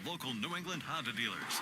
local New England Honda dealers.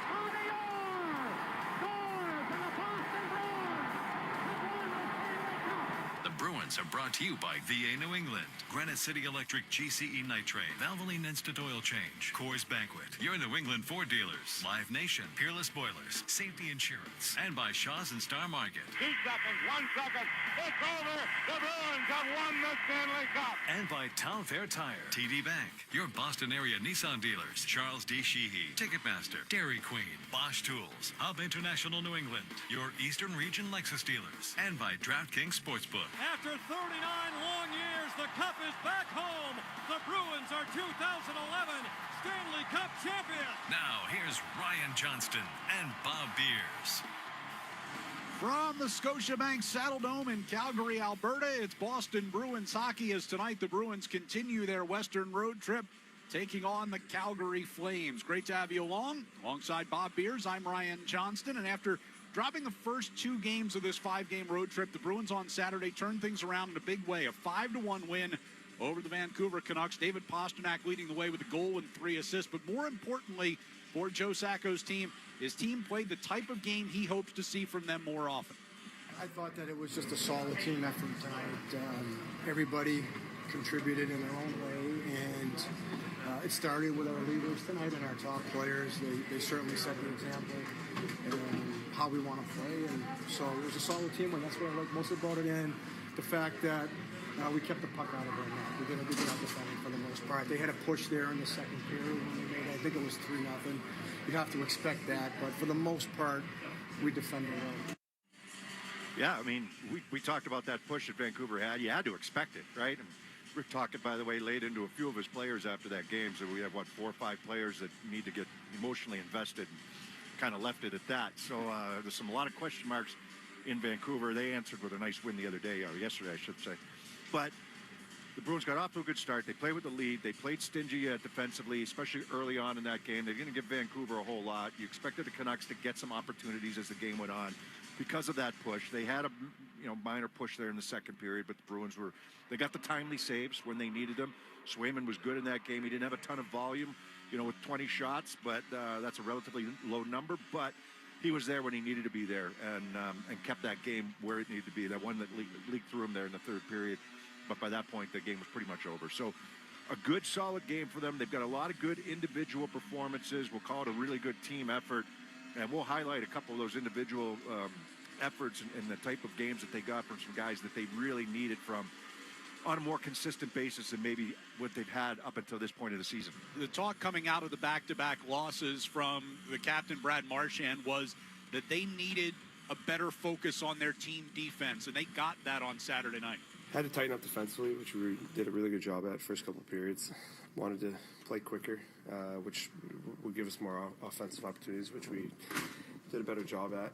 The Bruins are brought to you by VA New England, Granite City Electric GCE Nitrate, Valvoline Instant Oil Change, Coors Banquet, your New England Ford dealers, Live Nation, Peerless Boilers, Safety Insurance, and by Shaw's and Star Market. 2 seconds, 1 second, it's over. The Bruins have won the Stanley Cup. And by Town Fair Tire, TD Bank, your Boston area Nissan dealers, Charles D. Sheehy, Ticketmaster, Dairy Queen, Bosch Tools, Hub International New England, your Eastern Region Lexus dealers, and by DraftKings Sportsbook. After 39 long years, the Cup is back home. The Bruins are 2011 Stanley Cup champions. Now, here's Ryan Johnston and Bob Beers. From the Scotiabank Saddledome in Calgary, Alberta, it's Boston Bruins hockey as tonight the Bruins continue their Western road trip, taking on the Calgary Flames. Great to have you along. Alongside Bob Beers, I'm Ryan Johnston, and after dropping the first 2 games of this 5-game road trip, the Bruins on Saturday turned things around in a big way. A 5-1 win over the Vancouver Canucks. David Pastrnak leading the way with a goal and 3 assists. But more importantly, for Joe Sacco's team, his team played the type of game he hopes to see from them more often. I thought that it was just a solid team effort tonight. Everybody contributed in their own way, and it started with our leaders tonight and our top players. They certainly set the example and how we want to play, and so it was a solid team, and that's what I like most about it, and the fact that we kept the puck out of our net. We did a good job defending for the most part. They had a push there in the second period when they made, I think it was 3-0. You'd have to expect that, but for the most part, we defended well. Yeah, I mean, we talked about that push that Vancouver had. You had to expect it, right? And Rick talked, by the way, laid into a few of his players after that game. So we have, 4 or 5 players that need to get emotionally invested, and kind of left it at that. So there's a lot of question marks in Vancouver. They answered with a nice win the other day, or yesterday, I should say. But the Bruins got off to a good start. They played with the lead. They played stingy defensively, especially early on in that game. They're going to give Vancouver a whole lot. You expected the Canucks to get some opportunities as the game went on because of that push. They had a minor push there in the second period, but the Bruins they got the timely saves when they needed them. Swayman was good in that game. He didn't have a ton of volume, with 20 shots, but that's a relatively low number. But he was there when he needed to be there, and kept that game where it needed to be. That one that leaked through him there in the third period. But by that point, the game was pretty much over. So a good, solid game for them. They've got a lot of good individual performances. We'll call it a really good team effort. And we'll highlight a couple of those individual efforts and the type of games that they got from some guys that they really needed from on a more consistent basis than maybe what they've had up until this point of the season. The talk coming out of the back-to-back losses from the captain, Brad Marchand, was that they needed a better focus on their team defense, and they got that on Saturday night. Had to tighten up defensively, which we did a really good job at first couple of periods. Wanted to play quicker, which would give us more offensive opportunities, which we did a better job at.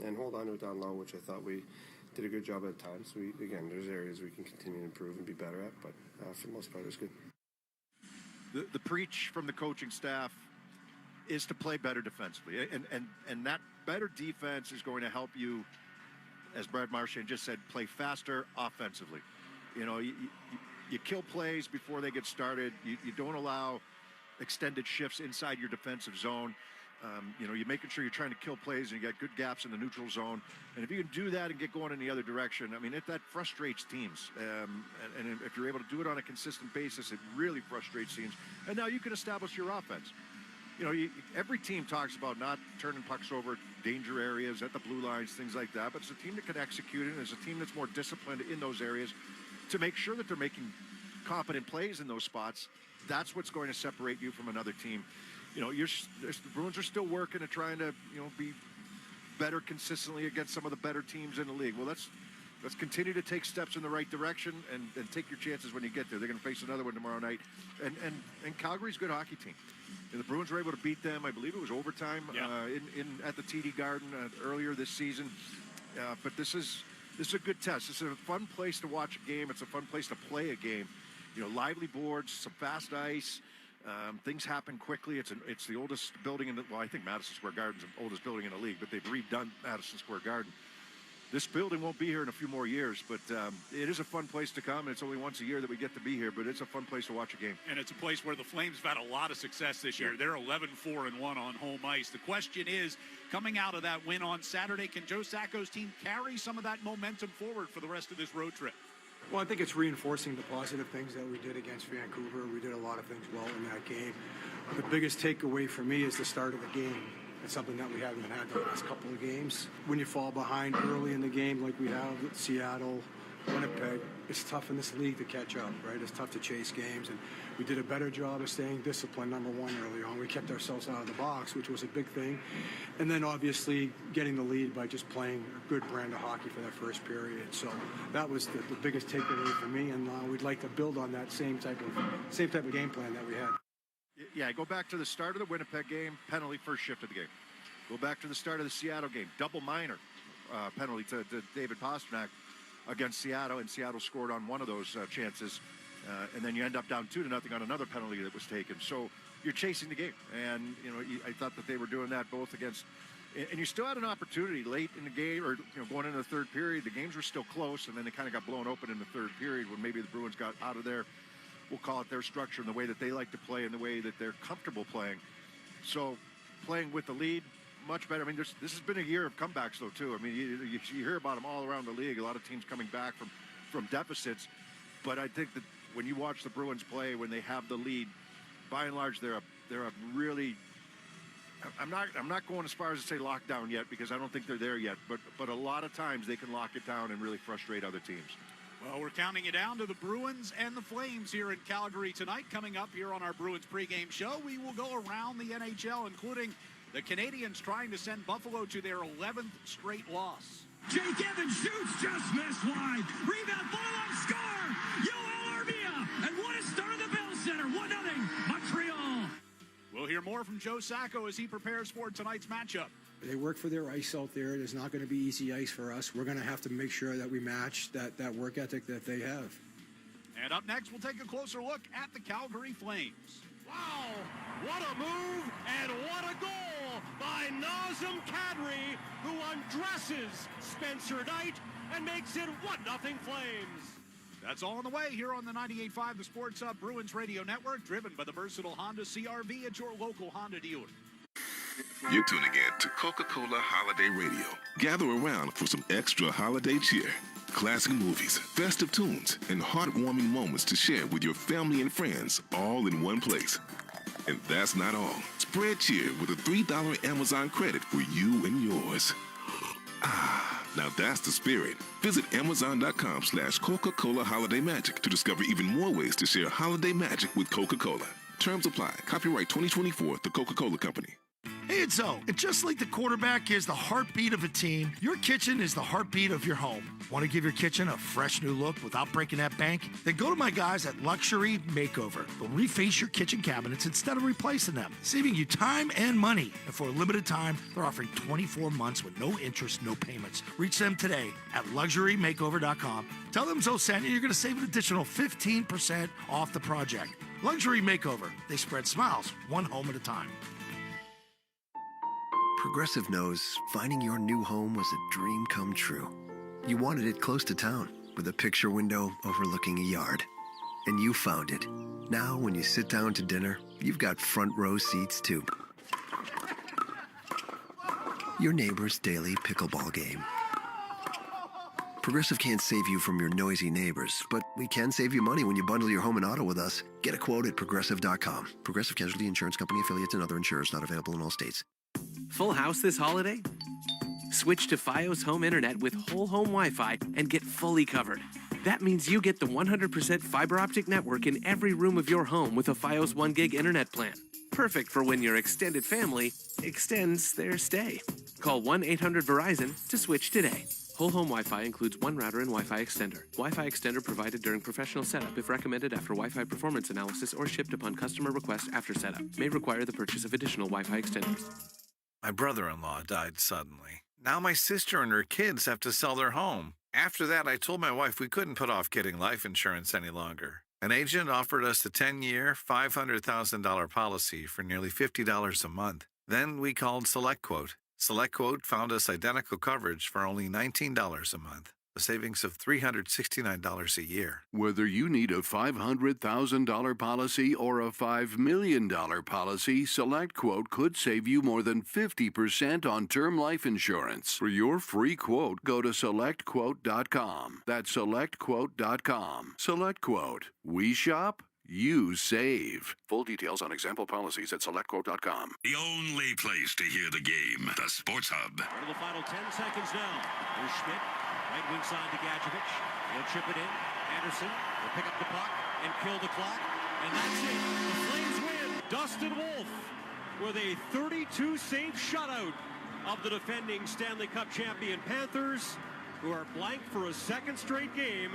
And hold on to it down low, which I thought we did a good job at times. There's areas we can continue to improve and be better at, but for the most part, it was good. The preach from the coaching staff is to play better defensively, and that better defense is going to help you, as Brad Marchand just said, play faster offensively. You kill plays before they get started. You don't allow extended shifts inside your defensive zone. You're making sure you're trying to kill plays and you got good gaps in the neutral zone. And if you can do that and get going in the other direction, that frustrates teams. And if you're able to do it on a consistent basis, it really frustrates teams. And now you can establish your offense. Every team talks about not turning pucks over danger areas at the blue lines, things like that. But it's a team that can execute it, and it's a team that's more disciplined in those areas to make sure that they're making competent plays in those spots. That's what's going to separate you from another team. The Bruins are still working and trying to, be better consistently against some of the better teams in the league. Well, let's continue to take steps in the right direction and take your chances when you get there. They're going to face another one tomorrow night. And Calgary's a good hockey team. And the Bruins were able to beat them. I believe it was overtime at the TD Garden earlier this season. But this is a good test. This is a fun place to watch a game. It's a fun place to play a game. Lively boards, some fast ice. Things happen quickly. It's the oldest building I think Madison Square Garden's the oldest building in the league, but they've redone Madison Square Garden. this building won't be here in a few more years, but it is a fun place to come. It's only once a year that we get to be here, but it's a fun place to watch a game. And it's a place where the Flames have had a lot of success this year. They're 11-4-1 on home ice. The question is, coming out of that win on Saturday, can Joe Sacco's team carry some of that momentum forward for the rest of this road trip? Well, I think it's reinforcing the positive things that we did against Vancouver. We did a lot of things well in that game. The biggest takeaway for me is the start of the game. It's something that we haven't had the last couple of games. When you fall behind early in the game like we have with Seattle, Winnipeg, it's tough in this league to catch up, right? It's tough to chase games, and we did a better job of staying disciplined, number one, early on. We kept ourselves out of the box, which was a big thing. And then, obviously, getting the lead by just playing a good brand of hockey for that first period. So that was the biggest takeaway for me, and we'd like to build on that same type of game plan that we had. Yeah, go back to the start of the Winnipeg game, penalty first shift of the game. Go back to the start of the Seattle game, double minor penalty to David Pastrnak against Seattle, and Seattle scored on one of those chances. And then you end up down 2-0 on another penalty that was taken. So you're chasing the game. And, I thought that they were doing that both against, and you still had an opportunity late in the game, or, going into the third period. The games were still close, and then they kind of got blown open in the third period when maybe the Bruins got out of their, we'll call it their structure, and the way that they like to play and the way that they're comfortable playing. So playing with the lead, much better. I mean, this has been a year of comebacks, though, too. I mean, you hear about them all around the league. A lot of teams coming back from deficits. But I think that when you watch the Bruins play, when they have the lead, by and large, they're a really. I'm not going as far as to say lockdown yet, because I don't think they're there yet. But a lot of times they can lock it down and really frustrate other teams. Well, we're counting it down to the Bruins and the Flames here in Calgary tonight. Coming up here on our Bruins pregame show, we will go around the NHL, including the Canadiens trying to send Buffalo to their 11th straight loss. Jake Evans shoots, just missed wide. Rebound, follow-up, score! Yoel Armia! And what a start of the Bell Center, 1-0, Montreal! We'll hear more from Joe Sacco as he prepares for tonight's matchup. They work for their ice out there. There's not going to be easy ice for us. We're going to have to make sure that we match that work ethic that they have. And up next, we'll take a closer look at the Calgary Flames. Wow, what a move and what a goal by Nazem Kadri, who undresses Spencer Knight and makes it 1-0 Flames. That's all on the way here on the 98.5 The Sports Hub Bruins Radio Network, driven by the versatile Honda CR-V at your local Honda dealer. You're tuning in to Coca-Cola Holiday Radio. Gather around for some extra holiday cheer. Classic movies, festive tunes, and heartwarming moments to share with your family and friends, all in one place. And that's not all. Spread cheer with a $3 Amazon credit for you and yours. Now that's the spirit. Visit Amazon.com/Coca-Cola Holiday Magic to discover even more ways to share holiday magic with Coca-Cola. Terms apply. Copyright 2024, The Coca-Cola Company. Hey, it's O. And just like the quarterback is the heartbeat of a team, your kitchen is the heartbeat of your home. Want to give your kitchen a fresh new look without breaking that bank? Then go to my guys at Luxury Makeover. They'll reface your kitchen cabinets instead of replacing them, saving you time and money. And for a limited time, they're offering 24 months with no interest, no payments. Reach them today at LuxuryMakeover.com. Tell them Zoe sent you. You're going to save an additional 15% off the project. Luxury Makeover. They spread smiles, one home at a time. Progressive knows finding your new home was a dream come true. You wanted it close to town, with a picture window overlooking a yard. And you found it. Now, when you sit down to dinner, you've got front row seats too. Your neighbor's daily pickleball game. Progressive can't save you from your noisy neighbors, but we can save you money when you bundle your home and auto with us. Get a quote at Progressive.com. Progressive Casualty Insurance Company affiliates and other insurers not available in all states. Full house this holiday? Switch to Fios Home Internet with whole home Wi-Fi and get fully covered. That means you get the 100% fiber optic network in every room of your home with a Fios 1 gig internet plan. Perfect for when your extended family extends their stay. Call 1-800-VERIZON to switch today. Whole home Wi-Fi includes one router and Wi-Fi extender. Wi-Fi extender provided during professional setup if recommended after Wi-Fi performance analysis or shipped upon customer request after setup. May require the purchase of additional Wi-Fi extenders. My brother-in-law died suddenly. Now my sister and her kids have to sell their home. After that, I told my wife we couldn't put off getting life insurance any longer. An agent offered us a 10-year, $500,000 policy for nearly $50 a month. Then we called SelectQuote. SelectQuote found us identical coverage for only $19 a month, a savings of $369 a year. Whether you need a $500,000 policy or a $5 million policy, SelectQuote could save you more than 50% on term life insurance. For your free quote, go to SelectQuote.com. That's SelectQuote.com. SelectQuote. We shop, you save. Full details on example policies at SelectQuote.com. The only place to hear the game, the Sports Hub. Into the final 10 seconds now. Here's Schmidt. Right wing side to Gadjevich. He'll chip it in. Anderson will pick up the puck and kill the clock. And that's it. The Flames win. Dustin Wolf with a 32-save shutout of the defending Stanley Cup champion Panthers, who are blank for a second straight game.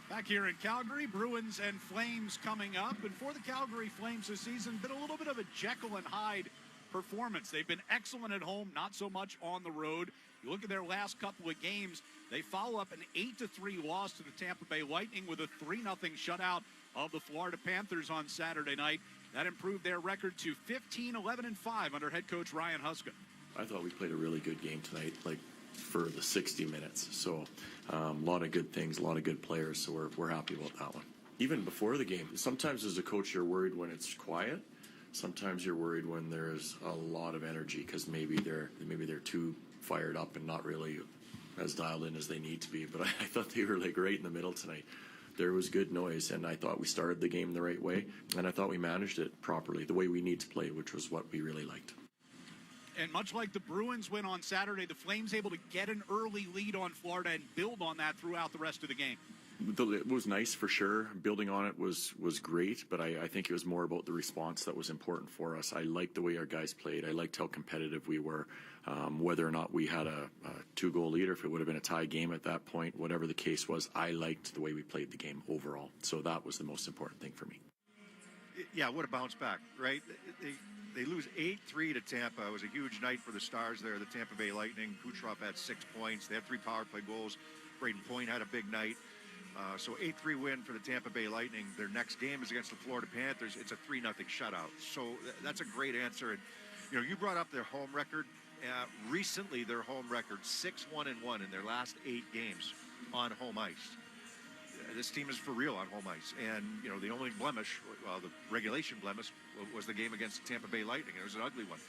Back here in Calgary, Bruins and Flames coming up. And for the Calgary Flames this season, been a little bit of a Jekyll and Hyde performance. They've been excellent at home, not so much on the road. You look at their last couple of games, they follow up an 8-3 loss to the Tampa Bay Lightning with a 3-0 shutout of the Florida Panthers on Saturday night. That improved their record to 15-11-5 under head coach Ryan Huska. I thought we played a really good game tonight, for the 60 minutes. So a lot of good things, a lot of good players. So we're happy about that one. Even before the game, sometimes as a coach, you're worried when it's quiet. Sometimes you're worried when there's a lot of energy because maybe they're too fired up and not really as dialed in as they need to be. But I thought they were right in the middle tonight. There was good noise, and I thought we started the game the right way, and I thought we managed it properly, the way we need to play, which was what we really liked. And much like the Bruins win on Saturday, the Flames able to get an early lead on Florida and build on that throughout the rest of the game. It was nice for sure. Building on it was great, but I think it was more about the response that was important for us. I liked the way our guys played. I liked how competitive we were. Whether or not we had a 2-goal lead, or if it would have been a tie game at that point, whatever the case was, I liked the way we played the game overall. So that was the most important thing for me. Yeah, what a bounce back, right? They lose 8-3 to Tampa. It was a huge night for the Stars there, the Tampa Bay Lightning. Kucherov had 6 points. They had 3 power play goals. Braden Point had a big night. So 8-3 win for the Tampa Bay Lightning. Their next game is against the Florida Panthers. It's a 3-0 shutout. So that's a great answer. And, you brought up their home record. Recently, their home record, 6-1-1 in their last 8 games on home ice. This team is for real on home ice. And, the only blemish, the regulation blemish, was the game against the Tampa Bay Lightning. It was an ugly one.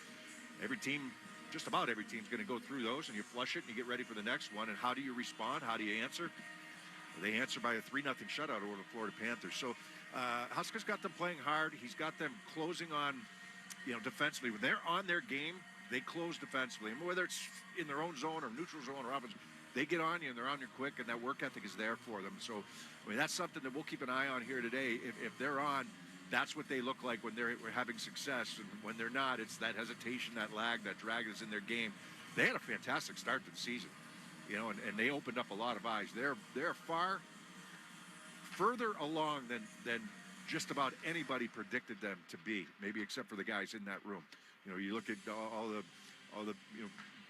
Just about every team's going to go through those, and you flush it and you get ready for the next one. And how do you respond? How do you answer? They answer by a 3-0 shutout over the Florida Panthers. So Huska's got them playing hard. He's got them closing on, defensively. When they're on their game, they close defensively. And whether it's in their own zone or neutral zone or offense, they get on you and they're on you quick, and that work ethic is there for them. So, that's something that we'll keep an eye on here today. If they're on, that's what they look like when they're having success. And when they're not, it's that hesitation, that lag, that drag is in their game. They had a fantastic start to the season, and they opened up a lot of eyes. They're far further along than just about anybody predicted them to be, maybe except for the guys in that room. You look at all the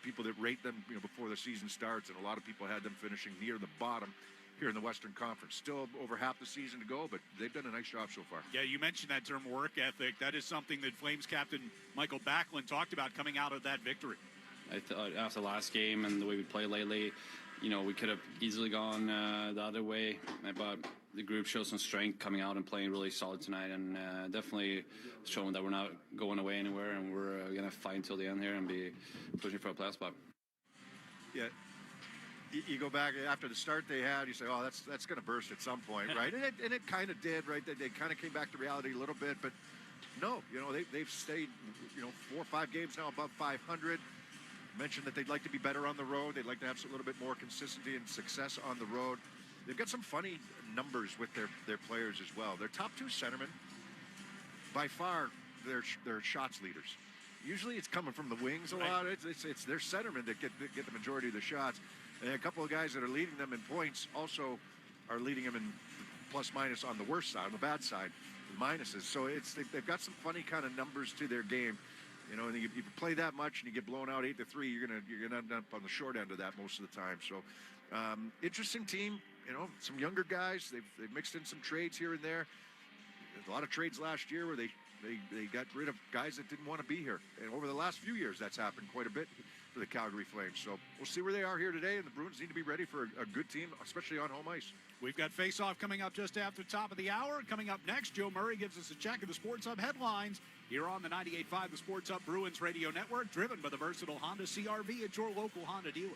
people that rate them, before the season starts, and a lot of people had them finishing near the bottom here in the Western Conference. Still over half the season to go, but they've done a nice job so far. Yeah, you mentioned that term, work ethic. That is something that Flames captain Michael Backlund talked about coming out of that victory. I thought after the last game and the way we played lately, we could have easily gone the other way, but the group showed some strength coming out and playing really solid tonight, and definitely showing that we're not going away anywhere, and we're going to fight until the end here and be pushing for a playoff spot. Yeah. You go back after the start they had, you say, oh, that's going to burst at some point, right? And it kind of did, right? They kind of came back to reality a little bit, but no, they've stayed, 4 or 5 games now above 500. Mentioned that they'd like to be better on the road. They'd like to have a little bit more consistency and success on the road. They've got some funny numbers with their players as well. Their top 2 centermen, by far, they're shots leaders. Usually it's coming from the wings a lot. It's their centermen that get the majority of the shots. And a couple of guys that are leading them in points also are leading them in plus minus on the worst side, on the bad side, the minuses. So they've got some funny kind of numbers to their game. And you play that much and you get blown out 8-3, you're gonna end up on the short end of that most of the time. So interesting team. Some younger guys. They've mixed in some trades here and there. There's a lot of trades last year where they They got rid of guys that didn't want to be here. And over the last few years, that's happened quite a bit for the Calgary Flames. So we'll see where they are here today, and the Bruins need to be ready for a good team, especially on home ice. We've got face-off coming up just after the top of the hour. Coming up next, Joe Murray gives us a check of the Sports Hub headlines here on the 98.5 The Sports Hub Bruins Radio Network, driven by the versatile Honda CR-V at your local Honda dealer.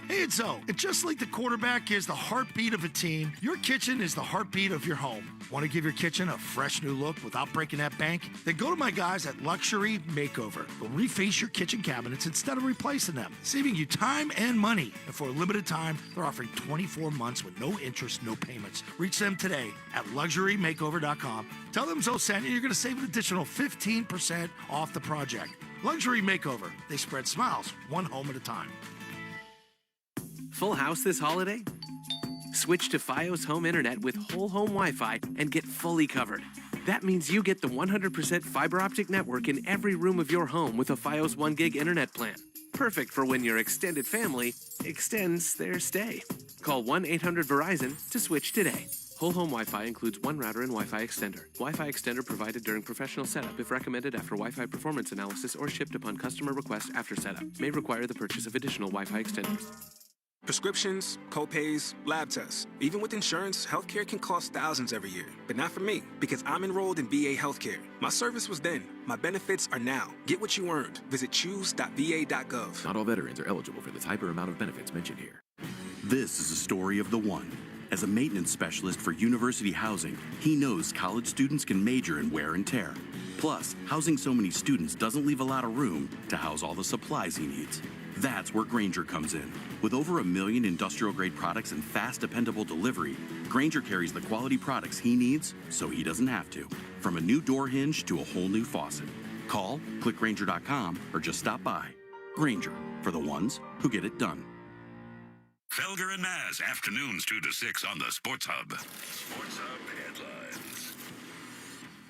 Hey, it's Zoe. And just like the quarterback is the heartbeat of a team, your kitchen is the heartbeat of your home. Want to give your kitchen a fresh new look without breaking that bank? Then go to my guys at Luxury Makeover. They'll reface your kitchen cabinets instead of replacing them, saving you time and money. And for a limited time, they're offering 24 months with no interest, no payments. Reach them today at LuxuryMakeover.com. Tell them Zoe sent you, you're going to save an additional 15% off the project. Luxury Makeover. They spread smiles, one home at a time. Full house this holiday? Switch to Fios Home Internet with whole home Wi-Fi and get fully covered. That means you get the 100% fiber optic network in every room of your home with a Fios 1 gig internet plan. Perfect for when your extended family extends their stay. Call 1-800-VERIZON to switch today. Whole home Wi-Fi includes one router and Wi-Fi extender. Wi-Fi extender provided during professional setup if recommended after Wi-Fi performance analysis or shipped upon customer request after setup. May require the purchase of additional Wi-Fi extenders. Prescriptions, co-pays, lab tests. Even with insurance, healthcare can cost thousands every year. But not for me, because I'm enrolled in VA healthcare. My service was then. My benefits are now. Get what you earned. Visit choose.va.gov. Not all veterans are eligible for the type or amount of benefits mentioned here. This is a story of the one. As a maintenance specialist for university housing, he knows college students can major in wear and tear. Plus, housing so many students doesn't leave a lot of room to house all the supplies he needs. That's where Grainger comes in. With over 1 million industrial-grade products and fast, dependable delivery, Grainger carries the quality products he needs so he doesn't have to. From a new door hinge to a whole new faucet. Call, click Grainger.com, or just stop by. Grainger, for the ones who get it done. Felger and Maz, afternoons 2 to 6 on the Sports Hub. Sports Hub headlines.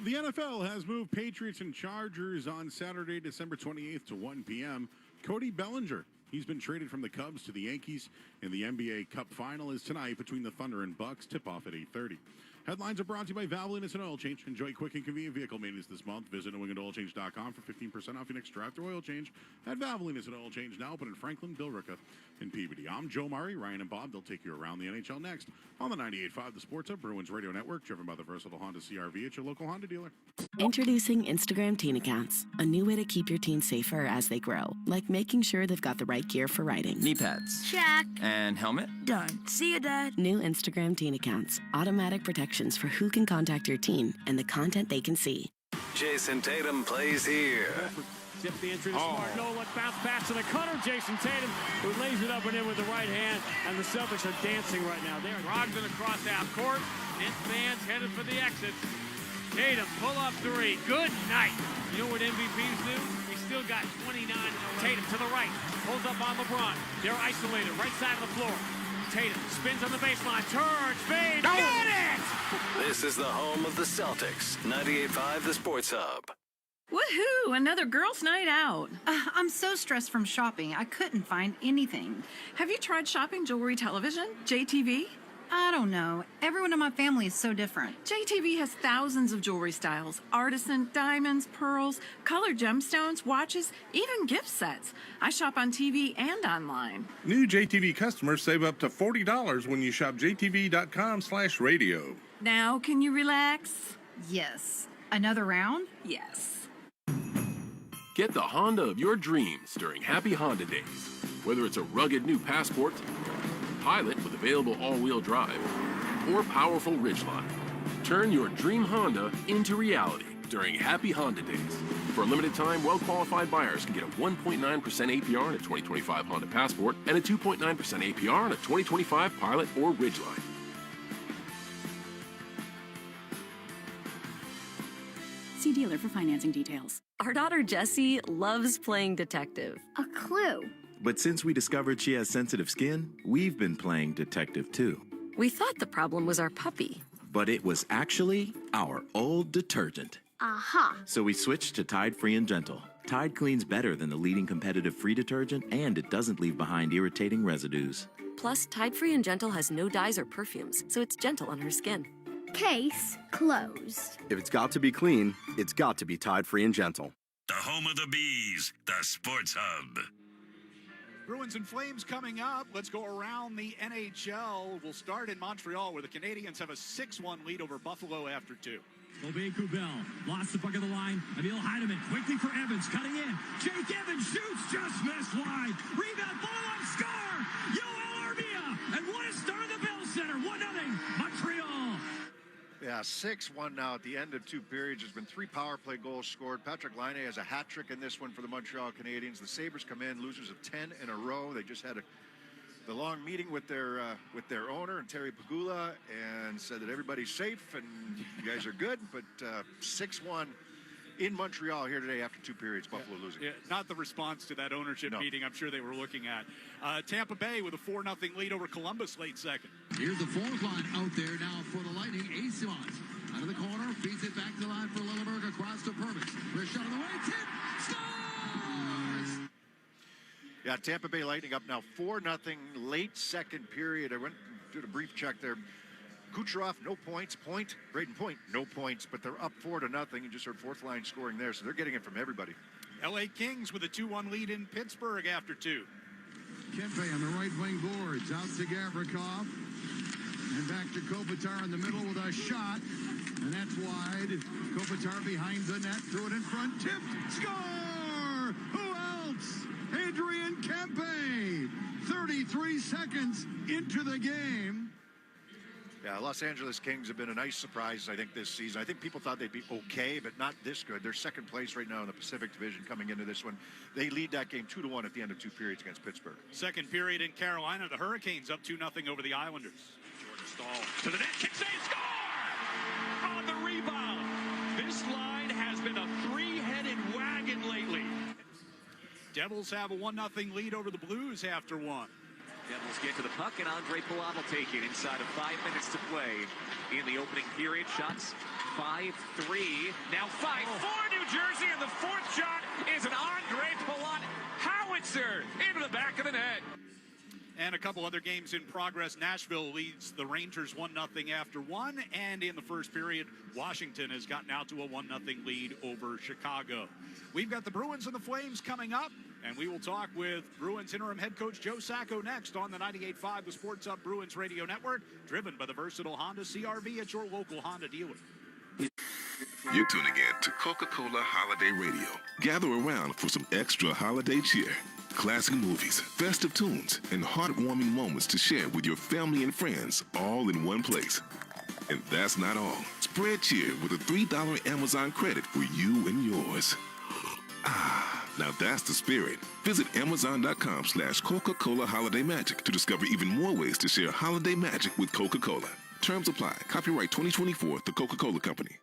The NFL has moved Patriots and Chargers on Saturday, December 28th to 1 p.m. Cody Bellinger, he's been traded from the Cubs to the Yankees, and the NBA Cup Final is tonight between the Thunder and Bucks. Tip-off at 8:30. Headlines are brought to you by Valvoline Instant Oil Change. Enjoy quick and convenient vehicle maintenance this month. Visit NewEnglandOilChange.com for 15% off your next drive-through oil change. At Valvoline Instant Oil Change, now open in Franklin, Billerica, and Peabody. I'm Joe Murray. Ryan and Bob, they'll take you around the NHL next on the 98.5 The Sports Hub Bruins Radio Network, driven by the versatile Honda CR-V at your local Honda dealer. Introducing Instagram Teen Accounts, a new way to keep your teens safer as they grow, like making sure they've got the right gear for riding. Knee pads. Check. And helmet. Done. See you, Dad. New Instagram Teen Accounts, automatic protections for who can contact your teen and the content they can see. Jason Tatum plays here. Zip the entry to Smart. No-look bounce pass to the cutter. Jason Tatum, who lays it up and in with the right hand, and the Celtics are dancing right now. They're Brogdon across half court. Nets fans headed for the exits. Tatum, pull-up three. Good night. You know what MVPs do? We still got 29 in the left. Tatum to the right. Pulls up on LeBron. They're isolated. Right side of the floor. Tatum spins on the baseline. Turns. Fade. Go! Get it! This is the home of the Celtics. 98.5 The Sports Hub. Woohoo! Another girls' night out. I'm so stressed from shopping, I couldn't find anything. Have you tried shopping jewelry television? JTV? I don't know. Everyone in my family is so different. JTV has thousands of jewelry styles. Artisan, diamonds, pearls, colored gemstones, watches, even gift sets. I shop on TV and online. New JTV customers save up to $40 when you shop jtv.com/radio. Now, can you relax? Yes. Another round? Yes. Get the Honda of your dreams during Happy Honda Days. Whether it's a rugged new Passport, Pilot with available all-wheel drive, or powerful Ridgeline. Turn your dream Honda into reality during Happy Honda Days. For a limited time, well-qualified buyers can get a 1.9% APR on a 2025 Honda Passport and a 2.9% APR on a 2025 Pilot or Ridgeline. See dealer for financing details. Our daughter Jessie loves playing detective. A clue. But since we discovered she has sensitive skin, we've been playing detective too. We thought the problem was our puppy. But it was actually our old detergent. Aha. So we switched to Tide Free and Gentle. Tide cleans better than the leading competitive free detergent, and it doesn't leave behind irritating residues. Plus, Tide Free and Gentle has no dyes or perfumes, so it's gentle on her skin. Case closed. If it's got to be clean, it's got to be Tide Free and Gentle. The home of the Bees, the Sports Hub. Bruins and Flames coming up. Let's go around the NHL. We'll start in Montreal, where the Canadiens have a 6-1 lead over Buffalo after 2. Aubé-Kubel lost the puck of the line. Emil Heinemann quickly for Evans, cutting in. Jake Evans shoots, just missed wide. Rebound, ball on, score! Yoel Armia! And what a start of the Bell Center. 1-0, Montreal. Yeah, 6-1 now at the end of 2 periods. There's been 3 power play goals scored. Patrick Laine has a hat trick in this one for the Montreal Canadiens. The Sabres come in, losers of 10 in a row. They just had the long meeting with their owner and Terry Pegula, and said that everybody's safe and you guys are good. But 6-1 in Montreal here today after 2 periods. Buffalo losing. Yeah, not the response to that ownership meeting I'm sure they were looking at. Tampa Bay with a 4-0 lead over Columbus late second. Here's the fourth line out there now for the Lightning. Asimont out of the corner, feeds it back to the line for Lilleberg, across to Pervis. Wrist shot on the way, tip, scores! Yeah, Tampa Bay Lightning up now 4-0 late second period. I went did a brief check there. Kucherov, no points. Braden Point, no points, but they're up 4-0. You just heard fourth line scoring there, so they're getting it from everybody. LA Kings with a 2-1 lead in Pittsburgh after 2. Kempe on the right wing boards, out to Gavrikov, and back to Kopitar in the middle with a shot, and that's wide. Kopitar behind the net, threw it in front, tipped, score! Who else? Adrian Kempe, 33 seconds into the game. Yeah, Los Angeles Kings have been a nice surprise, I think, this season. I think people thought they'd be okay, but not this good. They're second place right now in the Pacific Division coming into this one. They lead that game 2-1 at the end of 2 periods against Pittsburgh. Second period in Carolina, the Hurricanes up 2-0 over the Islanders. Jordan Staal to the net, kicks a score! On the rebound. This line has been a 3-headed wagon lately. Devils have a 1-0 lead over the Blues after 1. Devils get to the puck, and Andre Palat will take it inside of 5 minutes to play in the opening period. Shots 5-3. Now 5-4 New Jersey, and the fourth shot is an Andre Palat howitzer into the back of the net. And a couple other games in progress. Nashville leads the Rangers 1-0 after 1. And in the first period, Washington has gotten out to a 1-0 lead over Chicago. We've got the Bruins and the Flames coming up. And we will talk with Bruins interim head coach Joe Sacco next on the 98.5 The Sports Hub Bruins Radio Network, driven by the versatile Honda CR-V at your local Honda dealer. You're tuning in to Coca-Cola Holiday Radio. Gather around for some extra holiday cheer. Classic movies, festive tunes, and heartwarming moments to share with your family and friends, all in one place. And that's not all. Spread cheer with a $3 Amazon credit for you and yours. Now that's the spirit. Visit Amazon.com/Coca-Cola Holiday Magic to discover even more ways to share holiday magic with Coca-Cola. Terms apply. Copyright 2024, The Coca-Cola Company.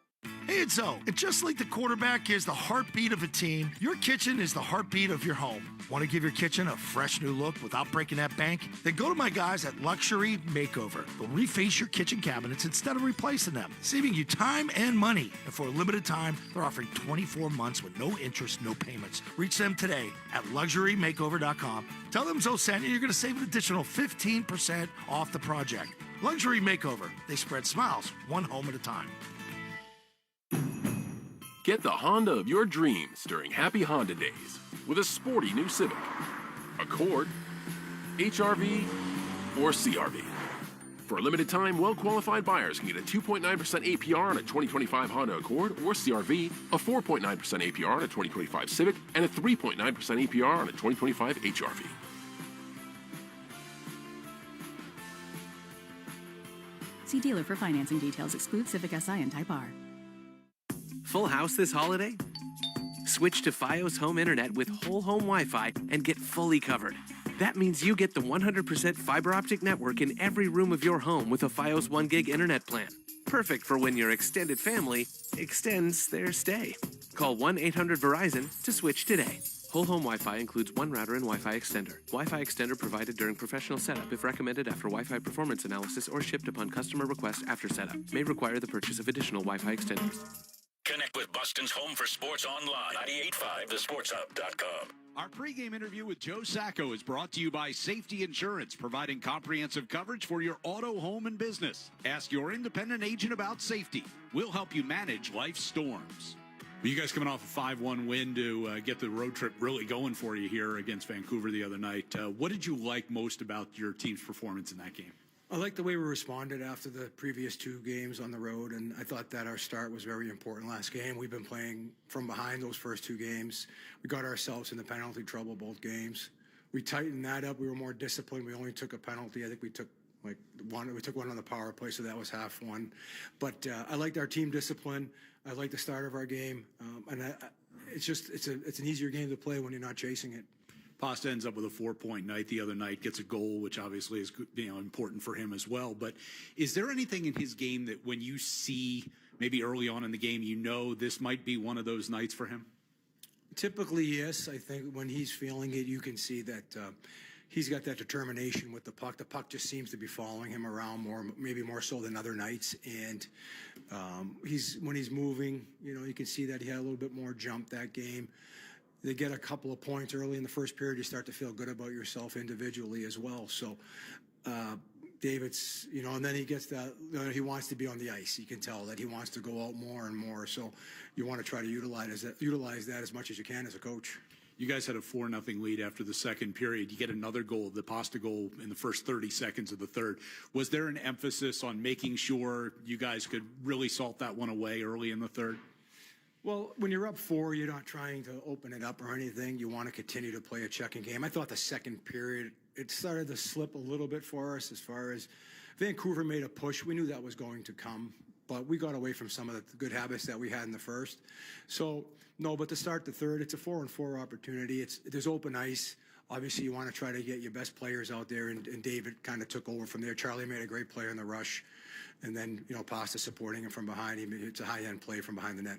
Hey, it's O. And just like the quarterback is the heartbeat of a team, your kitchen is the heartbeat of your home. Want to give your kitchen a fresh new look without breaking that bank? Then go to my guys at Luxury Makeover. They'll reface your kitchen cabinets instead of replacing them, saving you time and money. And for a limited time, they're offering 24 months with no interest, no payments. Reach them today at LuxuryMakeover.com. Tell them Zoe sent you, you're going to save an additional 15% off the project. Luxury Makeover. They spread smiles, one home at a time. Get the Honda of your dreams during Happy Honda Days with a sporty new Civic, Accord, HR-V, or CR-V. For a limited time, well-qualified buyers can get a 2.9% APR on a 2025 Honda Accord or CR-V, a 4.9% APR on a 2025 Civic, and a 3.9% APR on a 2025 HR-V. See dealer for financing details. Exclude Civic Si and Type R. Full house this holiday? Switch to Fios Home Internet with whole home Wi-Fi and get fully covered. That means you get the 100% fiber optic network in every room of your home with a Fios 1 gig internet plan. Perfect for when your extended family extends their stay. Call 1-800-VERIZON to switch today. Whole home Wi-Fi includes one router and Wi-Fi extender. Wi-Fi extender provided during professional setup if recommended after Wi-Fi performance analysis or shipped upon customer request after setup. May require the purchase of additional Wi-Fi extenders. Connect with Boston Boston's home for sports online. 98.5thesportshub.com. Our pregame interview with Joe Sacco is brought to you by Safety Insurance, providing comprehensive coverage for your auto, home, and business. Ask your independent agent about safety. We'll help you manage life's storms. You guys coming off a 5-1 win to get the road trip really going for you here against Vancouver the other night. What did you like most about your team's performance in that game? I like the way we responded after the previous 2 games on the road, and I thought that our start was very important last game. We've been playing from behind those first 2 games. We got ourselves in the penalty trouble both games. We tightened that up. We were more disciplined. We only took a penalty. I think we took one. We took one on the power play, so that was half one. But I liked our team discipline. I liked the start of our game, and it's an easier game to play when you're not chasing it. Pasta ends up with a 4-point night the other night, gets a goal, which obviously is important for him as well. But is there anything in his game that when you see maybe early on in the game, this might be one of those nights for him? Typically, yes. I think when he's feeling it, you can see that he's got that determination with the puck. The puck just seems to be following him around maybe more so than other nights. And when he's moving, you can see that he had a little bit more jump that game. They get a couple of points early in the first period, you start to feel good about yourself individually as well. So David's, and then he gets that, he wants to be on the ice. You can tell that he wants to go out more and more. So you want to try to utilize that as much as you can as a coach. You guys had a 4-0 lead after the second period. You get another goal, the Pasta goal, in the first 30 seconds of the third. Was there an emphasis on making sure you guys could really salt that one away early in the third? Well, when you're up 4, you're not trying to open it up or anything. You want to continue to play a checking game. I thought the second period, it started to slip a little bit for us as far as Vancouver made a push. We knew that was going to come, but we got away from some of the good habits that we had in the first. So, no, but to start the third, it's a 4-on-4 opportunity. There's open ice. Obviously, you want to try to get your best players out there, and David kind of took over from there. Charlie made a great play in the rush, and then, Pasta supporting him from behind. It's a high-end play from behind the net.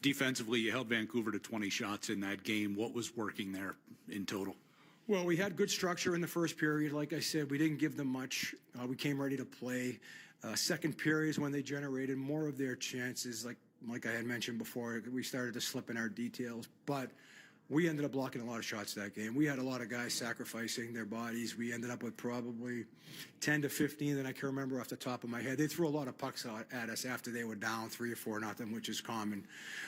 Defensively, you held Vancouver to 20 shots in that game. What was working there in total? Well, we had good structure in the first period. Like I said, we didn't give them much. We came ready to play. Second period is when they generated more of their chances. Like I had mentioned before, we started to slip in our details. But we ended up blocking a lot of shots that game. We had a lot of guys sacrificing their bodies. We ended up with probably 10 to 15 that I can remember off the top of my head. They threw a lot of pucks at us after they were down 3 or 4-0, which is common.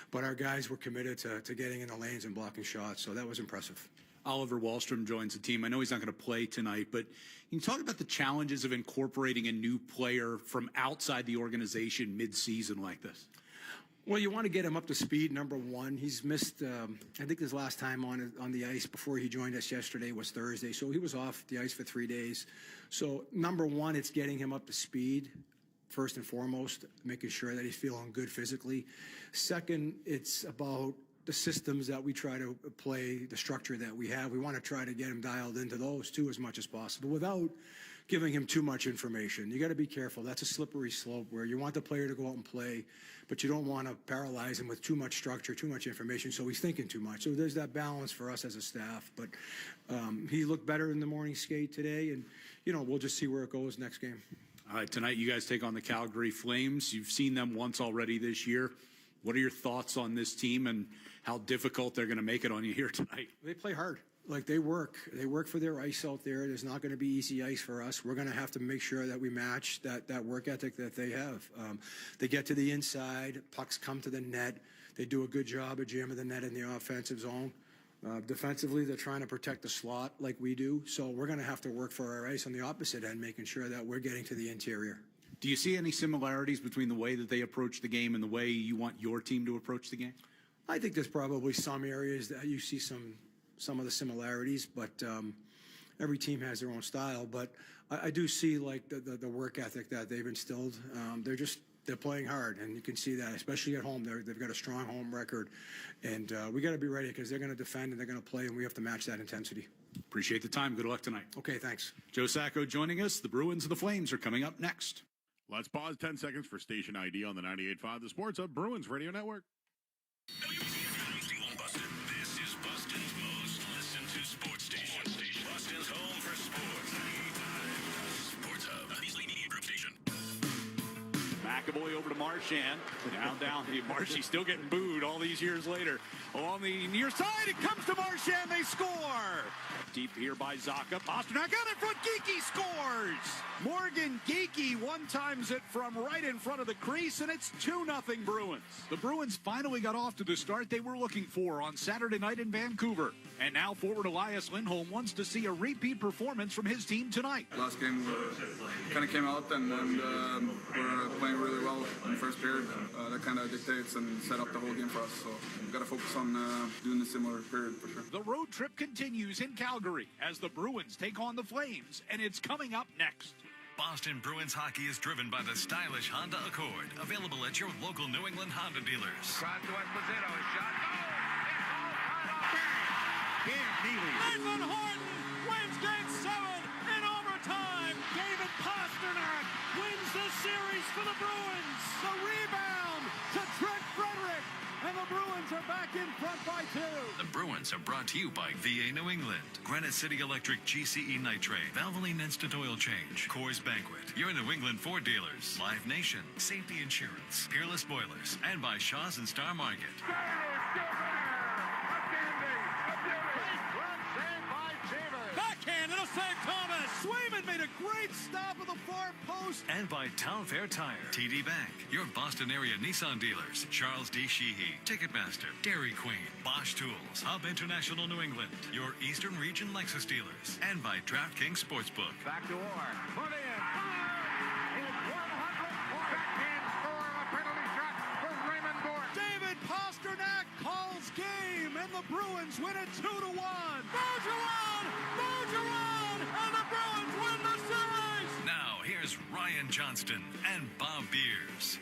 But our guys were committed to getting in the lanes and blocking shots, so that was impressive. Oliver Wahlstrom joins the team. I know he's not going to play tonight, but can you talk about the challenges of incorporating a new player from outside the organization mid-season like this? Well, you want to get him up to speed, number one. He's missed, I think his last time on the ice before he joined us yesterday was Thursday, so he was off the ice for 3 days. So, number one, it's getting him up to speed, first and foremost, making sure that he's feeling good physically. Second, it's about the systems that we try to play, the structure that we have. We want to try to get him dialed into those, too, as much as possible without giving him too much information. You got to be careful. That's a slippery slope where you want the player to go out and play, but you don't want to paralyze him with too much structure, too much information, so he's thinking too much. So there's that balance for us as a staff. But he looked better in the morning skate today, and, we'll just see where it goes next game. All right, tonight you guys take on the Calgary Flames. You've seen them once already this year. What are your thoughts on this team and how difficult they're going to make it on you here tonight? They play hard. They work for their ice out there. There's not going to be easy ice for us. We're going to have to make sure that we match that work ethic that they have. They get to the inside, pucks come to the net. They do a good job of jamming the net in the offensive zone. Defensively, they're trying to protect the slot like we do. So we're going to have to work for our ice on the opposite end, making sure that we're getting to the interior. Do you see any similarities between the way that they approach the game and the way you want your team to approach the game? I think there's probably some areas that you see some of the similarities, but every team has their own style. But I do see the work ethic that they've instilled. They're playing hard, and you can see that, especially at home. They've got a strong home record, and we got to be ready because they're going to defend and they're going to play, and we have to match that intensity. Appreciate the time. Good luck tonight. Okay, thanks. Joe Sacco joining us. The Bruins and the Flames are coming up next. Let's pause 10 seconds for station ID on the 98.5 The Sports Hub Bruins Radio Network. This is Boston's most listened to sports station. Boston's home for sports. 98.5 Sports Hub. Beasley Media Group Station. Back McAvoy over to Marchand. Down. Marshy still getting booed all these years later. On the near side, it comes to Marchand. They score. Deep here by Zacha. Pasternak out in front. Geekie scores. Morgan Geekie one-times it from right in front of the crease, and it's 2-0 Bruins. The Bruins finally got off to the start they were looking for on Saturday night in Vancouver. And now forward Elias Lindholm wants to see a repeat performance from his team tonight. Last game kind of came out and we're playing really well in the first period. That kind of dictates and set up the whole game for us. So we've got to focus on doing a similar period for sure. The road trip continues in Calgary as the Bruins take on the Flames, and it's coming up next. Boston Bruins hockey is driven by the stylish Honda Accord, available at your local New England Honda dealers. Cross to Esposito, shot. Nathan Horton wins Game 7 in overtime. David Pasternak wins the series for the Bruins. The rebound to Trent Frederick, and the Bruins are back in front by 2. The Bruins are brought to you by VA New England, Granite City Electric GCE Nitrate, Valvoline Instant Oil Change, Coors Banquet, your New England Ford dealers, Live Nation, Safety Insurance, Peerless Boilers, and by Shaw's and Star Market. Backhand into St. Thomas. Swayman made a great stop at the far post. And by Town Fair Tire, TD Bank, your Boston area Nissan dealers, Charles D. Sheehy, Ticketmaster, Dairy Queen, Bosch Tools, Hub International New England, your Eastern Region Lexus dealers, and by DraftKings Sportsbook. Back to Orr. Put in. It's 100 backhand score, a penalty shot for Raymond Bourque. David Pasternak calls game, and the Bruins win it 2-1. Bergeron, and the Bruins win the series. Now, here's Ryan Johnston and Bob Beers.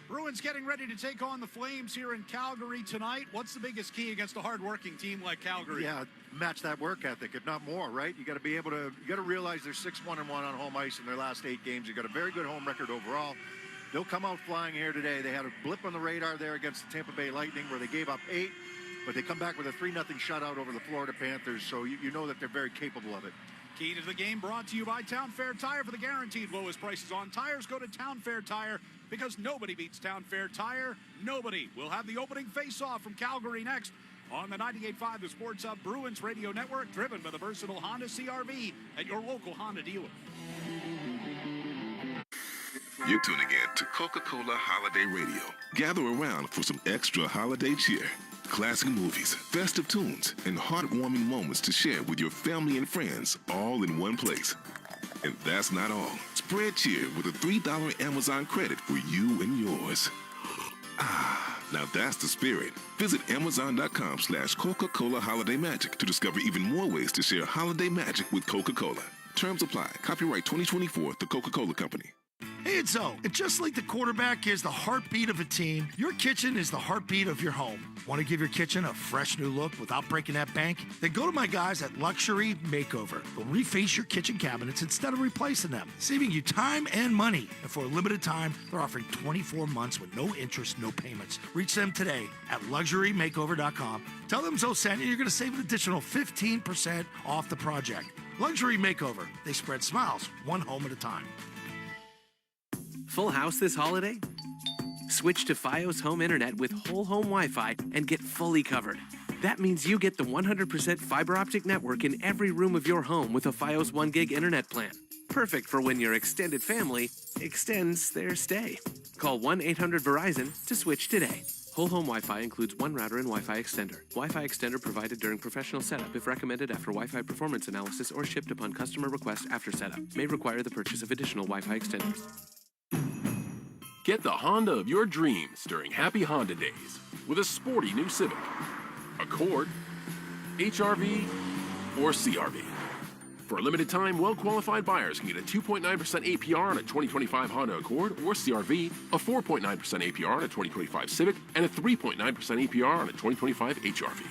Bruins getting ready to take on the Flames here in Calgary tonight. What's the biggest key against a hard-working team like Calgary? Yeah, match that work ethic, if not more, right? You got to be able to, you got to realize they're 6-1-1 on home ice in their last 8 games. You've got a very good home record overall. They'll come out flying here today. They had a blip on the radar there against the Tampa Bay Lightning where they gave up 8, but they come back with a 3-0 shutout over the Florida Panthers, so you know that they're very capable of it. Key to the game brought to you by Town Fair Tire. For the guaranteed lowest prices on tires, go to Town Fair Tire, because nobody beats Town Fair Tire. Nobody. We'll have the opening face-off from Calgary next on the 98.5 The Sports Hub Bruins Radio Network, driven by the versatile Honda CR-V at your local Honda dealer. You're tuning in to Coca-Cola Holiday Radio. Gather around for some extra holiday cheer. Classic movies, festive tunes, and heartwarming moments to share with your family and friends, all in one place. And that's not all. Spread cheer with a $3 Amazon credit for you and yours. Now that's the spirit. Visit Amazon.com/Coca-Cola Holiday Magic to discover even more ways to share holiday magic with Coca-Cola. Terms apply. Copyright 2024, The Coca-Cola Company. Hey, it's Zoe. And just like the quarterback is the heartbeat of a team, your kitchen is the heartbeat of your home. Want to give your kitchen a fresh new look without breaking that bank? Then go to my guys at Luxury Makeover. They'll reface your kitchen cabinets instead of replacing them, saving you time and money. And for a limited time, they're offering 24 months with no interest, no payments. Reach them today at LuxuryMakeover.com. Tell them Zoe sent you, you're going to save an additional 15% off the project. Luxury Makeover. They spread smiles, one home at a time. Full house this holiday? Switch to Fios Home Internet with whole home Wi-Fi and get fully covered. That means you get the 100% fiber optic network in every room of your home with a Fios 1 gig internet plan. Perfect for when your extended family extends their stay. Call 1-800-VERIZON to switch today. Whole home Wi-Fi includes one router and Wi-Fi extender. Wi-Fi extender provided during professional setup if recommended after Wi-Fi performance analysis or shipped upon customer request after setup. May require the purchase of additional Wi-Fi extenders. Get the Honda of your dreams during Happy Honda Days with a sporty new Civic, Accord, HR-V, or CR-V. For a limited time, well-qualified buyers can get a 2.9% APR on a 2025 Honda Accord or CR-V, a 4.9% APR on a 2025 Civic, and a 3.9% APR on a 2025 HR-V.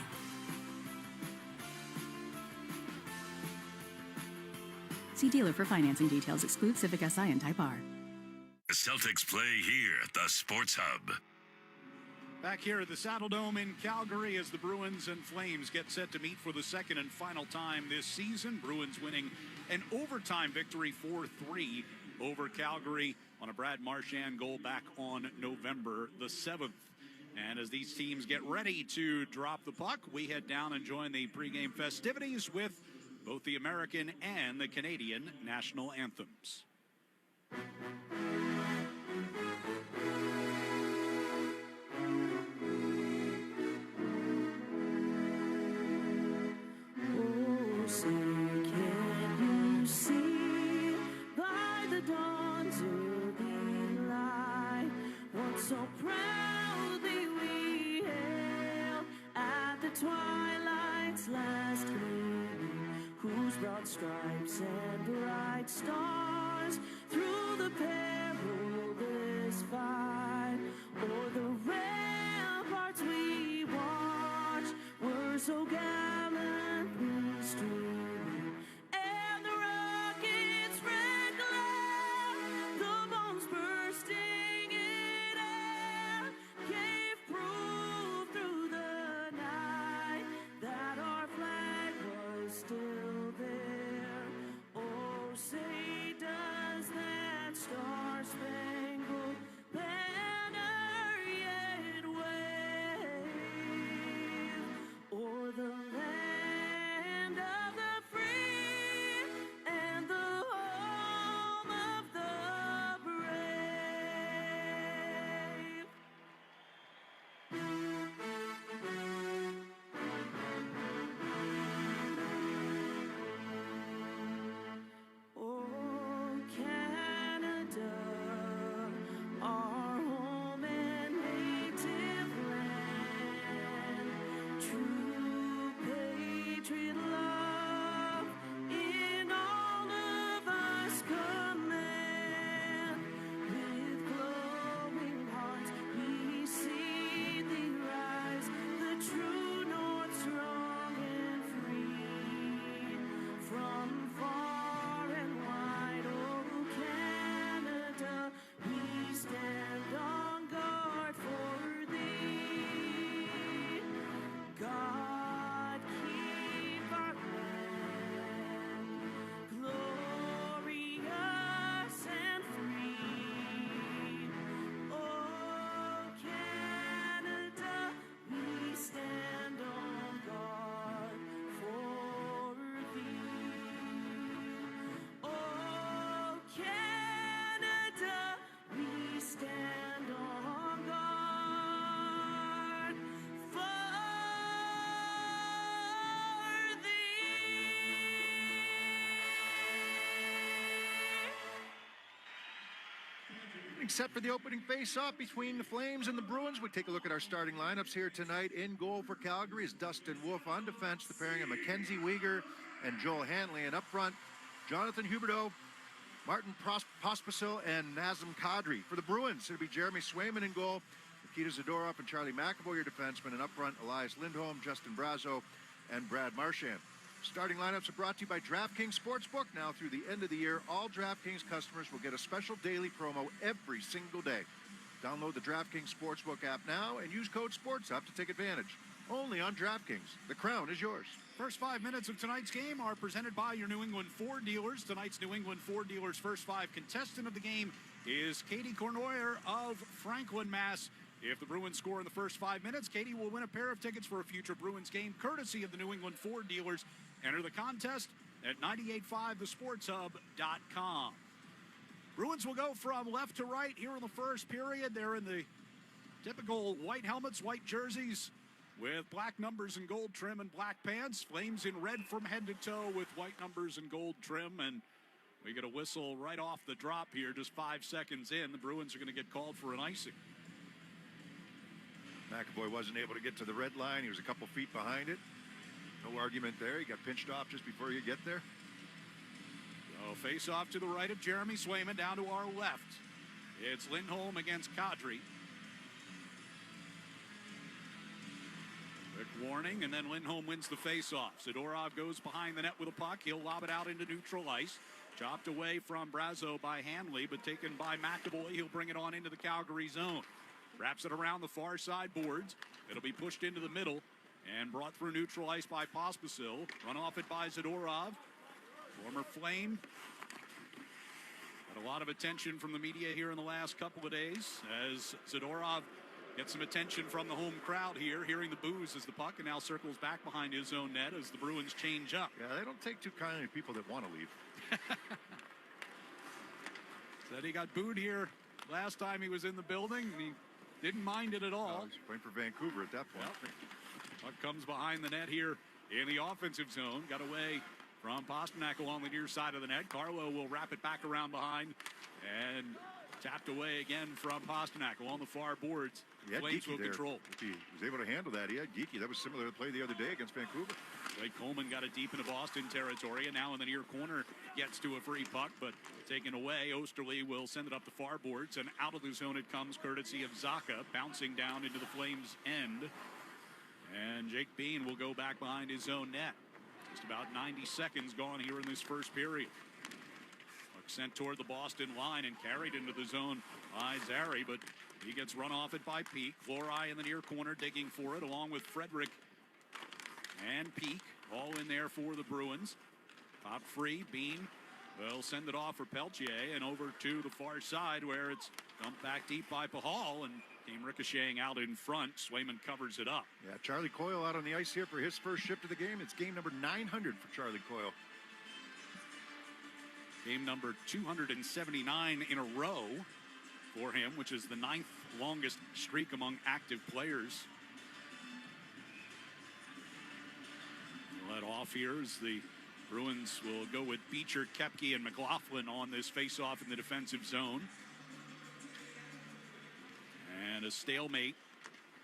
See dealer for financing details. Exclude Civic Si and Type R. The Celtics play here at the Sports Hub. Back here at the Saddle Dome in Calgary as the Bruins and Flames get set to meet for the second and final time this season. Bruins winning an overtime victory 4-3 over Calgary on a Brad Marchand goal back on November the 7th. And as these teams get ready to drop the puck, we head down and join the pregame festivities with both the American and the Canadian national anthems. Oh, say, can you see by the dawn's early light what so proudly we hailed at the twilight's last gleaming, whose broad stripes and bright stars through the perilous fight o'er the ramparts we watched were so gallantly streaming, and the rockets' red glare, the bombs bursting in air, gave proof through the night that our flag was still there. Oh, say does that star-spangled banner yet wave o'er the land of the free and the home of the brave? Oh, Canada, our home and native land, true patriot love in all of us command. With glowing hearts we see thee rise, the true north strong and free. From far and wide, oh Canada, we stand on guard for thee. God keep our land glorious and free. Oh Canada, we stand on guard for thee. Oh Canada, we stand on guard for Except for the opening face-off between the Flames and the Bruins, we take a look at our starting lineups here tonight. In goal for Calgary is Dustin Wolf. On defense, the pairing of Mackenzie Weegar and Joel Hanley. And up front, Jonathan Huberdeau, Martin Pospisil, and Nazem Kadri. For the Bruins, it'll be Jeremy Swayman in goal, Nikita Zadorov and Charlie McAvoy, your defensemen. And up front, Elias Lindholm, Justin Brazeau, and Brad Marchand. Starting lineups are brought to you by DraftKings Sportsbook. Now through the end of the year, all DraftKings customers will get a special daily promo every single day. Download the DraftKings Sportsbook app now and use code SPORTSUP to take advantage. Only on DraftKings. The crown is yours. First 5 minutes of tonight's game are presented by your New England Ford dealers. Tonight's New England Ford dealers' first 5 contestant of the game is Katie Cornoyer of Franklin, Mass. If the Bruins score in the first 5 minutes, Katie will win a pair of tickets for a future Bruins game, courtesy of the New England Ford dealers. Enter the contest at 985thesportshub.com. Bruins will go from left to right here in the first period. They're in the typical white helmets, white jerseys, with black numbers and gold trim and black pants. Flames in red from head to toe with white numbers and gold trim. And we get a whistle right off the drop here, just 5 seconds in. The Bruins are going to get called for an icing. McAvoy wasn't able to get to the red line. He was a couple feet behind it. No argument there. He got pinched off just before you get there. So face off to the right of Jeremy Swayman, down to our left. It's Lindholm against Kadri. Quick warning, and then Lindholm wins the face-off. Zadorov goes behind the net with a puck. He'll lob it out into neutral ice. Chopped away from Brazeau by Hanley, but taken by McAvoy. He'll bring it on into the Calgary zone. Wraps it around the far side boards. It'll be pushed into the middle and brought through neutral ice by Pospisil. Run off it by Zadorov. Former Flame. Got a lot of attention from the media here in the last couple of days as Zadorov gets some attention from the home crowd here, hearing the boos as the puck and now circles back behind his own net as the Bruins change up. Yeah, they don't take too kindly to people that want to leave. Said he got booed here last time he was in the building, and he didn't mind it at all. He's playing for Vancouver at that point. Yep. Puck comes behind the net here in the offensive zone. Got away from Pasternak along the near side of the net. Carlo will wrap it back around behind and tapped away again from Pasternak along the far boards. Flames will control. He was able to handle that. He had Geeky. That was similar to the play the other day against Vancouver. Blake Coleman got it deep into Boston territory, and now in the near corner gets to a free puck, but taken away. Osterley will send it up the far boards, and out of the zone it comes courtesy of Zacha, bouncing down into the Flames' end. And Jake Bean will go back behind his own net. Just about 90 seconds gone here in this first period. Puck sent toward the Boston line and carried into the zone by Zary, but he gets run off it by Peak. Fleury in the near corner digging for it, along with Frederick and Peak, all in there for the Bruins. Top free, Bean will send it off for Peltier and over to the far side where it's dumped back deep by Pahal and came ricocheting out in front. Swayman covers it up. Yeah, Charlie Coyle out on the ice here for his first shift of the game. It's game number 900 for Charlie Coyle. Game number 279 in a row for him, which is the 9th longest streak among active players. Let off here as the Bruins will go with Beecher, Koepke, and McLaughlin on this face-off in the defensive zone. And a stalemate.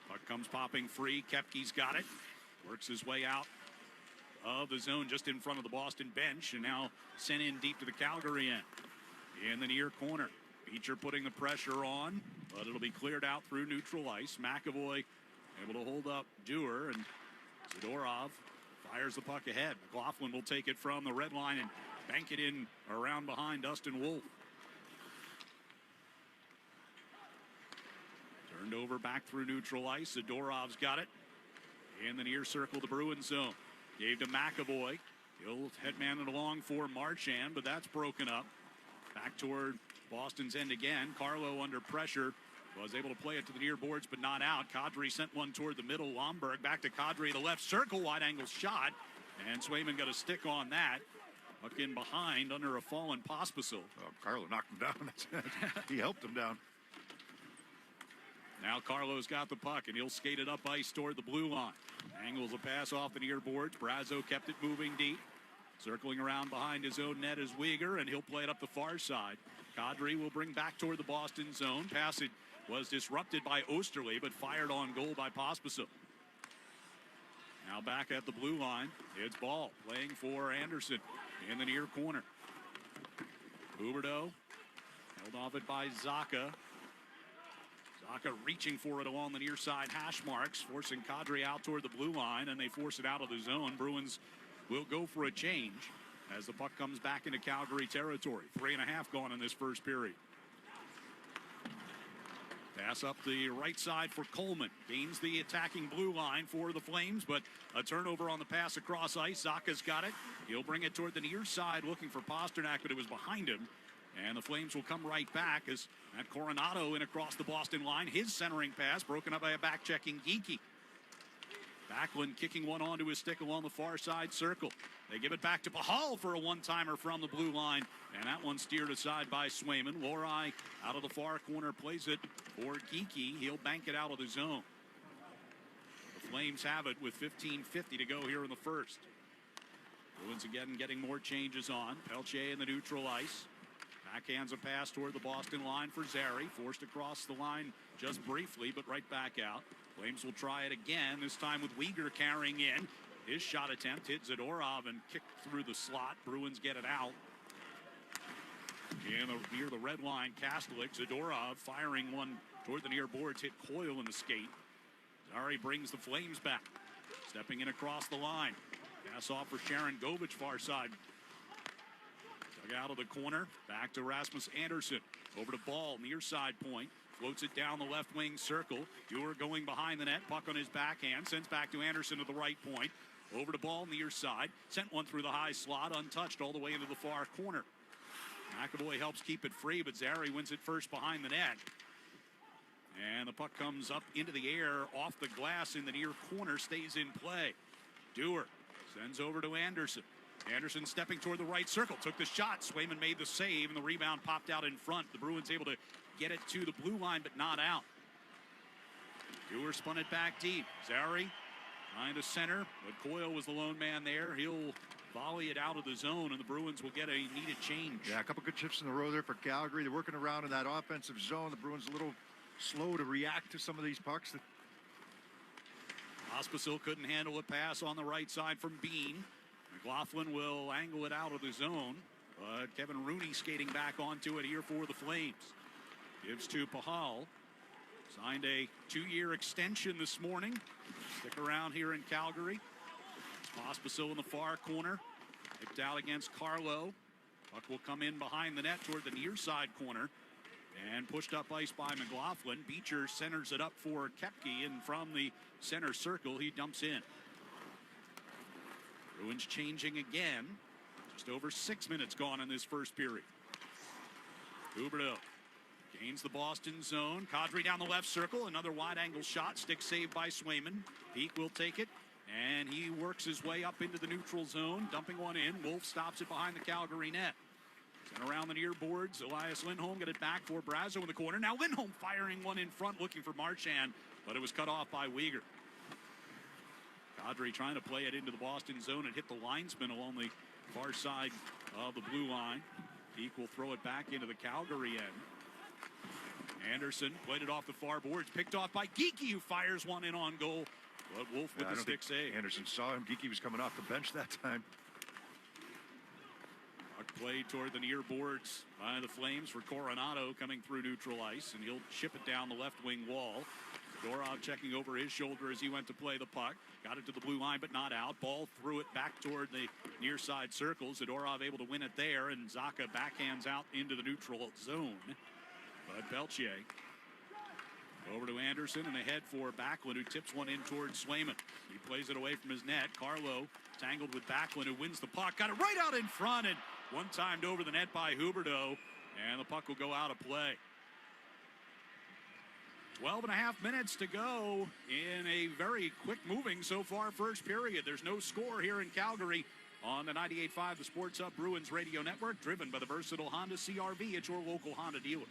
Puck comes popping free. Koepke's got it. Works his way out of the zone just in front of the Boston bench and now sent in deep to the Calgary end. In the near corner. Beecher putting the pressure on, but it'll be cleared out through neutral ice. McAvoy able to hold up Dewar, and Zadorov fires the puck ahead. McLaughlin will take it from the red line and bank it in around behind Dustin Wolf. Turned over back through neutral ice. Zadorov's got it. In the near circle, the Bruins zone. Gave to McAvoy. He'll headman it along for Marchand, but that's broken up. Back toward Boston's end again. Carlo under pressure. Was able to play it to the near boards, but not out. Kadri sent one toward the middle. Lomberg back to Kadri, the left circle, wide angle shot. And Swayman got a stick on that. Puck in behind under a fallen Pospisil. Oh, Carlo knocked him down. He helped him down. Now Carlo's got the puck, and he'll skate it up ice toward the blue line. Angles a pass off the near boards. Brazo kept it moving deep. Circling around behind his own net is Uyghur, and he'll play it up the far side. Kadri will bring back toward the Boston zone. Passage was disrupted by Osterley, but fired on goal by Pospisil. Now back at the blue line. It's Ball playing for Anderson in the near corner. Huberdeau held off it by Zacha. Zacha reaching for it along the near side hash marks, forcing Kadri out toward the blue line, and they force it out of the zone. Bruins will go for a change as the puck comes back into Calgary territory. 3.5 gone in this first period. Pass up the right side for Coleman. Gains the attacking blue line for the Flames, but a turnover on the pass across ice. Zacha's got it. He'll bring it toward the near side looking for Pasternak, but it was behind him. And the Flames will come right back as Matt Coronado in across the Boston line. His centering pass broken up by a back-checking Geeky. Backlund kicking one onto his stick along the far side circle. They give it back to Pahal for a one-timer from the blue line. And that one steered aside by Swayman. Lohrei out of the far corner plays it for Geeky. He'll bank it out of the zone. The Flames have it with 15:50 to go here in the first. Bruins again getting more changes on. Peltier in the neutral ice. Backhands a pass toward the Boston line for Zary. Forced across the line just briefly, but right back out. Flames will try it again, this time with Uyghur carrying in. His shot attempt hit Zadorov and kicked through the slot. Bruins get it out. Near the red line, Kastelik. Zadorov firing one toward the near boards, hit Coyle in the skate. Zary brings the Flames back. Stepping in across the line. Pass off for Sharon Govich, far side. Dug out of the corner. Back to Rasmus Anderson. Over to Ball, near side point. Floats it down the left wing circle. Dewar going behind the net. Puck on his backhand. Sends back to Anderson to the right point. Over to Ball near side. Sent one through the high slot. Untouched all the way into the far corner. McAvoy helps keep it free, but Zary wins it first behind the net. And the puck comes up into the air off the glass in the near corner, stays in play. Dewar sends over to Anderson. Anderson stepping toward the right circle, took the shot. Swayman made the save, and the rebound popped out in front. The Bruins able to get it to the blue line, but not out. Dewar spun it back deep. Zary trying to center, but Coyle was the lone man there. He'll volley it out of the zone, and the Bruins will get a needed change. Yeah, a couple good chips in the row there for Calgary. They're working around in that offensive zone. The Bruins a little slow to react to some of these pucks. Pospisil couldn't handle a pass on the right side from Bean. McLaughlin will angle it out of the zone, but Kevin Rooney skating back onto it here for the Flames. Gives to Pahal. Signed a 2-year extension this morning. Stick around here in Calgary. Pospisil in the far corner. Picked out against Carlo. Puck will come in behind the net toward the near side corner. And pushed up ice by McLaughlin. Beecher centers it up for Koepke, and from the center circle, he dumps in. Bruins changing again. Just over 6 minutes gone in this first period. Huberdeau gains the Boston zone. Kadri down the left circle. Another wide angle shot. Stick saved by Swayman. Peak will take it. And he works his way up into the neutral zone. Dumping one in. Wolf stops it behind the Calgary net. And around the near boards, Elias Lindholm get it back for Brazo in the corner. Now Lindholm firing one in front, looking for Marchand, but it was cut off by Weegar. Kadri trying to play it into the Boston zone and hit the linesman along the far side of the blue line. Peak will throw it back into the Calgary end. Anderson played it off the far boards, picked off by Geekie, who fires one in on goal. But Wolf with the stick save. Anderson saw him. Geekie was coming off the bench that time. Played toward the near boards by the Flames for Coronado coming through neutral ice, and he'll chip it down the left wing wall. Dorov checking over his shoulder as he went to play the puck. Got it to the blue line, but not out. Ball threw it back toward the near side circle. Zadorov able to win it there, and Zaka backhands out into the neutral zone. But Peltier over to Anderson and ahead for Backlund, who tips one in towards Swayman. He plays it away from his net. Carlo tangled with Backlund, who wins the puck. Got it right out in front, and one timed over the net by Huberdeau, and the puck will go out of play. 12 and a half minutes to go in a very quick moving so far first period. There's no score here in Calgary on the 98.5 The Sports Hub Bruins Radio Network, driven by the versatile Honda CR-V at your local Honda dealer.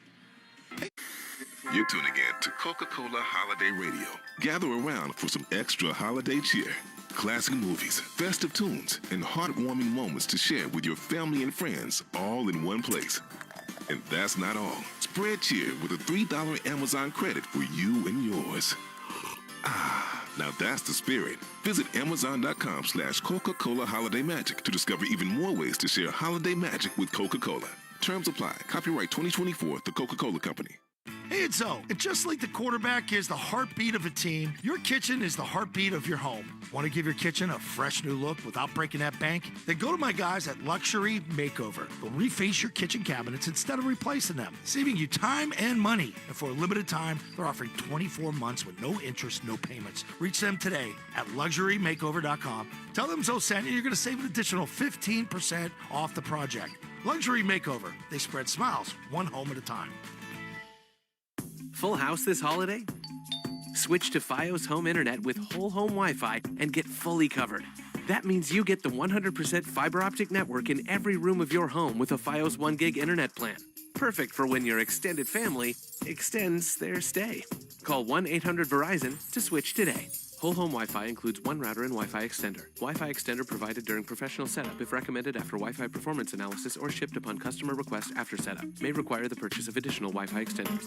You're tuning in to Coca-Cola Holiday Radio. Gather around for some extra holiday cheer. Classic movies, festive tunes, and heartwarming moments to share with your family and friends, all in one place. And that's not all. Spread cheer with a $3 Amazon credit for you and yours. Now that's the spirit. Visit Amazon.com/Coca-Cola Holiday Magic to discover even more ways to share holiday magic with Coca-Cola. Terms apply. Copyright 2024, The Coca-Cola Company. Hey, it's O. And just like the quarterback is the heartbeat of a team, your kitchen is the heartbeat of your home. Want to give your kitchen a fresh new look without breaking that bank? Then go to my guys at Luxury Makeover. They'll reface your kitchen cabinets instead of replacing them, saving you time and money. And for a limited time, they're offering 24 months with no interest, no payments. Reach them today at LuxuryMakeover.com. Tell them Zoe sent you, you're going to save an additional 15% off the project. Luxury Makeover. They spread smiles, one home at a time. Full house this holiday? Switch to Fios Home Internet with whole home Wi-Fi and get fully covered. That means you get the 100% fiber optic network in every room of your home with a Fios 1 gig internet plan. Perfect for when your extended family extends their stay. Call 1-800-VERIZON to switch today. Whole home Wi-Fi includes one router and Wi-Fi extender. Wi-Fi extender provided during professional setup if recommended after Wi-Fi performance analysis or shipped upon customer request after setup. May require the purchase of additional Wi-Fi extenders.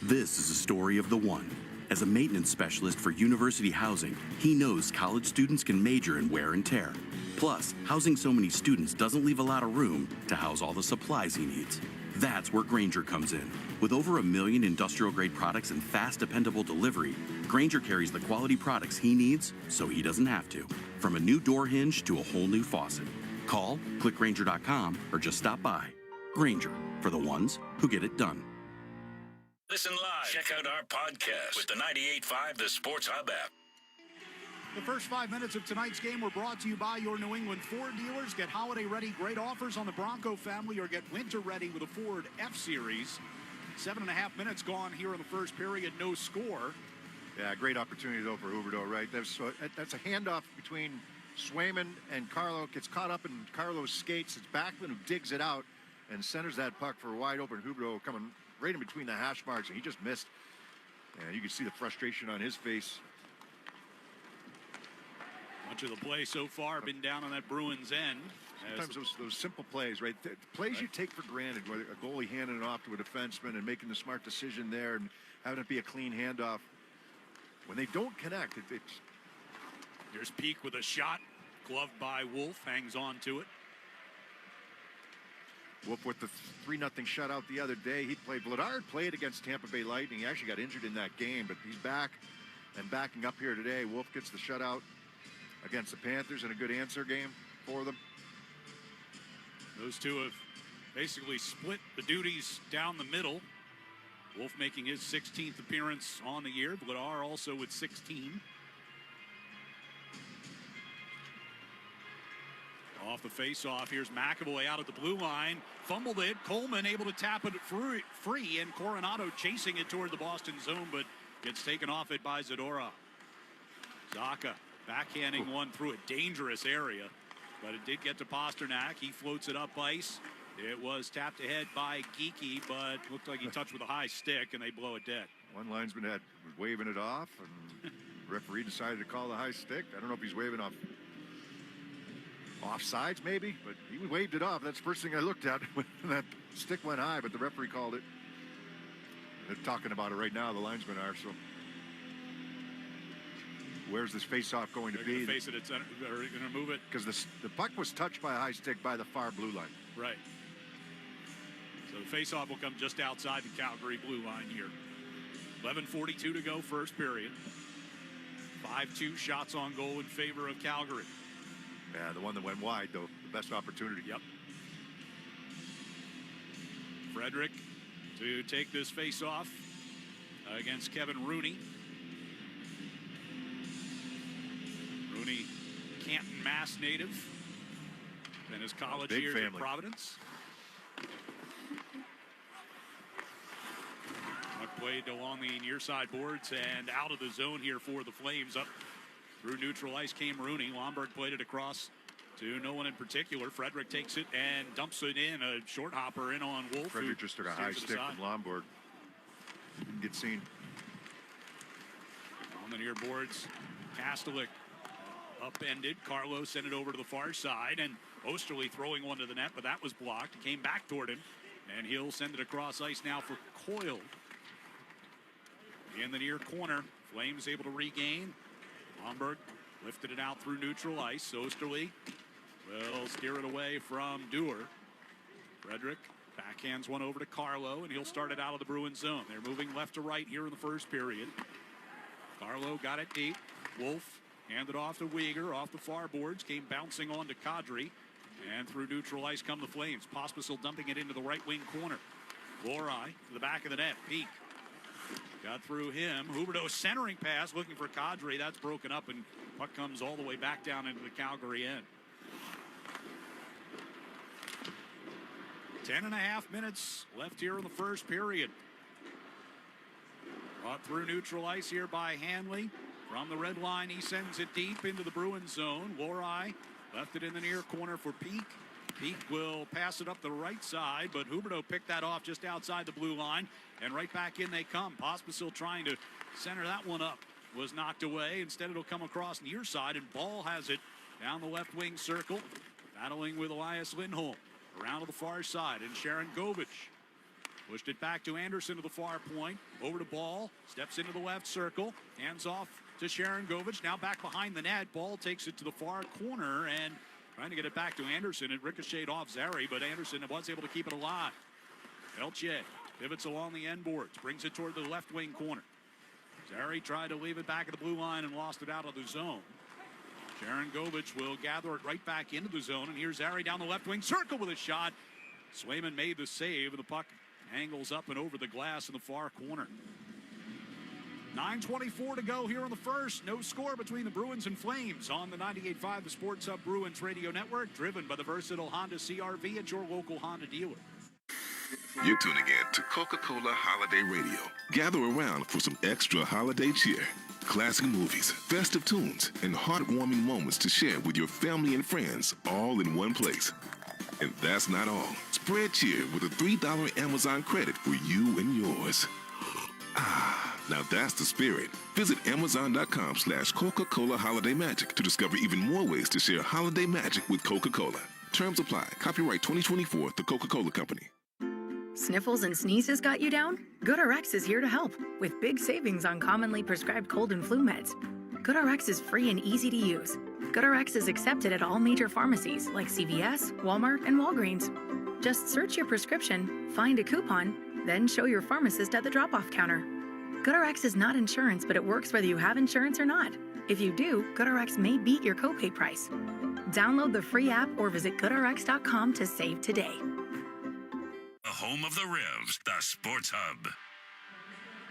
This is a story of the one. As a maintenance specialist for university housing, he knows college students can major in wear and tear. Plus, housing so many students doesn't leave a lot of room to house all the supplies he needs. That's where Grainger comes in. With over 1 million industrial-grade products and fast, dependable delivery, Grainger carries the quality products he needs so he doesn't have to. From a new door hinge to a whole new faucet. Call, click Grainger.com, or just stop by. Grainger, for the ones who get it done. Listen live. Check out our podcast with the 98.5 The Sports Hub app. The first 5 minutes of tonight's game were brought to you by your New England Ford dealers. Get holiday-ready great offers on the Bronco family or get winter-ready with a Ford F-Series. 7.5 minutes gone here in the first period, no score. Yeah, great opportunity, though, for Huberdeau, right? That's a handoff between Swayman and Carlo. Gets caught up in Carlo's skates. It's Backlund who digs it out and centers that puck for a wide-open Huberdeau coming right in between the hash marks, and he just missed. And you can see the frustration on his face. Much of the play so far been down on that Bruins end. Sometimes those simple plays, right? The plays you take for granted, whether a goalie handing it off to a defenseman and making the smart decision there and having it be a clean handoff. When they don't connect, Here's Peak with a shot. Gloved by Wolf. Hangs on to it. Wolf with the 3-0 shutout the other day. Vladar played against Tampa Bay Lightning. He actually got injured in that game, but he's back and backing up here today. Wolf gets the shutout against the Panthers in a good answer game for them. Those two have basically split the duties down the middle. Wolf making his 16th appearance on the year. Vladar also with 16. Off the face-off, here's McAvoy out at the blue line. Fumbled it. Coleman able to tap it free, and Coronado chasing it toward the Boston zone, but gets taken off it by Zadorov. Zaka backhanding one through a dangerous area, but it did get to Pasternak. He floats it up ice. It was tapped ahead by Geekie, but looked like he touched with a high stick, and they blow it dead. One linesman was waving it off, and the referee decided to call the high stick. I don't know if he's waving off offsides, maybe, but he waved it off. That's the first thing I looked at when that stick went high, but the referee called it. They're talking about it right now, the linesmen are, so. Where's this face-off going to be? Face it at center. They're going to move it. Because the puck was touched by a high stick by the far blue line. Right. So the face-off will come just outside the Calgary blue line here. 11:42 to go, first period. 5-2 shots on goal in favor of Calgary. Yeah, the one that went wide, though, the best opportunity. Yep. Frederick to take this face-off against Kevin Rooney. Rooney, Canton, Mass native. And his college years at Providence. Puck played along the near side boards and out of the zone here for the Flames. Up through neutral ice came Rooney. Lomberg played it across to no one in particular. Frederick takes it and dumps it in. A short hopper in on Wolf. Frederick just took a high stick from Lomberg. Didn't get seen. On the near boards, Kastelik upended. Carlo sent it over to the far side, and Osterley throwing one to the net, but that was blocked. It came back toward him, and he'll send it across ice now for Coyle. In the near corner, Flames able to regain. Lomberg lifted it out through neutral ice. Osterley will steer it away from Dewar. Frederick backhands one over to Carlo, and he'll start it out of the Bruins zone. They're moving left to right here in the first period. Carlo got it deep. Wolf handed off to Weegar off the far boards, came bouncing on to Kadri, and through neutral ice come the Flames. Pospisil dumping it into the right wing corner. Lorai to the back of the net. Peak got through him. Huberdeau centering pass looking for Kadri. That's broken up, and puck comes all the way back down into the Calgary end. 10.5 minutes left here in the first period. Brought through neutral ice here by Hanley. From the red line, he sends it deep into the Bruins zone. Lorai left it in the near corner for Peak. Peak will pass it up the right side, but Huberdeau picked that off just outside the blue line, and right back in they come. Pospisil trying to center that one up. Was knocked away. Instead, it'll come across near side, and Ball has it down the left wing circle, battling with Elias Lindholm. Around to the far side, and Sharon Govich pushed it back to Anderson to the far point. Over to Ball, steps into the left circle, hands off to Sharon Govich. Now back behind the net. Ball takes it to the far corner and trying to get it back to Anderson. It ricocheted off Zary, but Anderson was able to keep it alive. Pelche pivots along the end boards, brings it toward the left wing corner. Zary tried to leave it back at the blue line and lost it out of the zone. Sharon Govich will gather it right back into the zone, and here's Zary down the left wing circle with a shot. Swayman made the save, and the puck angles up and over the glass in the far corner. 9:24 to go here in the first. No score between the Bruins and Flames on the 98.5 The Sports Hub Bruins Radio Network, driven by the versatile Honda CR-V at your local Honda dealer. You're tuning in to Coca-Cola Holiday Radio. Gather around for some extra holiday cheer. Classic movies, festive tunes, and heartwarming moments to share with your family and friends all in one place. And that's not all. Spread cheer with a $3 Amazon credit for you and yours. Now that's the spirit. Visit Amazon.com/Coca-Cola Holiday Magic to discover even more ways to share holiday magic with Coca-Cola. Terms apply. Copyright 2024, The Coca-Cola Company. Sniffles and sneezes got you down? GoodRx is here to help with big savings on commonly prescribed cold and flu meds. GoodRx is free and easy to use. GoodRx is accepted at all major pharmacies like CVS, Walmart, and Walgreens. Just search your prescription, find a coupon, then show your pharmacist at the drop-off counter. GoodRx is not insurance, but it works whether you have insurance or not. If you do, GoodRx may beat your copay price. Download the free app or visit GoodRx.com to save today. The home of the Revs, the Sports Hub.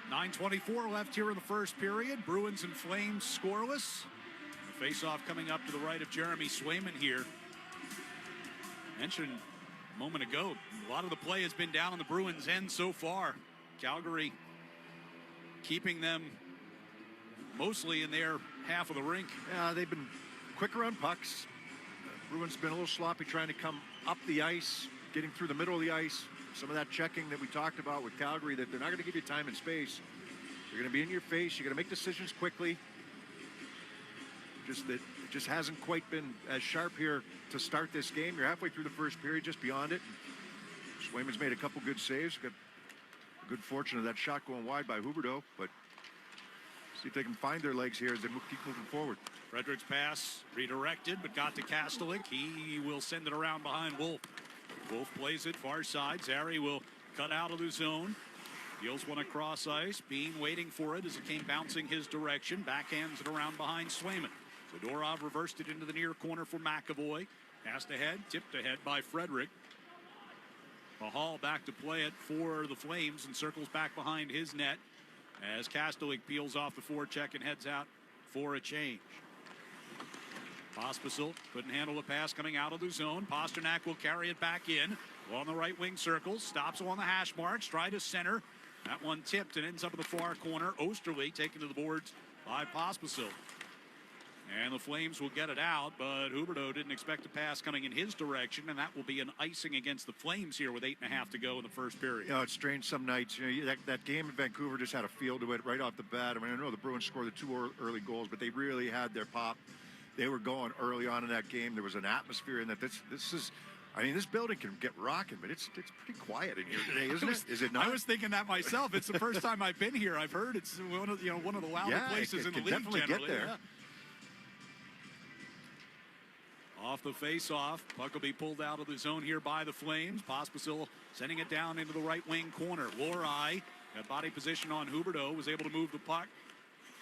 9:24 left here in the first period. Bruins and Flames scoreless. The face-off coming up to the right of Jeremy Swayman here. Mentioned a moment ago, a lot of the play has been down on the Bruins' end so far. Calgary keeping them mostly in their half of the rink. Yeah, they've been quicker on pucks. Bruins been a little sloppy trying to come up the ice, getting through the middle of the ice. Some of that checking that we talked about with Calgary, that they're not going to give you time and space. They're going to be in your face. You're going to make decisions quickly. Just that it just hasn't quite been as sharp here to start this game. You're halfway through the first period, just beyond it. Swayman's made a couple good saves. Got good fortune of that shot going wide by Huberdeau, but see if they can find their legs here as they keep moving forward. Frederick's pass redirected, but got to Kastelik. He will send it around behind Wolf. Wolf plays it far side. Zary will cut out of the zone. Deals one across ice. Bean waiting for it as it came bouncing his direction. Backhands it around behind Swayman. Zadorov reversed it into the near corner for McAvoy. Passed ahead, tipped ahead by Frederick. Mahal back to play it for the Flames and circles back behind his net as Kastelik peels off the forecheck and heads out for a change. Pospisil couldn't handle the pass coming out of the zone. Pasternak will carry it back in. On the right wing circle. Stops along the hash marks. Try to center. That one tipped and ends up in the far corner. Osterley taken to the boards by Pospisil. And the Flames will get it out, but Huberdeau didn't expect a pass coming in his direction, and that will be an icing against the Flames here with 8.5 to go in the first period. You know, it's strange some nights. You know, that game in Vancouver just had a feel to it right off the bat. I mean, I know the Bruins scored the two early goals, but they really had their pop. They were going early on in that game. There was an atmosphere in that this is, I mean, this building can get rocking, but it's pretty quiet in here today, isn't it? Is it not? I was thinking that myself. It's the first time I've been here. I've heard it's one of the louder places in the league. Definitely generally. get there. Yeah. Off the face-off, puck will be pulled out of the zone here by the Flames. Pospisil sending it down into the right wing corner. Lorai, got body position on Huberdeau, was able to move the puck.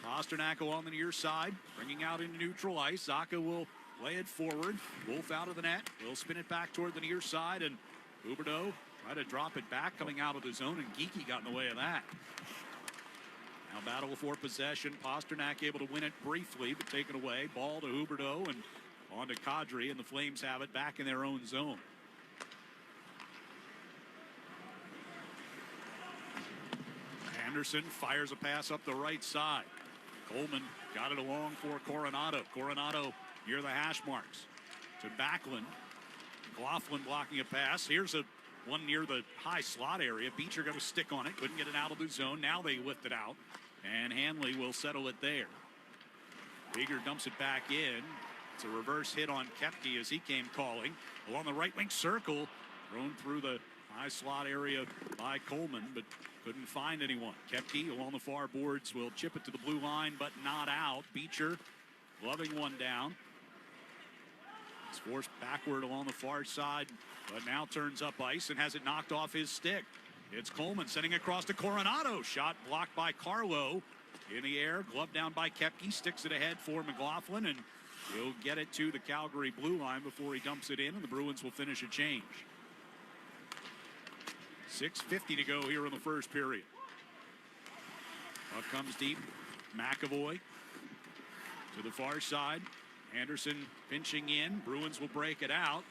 Pasternak on the near side, bringing out into neutral ice. Zaka will play it forward. Wolf out of the net. Will spin it back toward the near side, and Huberdeau try to drop it back coming out of the zone, and Geekie got in the way of that. Now battle for possession. Pasternak able to win it briefly, but taken away. Ball to Huberdeau, and on to Kadri, and the Flames have it back in their own zone. Anderson fires a pass up the right side. Coleman got it along for Coronado. Coronado near the hash marks to Backlund. McLaughlin blocking a pass. Here's one near the high slot area. Beecher got a stick on it. Couldn't get it out of the zone. Now they lift it out, and Hanley will settle it there. Beeger dumps it back in. It's a reverse hit on Kepke as he came calling. Along the right wing circle, thrown through the high slot area by Coleman, but couldn't find anyone. Kepke along the far boards will chip it to the blue line, but not out. Beecher gloving one down. It's forced backward along the far side, but now turns up ice and has it knocked off his stick. It's Coleman sending across to Coronado. Shot blocked by Carlo. In the air, gloved down by Kepke. Sticks it ahead for McLaughlin, and he'll get it to the Calgary blue line before he dumps it in, and the Bruins will finish a change. 6:50 to go here in the first period. Puck comes deep. McAvoy to the far side. Anderson pinching in. Bruins will break it out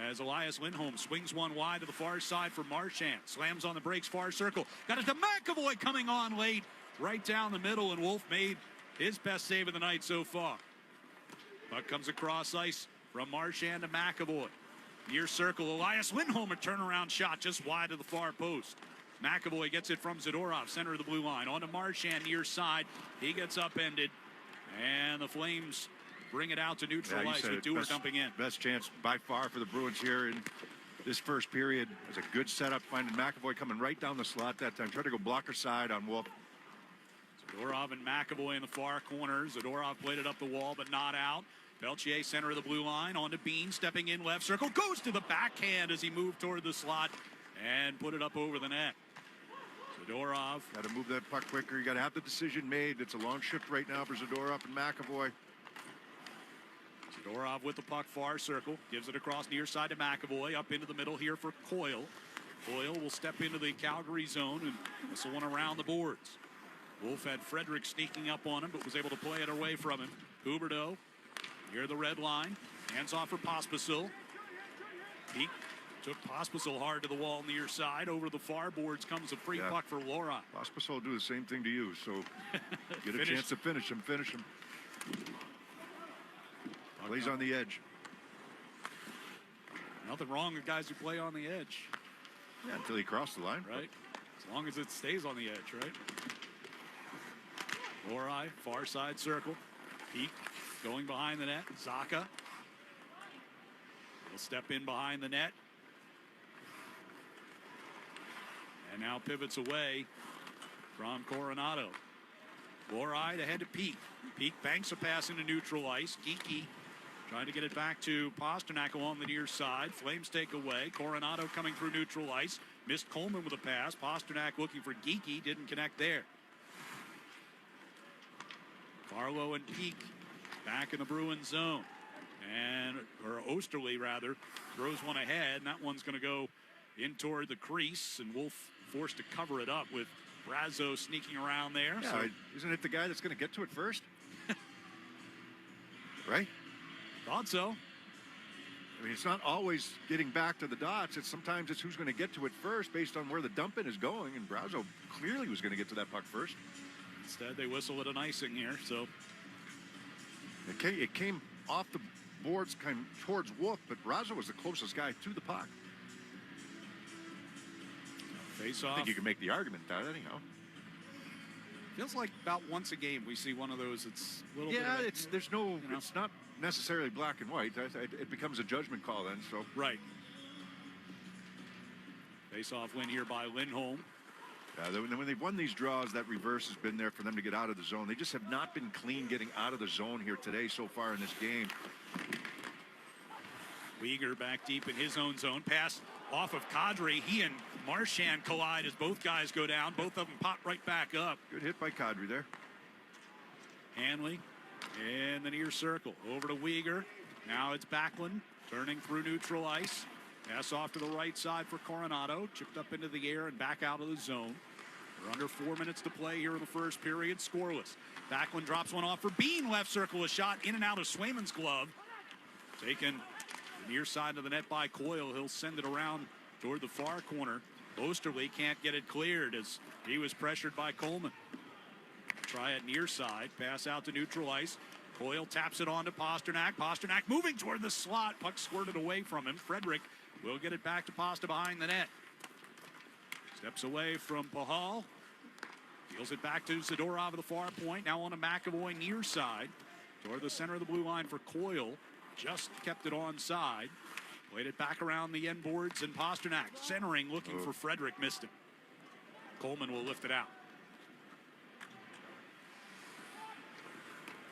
as Elias Lindholm swings one wide to the far side for Marchand. Slams on the brakes, far circle. Got it to McAvoy coming on late. Right down the middle, and Wolf made his best save of the night so far. Puck comes across ice from Marchand to McAvoy. Near circle, Elias Lindholm, a turnaround shot just wide of the far post. McAvoy gets it from Zadorov, center of the blue line. On to Marchand, near side. He gets upended, and the Flames bring it out to neutral ice with Dewar dumping in. Best chance by far for the Bruins here in this first period. It was a good setup, finding McAvoy coming right down the slot that time. Tried to go blocker side on Wolf. Zadorov and McAvoy in the far corner. Zadorov played it up the wall, but not out. Peltier, center of the blue line, on to Bean, stepping in left circle, goes to the backhand as he moved toward the slot and put it up over the net. Zadorov. Got to move that puck quicker. You got to have the decision made. It's a long shift right now for Zadorov and McAvoy. Zadorov with the puck, far circle, gives it across near side to McAvoy, up into the middle here for Coyle. Coyle will step into the Calgary zone and whistle one around the boards. Wolf had Frederick sneaking up on him, but was able to play it away from him. Huberdeau near the red line, hands off for Pospisil. He took Pospisil hard to the wall near side. Over the far boards comes a free puck for Laura. Pospisil will do the same thing to you, so get a chance to finish him. Plays on the edge. Nothing wrong with guys who play on the edge. Yeah, until he crossed the line. Right. As long as it stays on the edge, right? Lori, far side circle. Peak going behind the net. Zaka will step in behind the net. And now pivots away from Coronado. Lori to head to Peak. Peak banks a pass into neutral ice. Geeky trying to get it back to Pasternak along the near side. Flames take away. Coronado coming through neutral ice. Missed Coleman with a pass. Pasternak looking for Geeky. Didn't connect there. Farlow and Peak back in the Bruins zone. Or Osterley, rather, throws one ahead. And that one's going to go in toward the crease. And Wolf forced to cover it up with Brazo sneaking around there. Yeah, so, isn't it the guy that's going to get to it first? Right? Thought so. I mean, it's not always getting back to the dots. Sometimes it's who's going to get to it first based on where the dump-in is going. And Brazo clearly was going to get to that puck first. Instead, they whistle it an icing here. So it came off the boards kind of towards Wolf, but Brazo was the closest guy to the puck. Face off. I think you can make the argument that anyhow. Feels like about once a game we see one of those. It's a little yeah, bit of it's not necessarily black and white. It becomes a judgment call then. So right. Face off win here by Lindholm. Yeah, when they've won these draws, that reverse has been there for them to get out of the zone. They just have not been clean getting out of the zone here today so far in this game. Weegar back deep in his own zone. Pass off of Kadri. He and Marchand collide as both guys go down. Both of them pop right back up. Good hit by Kadri there. Hanley in the near circle. Over to Weegar. Now it's Backlund turning through neutral ice. Pass off to the right side for Coronado. Chipped up into the air and back out of the zone. We're under 4 minutes to play here in the first period. Scoreless. Backlund drops one off for Bean. Left circle, a shot in and out of Swayman's glove. Taken near side of the net by Coyle. He'll send it around toward the far corner. Osterley can't get it cleared as he was pressured by Coleman. Try it near side. Pass out to neutral ice. Coyle taps it on to Pasternak. Pasternak moving toward the slot. Puck squirted away from him. Frederick will get it back to Pasta behind the net. Steps away from Pahal. Deals it back to Zadorov at the far point. Now on to McAvoy near side. Toward the center of the blue line for Coyle. Just kept it onside. Played it back around the end boards, and Pasternak centering, looking for Frederick, missed it. Coleman will lift it out.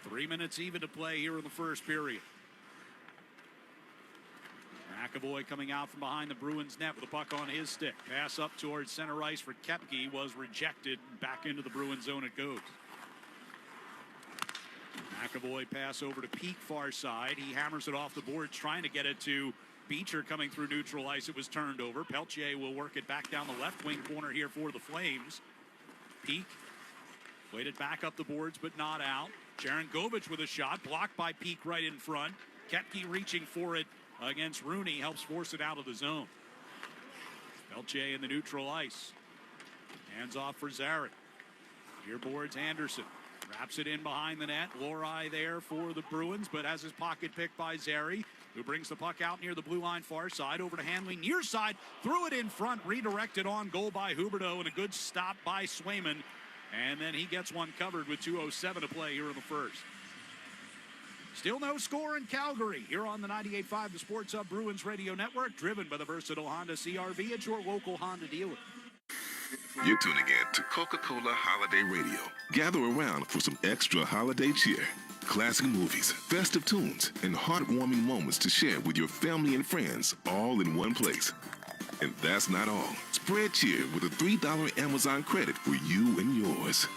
3 minutes even to play here in the first period. McAvoy coming out from behind the Bruins net with a puck on his stick. Pass up towards center ice for Koepke was rejected. Back into the Bruins zone it goes. McAvoy pass over to Peak far side. He hammers it off the boards, trying to get it to Beecher coming through neutral ice. It was turned over. Peltier will work it back down the left wing corner here for the Flames. Peak Played it back up the boards, but not out. Jarankovic with a shot, blocked by Peak right in front. Kepke reaching for it against Rooney, helps force it out of the zone. Belche in the neutral ice. Hands off for Zary. Here boards Anderson. Wraps it in behind the net. Lorai there for the Bruins, but has his pocket picked by Zary, who brings the puck out near the blue line far side. Over to Hanley, near side. Threw it in front. Redirected on goal by Huberdeau, and a good stop by Swayman. And then he gets one covered with 2:07 to play here in the first. Still no score in Calgary. Here on the 98.5 The Sports Hub Bruins Radio Network, driven by the versatile Honda CR-V at your local Honda dealer. You're tuning in to Coca-Cola Holiday Radio. Gather around for some extra holiday cheer. Classic movies, festive tunes, and heartwarming moments to share with your family and friends, all in one place. And that's not all. Spread cheer with a $3 Amazon credit for you and yours.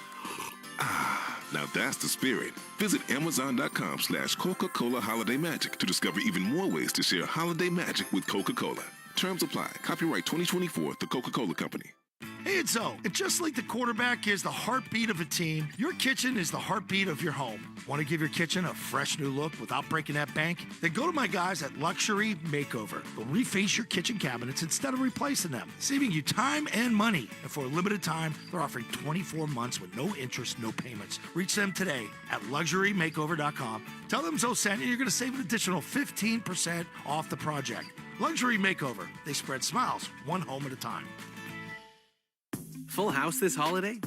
Now that's the spirit. Visit Amazon.com/Coca-Cola Holiday Magic to discover even more ways to share holiday magic with Coca-Cola. Terms apply. Copyright 2024, The Coca-Cola Company. Hey, it's O. And just like the quarterback is the heartbeat of a team, your kitchen is the heartbeat of your home. Want to give your kitchen a fresh new look without breaking that bank? Then go to my guys at Luxury Makeover. They'll reface your kitchen cabinets instead of replacing them, saving you time and money. And for a limited time, they're offering 24 months with no interest, no payments. Reach them today at LuxuryMakeover.com. Tell them Zoe sent you, you're going to save an additional 15% off the project. Luxury Makeover. They spread smiles, one home at a time. Full house this holiday?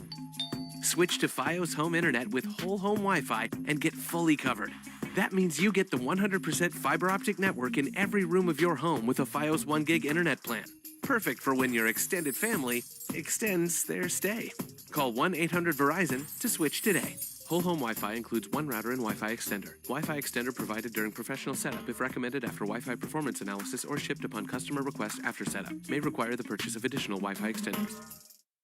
Switch to Fios Home Internet with whole home Wi-Fi and get fully covered. That means you get the 100% fiber optic network in every room of your home with a Fios 1 gig internet plan. Perfect for when your extended family extends their stay. Call 1-800-VERIZON to switch today. Whole home Wi-Fi includes one router and Wi-Fi extender. Wi-Fi extender provided during professional setup if recommended after Wi-Fi performance analysis or shipped upon customer request after setup. May require the purchase of additional Wi-Fi extenders.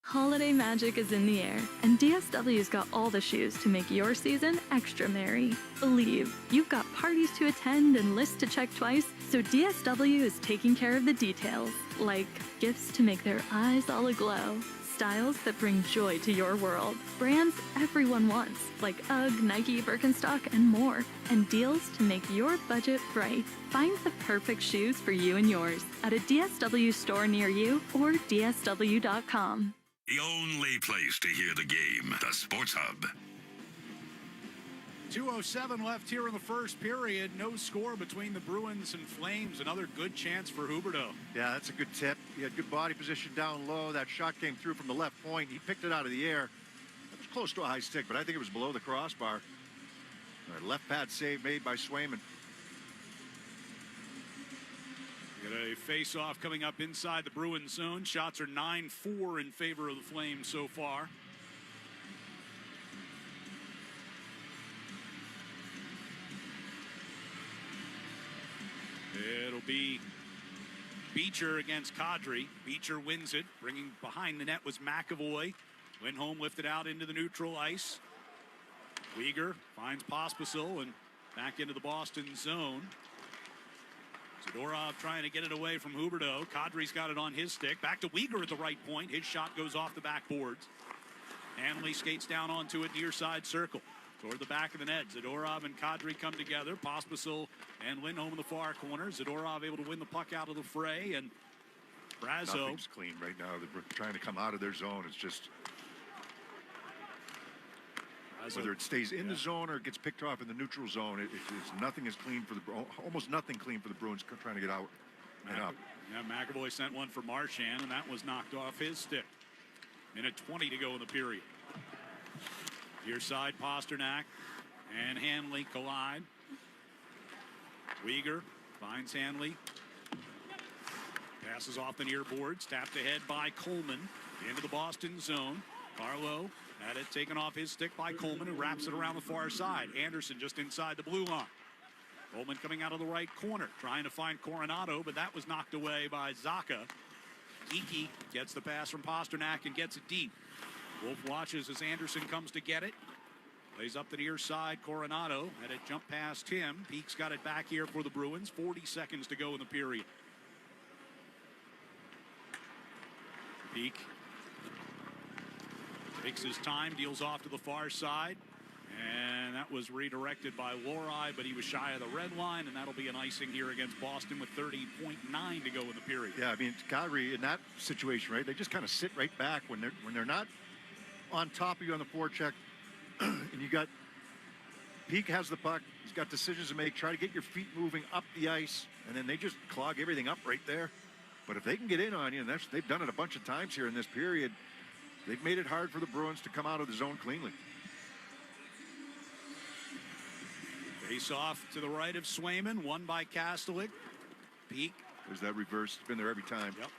Holiday magic is in the air, and DSW's got all the shoes to make your season extra merry. Believe, you've got parties to attend and lists to check twice, so DSW is taking care of the details, like gifts to make their eyes all aglow, styles that bring joy to your world, brands everyone wants, like UGG, Nike, Birkenstock, and more, and deals to make your budget bright. Find the perfect shoes for you and yours at a DSW store near you or DSW.com. The only place to hear the game, the Sports Hub. 2:07 left here in the first period. No score between the Bruins and Flames. Another good chance for Huberdeau. Yeah, that's a good tip. He had good body position down low. That shot came through from the left point. He picked it out of the air. It was close to a high stick, but I think it was below the crossbar. Left pad save made by Swayman. Got a face-off coming up inside the Bruins zone. Shots are 9-4 in favor of the Flames so far. It'll be Beecher against Kadri. Beecher wins it. Bringing behind the net was McAvoy. Lindholm lifted out into the neutral ice. Weegar finds Pospisil and back into the Boston zone. Zadorov trying to get it away from Huberdeau. Kadri's got it on his stick. Back to Weegar at the right point. His shot goes off the backboards. Hanley skates down onto it near side circle. Toward the back of the net. Zadorov and Kadri come together. Pospisil and Lindholm in the far corner. Zadorov able to win the puck out of the fray. And Brazo. Nothing's clean right now. They're trying to come out of their zone. It's just... whether it stays in the zone or it gets picked off in the neutral zone, it's nothing is clean for the almost nothing clean for the Bruins trying to get out and up. Yeah, McAvoy sent one for Marchand, and that was knocked off his stick. Minute 20 to go in the period. Near side, Pasternak and Hanley collide. Weegar finds Hanley. Passes off the near boards, tapped ahead by Coleman into the Boston zone. Carlo had it taken off his stick by Coleman, who wraps it around the far side. Anderson just inside the blue line. Coleman coming out of the right corner, trying to find Coronado, but that was knocked away by Zacha. Iki gets the pass from Pasternak and gets it deep. Wolf watches as Anderson comes to get it. Plays up the near side. Coronado had it jump past him. Peak's got it back here for the Bruins. 40 seconds to go in the period. Peak Takes his time, deals off to the far side. And that was redirected by Lori, but he was shy of the red line, and that'll be an icing here against Boston with 30.9 to go in the period. Yeah, I mean, Calgary in that situation, right? They just kind of sit right back when they're not on top of you on the forecheck, and you got Peak has the puck. He's got decisions to make. Try to get your feet moving up the ice, and then they just clog everything up right there. But if they can get in on you, and they've done it a bunch of times here in this period, they've made it hard for the Bruins to come out of the zone cleanly. Face off to the right of Swayman, won by Kastelik. Peak. There's that reverse. It's been there every time. Yep.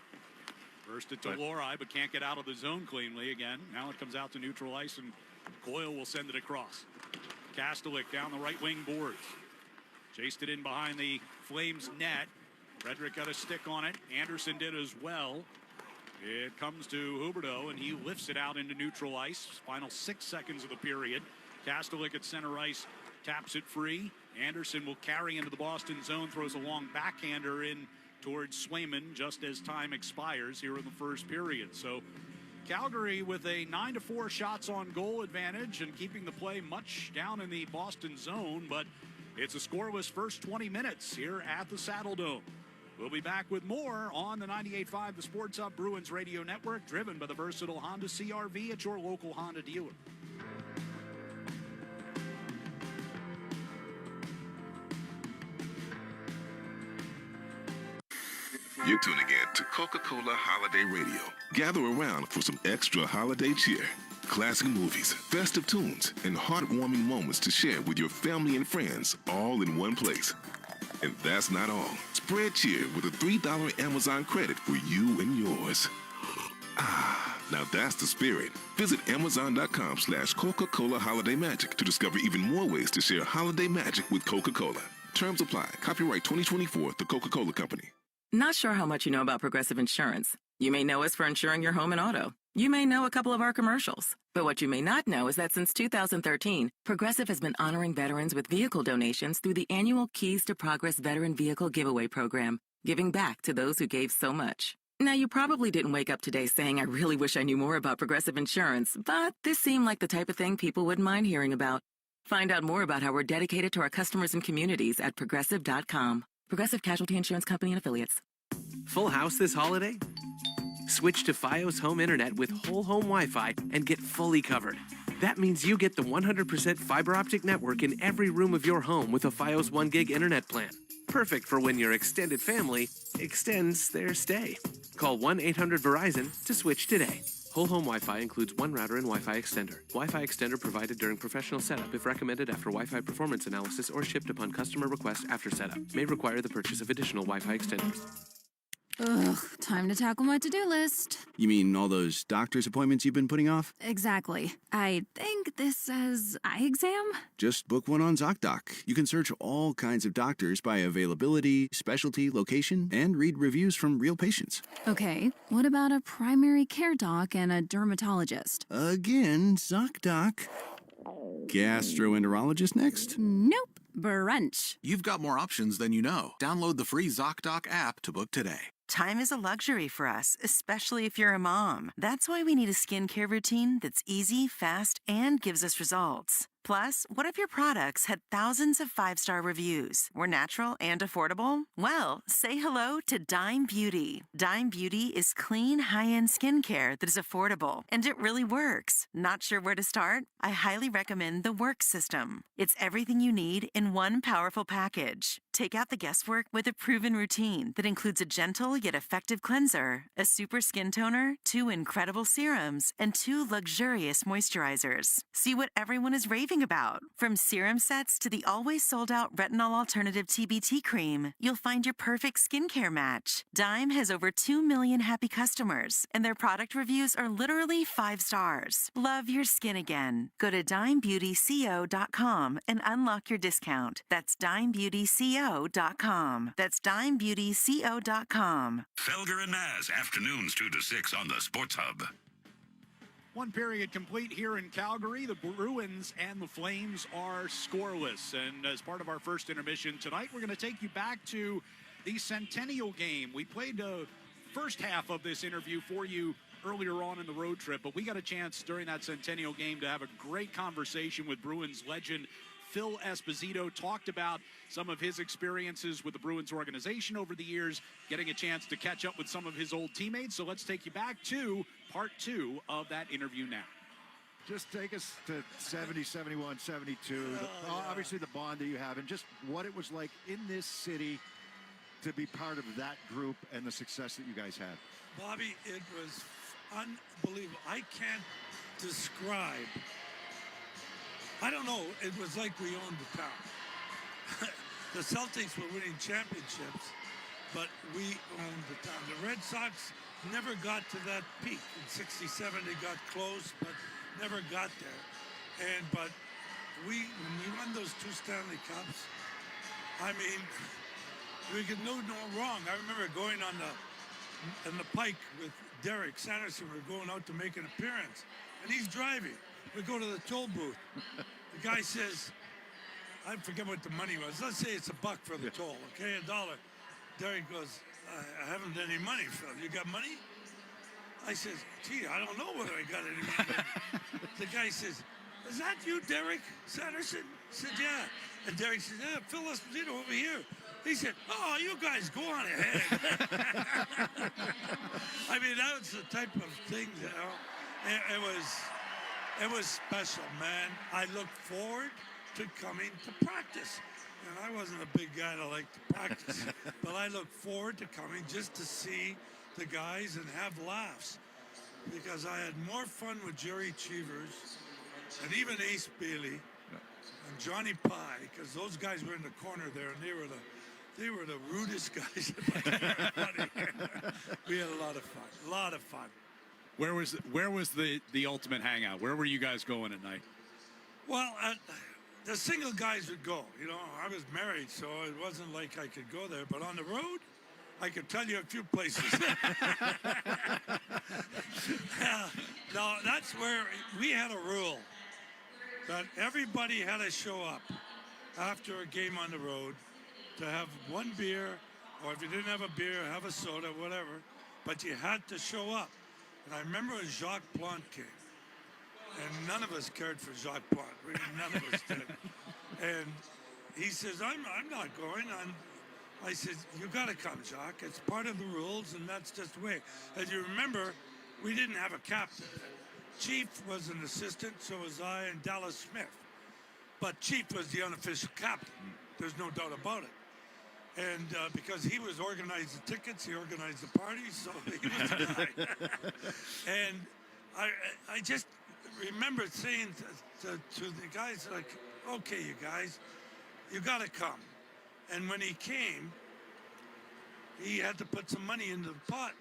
First it to Lori, but can't get out of the zone cleanly again. Now it comes out to neutral ice, and Coyle will send it across. Kastelik down the right wing boards. Chased it in behind the Flames net. Frederick got a stick on it. Anderson did as well. It comes to Huberdeau, and he lifts it out into neutral ice. Final 6 seconds of the period. Kastelik at center ice taps it free. Anderson will carry into the Boston zone, throws a long backhander in towards Swayman just as time expires here in the first period. So Calgary with a 9-4 shots on goal advantage and keeping the play much down in the Boston zone, but it's a scoreless first 20 minutes here at the Saddle Dome. We'll be back with more on the 98.5 The Sports Hub Bruins Radio Network, driven by the versatile Honda CR-V at your local Honda dealer. You're tuning in to Coca-Cola Holiday Radio. Gather around for some extra holiday cheer. Classic movies, festive tunes, and heartwarming moments to share with your family and friends all in one place. And that's not all. Spread cheer with a $3 Amazon credit for you and yours. Ah, now that's the spirit. Visit Amazon.com/Coca-Cola Holiday Magic to discover even more ways to share holiday magic with Coca-Cola. Terms apply. Copyright 2024, The Coca-Cola Company. Not sure how much you know about Progressive Insurance. You may know us for insuring your home and auto. You may know a couple of our commercials. But what you may not know is that since 2013, Progressive has been honoring veterans with vehicle donations through the annual Keys to Progress Veteran Vehicle Giveaway Program, giving back to those who gave so much. Now, you probably didn't wake up today saying, I really wish I knew more about Progressive Insurance, but this seemed like the type of thing people wouldn't mind hearing about. Find out more about how we're dedicated to our customers and communities at Progressive.com. Progressive Casualty Insurance Company and Affiliates. Full house this holiday? Switch to Fios Home Internet with whole home Wi-Fi and get fully covered. That means you get the 100% fiber optic network in every room of your home with a Fios 1 gig internet plan. Perfect for when your extended family extends their stay. Call 1-800-VERIZON to switch today. Whole home Wi-Fi includes one router and Wi-Fi extender. Wi-Fi extender provided during professional setup if recommended after Wi-Fi performance analysis or shipped upon customer request after setup. May require the purchase of additional Wi-Fi extenders. Ugh, time to tackle my to-do list. You mean all those doctor's appointments you've been putting off? Exactly. I think this says eye exam? Just book one on ZocDoc. You can search all kinds of doctors by availability, specialty, location, and read reviews from real patients. Okay, what about a primary care doc and a dermatologist? Again, ZocDoc. Gastroenterologist next? Nope. Brunch. You've got more options than you know. Download the free ZocDoc app to book today. Time is a luxury for us, especially if you're a mom. That's why we need a skincare routine that's easy, fast, and gives us results. Plus, what if your products had thousands of 5-star reviews, were natural and affordable? Well, say hello to Dime Beauty. Dime Beauty is clean, high-end skincare that is affordable, and it really works. Not sure where to start? I highly recommend the Work System. It's everything you need in one powerful package. Take out the guesswork with a proven routine that includes a gentle yet effective cleanser, a super skin toner, 2 incredible serums, and 2 luxurious moisturizers. See what everyone is raving about. From serum sets to the always sold-out retinol alternative TBT cream, you'll find your perfect skincare match. Dime has over 2 million happy customers, and their product reviews are literally 5 stars. Love your skin again. Go to dimebeautyco.com and unlock your discount. That's dimebeautyco.com. That's dimebeautyco.com. Felger and Maz, afternoons 2 to 6 on the Sports Hub. One period complete here in Calgary. The Bruins and the Flames are scoreless. And as part of our first intermission tonight, we're going to take you back to the Centennial game. We played the first half of this interview for you earlier on in the road trip, but we got a chance during that Centennial game to have a great conversation with Bruins legend Phil Esposito. Talked about some of his experiences with the Bruins organization over the years, getting a chance to catch up with some of his old teammates. So let's take you back to part 2 of that interview now. Just take us to 70, 71, 72. Obviously the bond that you have and just what it was like in this city to be part of that group and the success that you guys had. Bobby, it was unbelievable. I can't describe. I don't know. It was like we owned the town. The Celtics were winning championships, but we owned the town. The Red Sox never got to that peak. In '67, they got close, but never got there. But when we won those 2 Stanley Cups, I mean, we could do no wrong. I remember going on the pike with Derek Sanderson. We were going out to make an appearance, and he's driving. We go to the toll booth. The guy says, I forget what the money was. Let's say it's $1 for the toll, okay, $1. Derek goes, I haven't any money, Phil. You got money? I says, gee, I don't know whether I got any money. The guy says, is that you, Derek Sanderson? I said, yeah. And Derek said, yeah, Phil Esposito over here. He said, oh, you guys go on ahead. I mean, that was the type of thing, you know. It was special, man. I look forward to coming to practice. And I wasn't a big guy to like to practice, but I look forward to coming just to see the guys and have laughs. Because I had more fun with Jerry Cheevers and even Ace Bailey and Johnny Pye, because those guys were in the corner there, and they were the rudest guys. We had a lot of fun. Where was the ultimate hangout? Where were you guys going at night? Well, the single guys would go. You know, I was married, so it wasn't like I could go there. But on the road, I could tell you a few places. No, that's where we had a rule that everybody had to show up after a game on the road to have 1 beer, or if you didn't have a beer, have a soda, whatever. But you had to show up. And I remember when Jacques Plante came, and none of us cared for Jacques Plante. Really, none of us did. And he says, I'm not going. I said, you got to come, Jacques. It's part of the rules, and that's just the way. As you remember, we didn't have a captain. Chief was an assistant, so was I, and Dallas Smith. But Chief was the unofficial captain. There's no doubt about it. And because he was organizing the tickets, he organized the parties, so he was the guy. And I just remember saying to the guys, like, okay, you guys, you got to come. And when he came, he had to put some money into the pot.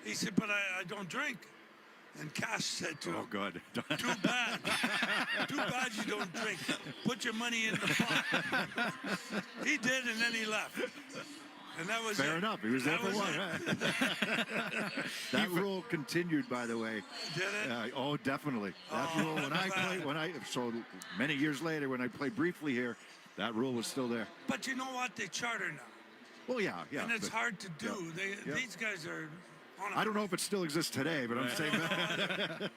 He said, but I don't drink. And Cash said to him, oh, God. Too bad. Too bad you don't drink. Put your money in the pot. He did, and then he left. And that was fair enough. He was there for one. That rule continued, by the way. Did it? Oh, definitely. That rule, so many years later, when I played briefly here, that rule was still there. But you know what? They charter now. Well, yeah. And it's hard to do. These guys are... I don't know if it still exists today, but I'm saying that.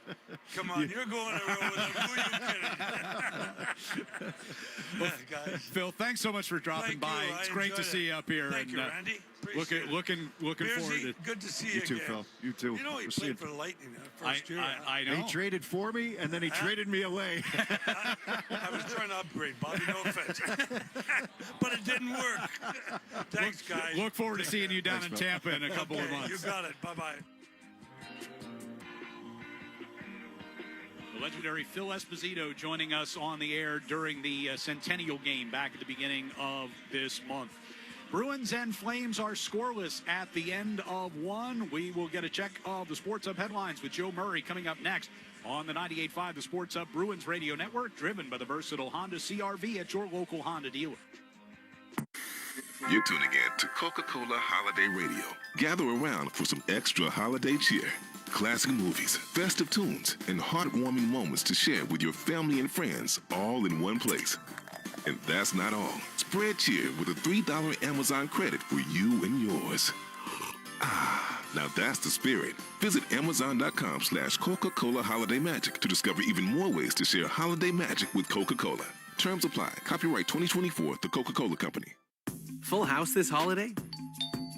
Come on, you're going to roll with them. Who are you kidding? Guys. Phil, thanks so much for dropping by. It's great to see you up here. Thank you, Randy. Looking forward to good to see you too, again. Phil. You too. You know, he played for the Lightning that first year. I know. He traded for me, and then he traded me away. I was trying to upgrade, Bobby. No offense. But it didn't work. Thanks, guys. Look forward to seeing you down in Tampa in a couple of months. You got it. Bye-bye. The legendary Phil Esposito joining us on the air during the Centennial game back at the beginning of this month. Bruins and Flames are scoreless at the end of 1. We will get a check of the Sports Hub headlines with Joe Murray coming up next on the 98.5 The Sports Hub Bruins Radio Network, driven by the versatile Honda CR-V at your local Honda dealer. You're tuning in to Coca-Cola Holiday Radio. Gather around for some extra holiday cheer. Classic movies, festive tunes, and heartwarming moments to share with your family and friends, all in one place. And that's not all. Spread cheer with a $3 Amazon credit for you and yours. Now that's the spirit. Visit Amazon.com/Coca-Cola Holiday Magic to discover even more ways to share holiday magic with Coca-Cola. Terms apply. Copyright 2024, The Coca-Cola Company. Full house this holiday?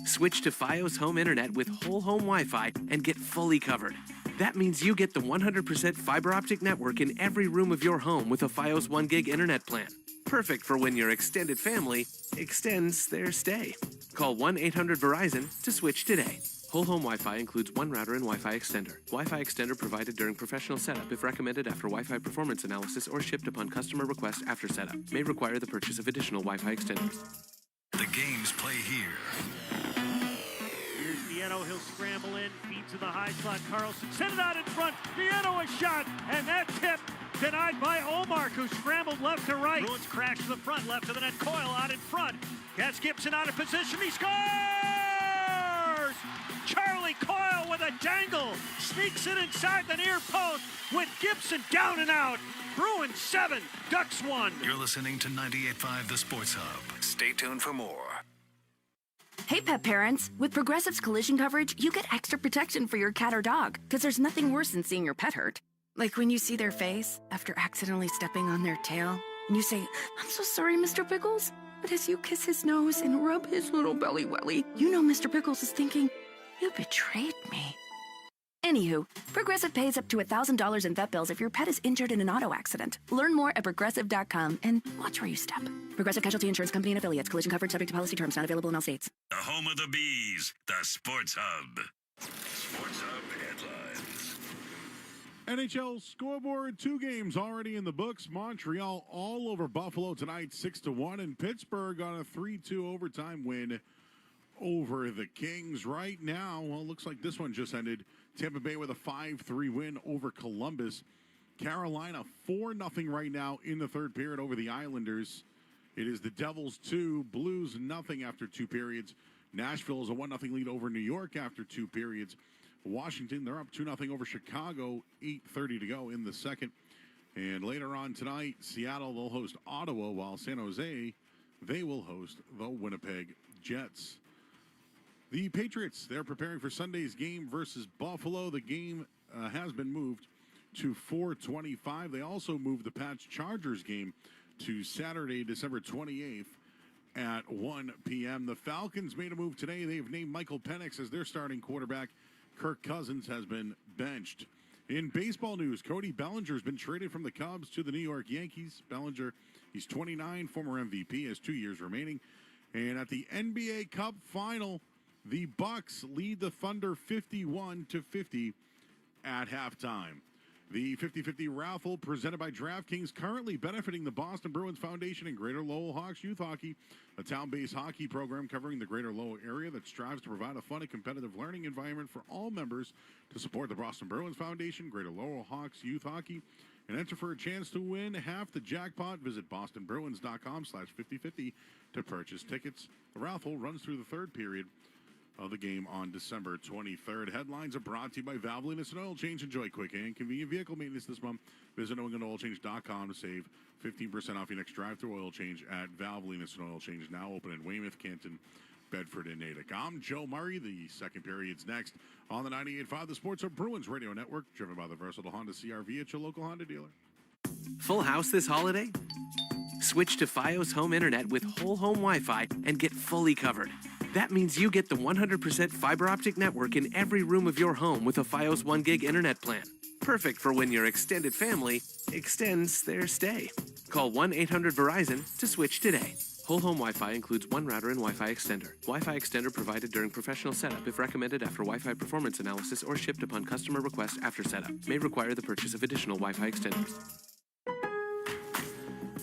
Switch to Fios Home Internet with whole home Wi-Fi and get fully covered. That means you get the 100% fiber optic network in every room of your home with a Fios 1 gig internet plan. Perfect for when your extended family extends their stay. Call 1-800-VERIZON to switch today. Whole home Wi-Fi includes one router and Wi-Fi extender. Wi-Fi extender provided during professional setup if recommended after Wi-Fi performance analysis or shipped upon customer request after setup. May require the purchase of additional Wi-Fi extenders. The games play here. Here's Nieto. He'll scramble in. Feed to the high slot. Carlson sent it out in front. Nieto a shot. And that tip denied by Omar, who scrambled left to right. Bruins crash to the front. Left to the net. Coyle out in front. Gets Gibson out of position. He scores! Charlie Coyle with a dangle. Sneaks it inside the near post with Gibson down and out. Bruins 7, Ducks 1. You're listening to 98.5 The Sports Hub. Stay tuned for more. Hey, pet parents. With Progressive's collision coverage, you get extra protection for your cat or dog, because there's nothing worse than seeing your pet hurt. Like when you see their face after accidentally stepping on their tail, and you say, "I'm so sorry, Mr. Pickles." But as you kiss his nose and rub his little belly welly, you know Mr. Pickles is thinking, "You betrayed me." Anywho, Progressive pays up to $1,000 in vet bills if your pet is injured in an auto accident. Learn more at Progressive.com and watch where you step. Progressive Casualty Insurance Company and Affiliates. Collision coverage subject to policy terms. Not available in all states. The home of the Bees, the Sports Hub. Sports Hub headlines. NHL scoreboard, 2 games already in the books. Montreal all over Buffalo tonight, 6-1, and Pittsburgh on a 3-2 overtime win over the Kings. Right now, well, looks like this one just ended. Tampa Bay with a 5-3 win over Columbus. Carolina 4-0 right now in the third period over the Islanders. It is the Devils 2, Blues 0 after 2 periods. Nashville is a 1-0 lead over New York after 2 periods. Washington, they're up 2-0 over Chicago, 8:30 to go in the second. And later on tonight, Seattle, they'll host Ottawa, while San Jose, they will host the Winnipeg Jets. The Patriots, they're preparing for Sunday's game versus Buffalo. The game has been moved to 4/25. They also moved the Pats-Chargers game to Saturday, December 28th at 1 p.m. The Falcons made a move today. They've named Michael Penix as their starting quarterback. Kirk Cousins has been benched. In baseball news, Cody Bellinger has been traded from the Cubs to the New York Yankees. Bellinger, he's 29, former MVP, has 2 years remaining. And at the NBA Cup final, the Bucks lead the Thunder 51-50 at halftime. The 50-50 raffle presented by DraftKings, currently benefiting the Boston Bruins Foundation and Greater Lowell Hawks Youth Hockey, a town-based hockey program covering the Greater Lowell area that strives to provide a fun and competitive learning environment for all members. To support the Boston Bruins Foundation, Greater Lowell Hawks Youth Hockey, and enter for a chance to win half the jackpot, visit bostonbruins.com/5050 to purchase tickets. The raffle runs through the third period of the game on December 23rd. Headlines are brought to you by Valvoline Oil Change. Enjoy quick and convenient vehicle maintenance this month. Visit NewEnglandOilChange.com to save 15% off your next drive-through oil change at Valvoline Oil Change, now open in Weymouth, Canton, Bedford, and Natick. I'm Joe Murray. The second period's next on the 98.5 The Sports Hub Bruins Radio Network, driven by the versatile Honda CR-V at your local Honda dealer. Full house this holiday? Switch to Fios Home Internet with whole home Wi-Fi and get fully covered. That means you get the 100% fiber optic network in every room of your home with a Fios 1 gig internet plan. Perfect for when your extended family extends their stay. Call 1-800-VERIZON to switch today. Whole home Wi-Fi includes one router and Wi-Fi extender. Wi-Fi extender provided during professional setup if recommended after Wi-Fi performance analysis or shipped upon customer request after setup. May require the purchase of additional Wi-Fi extenders.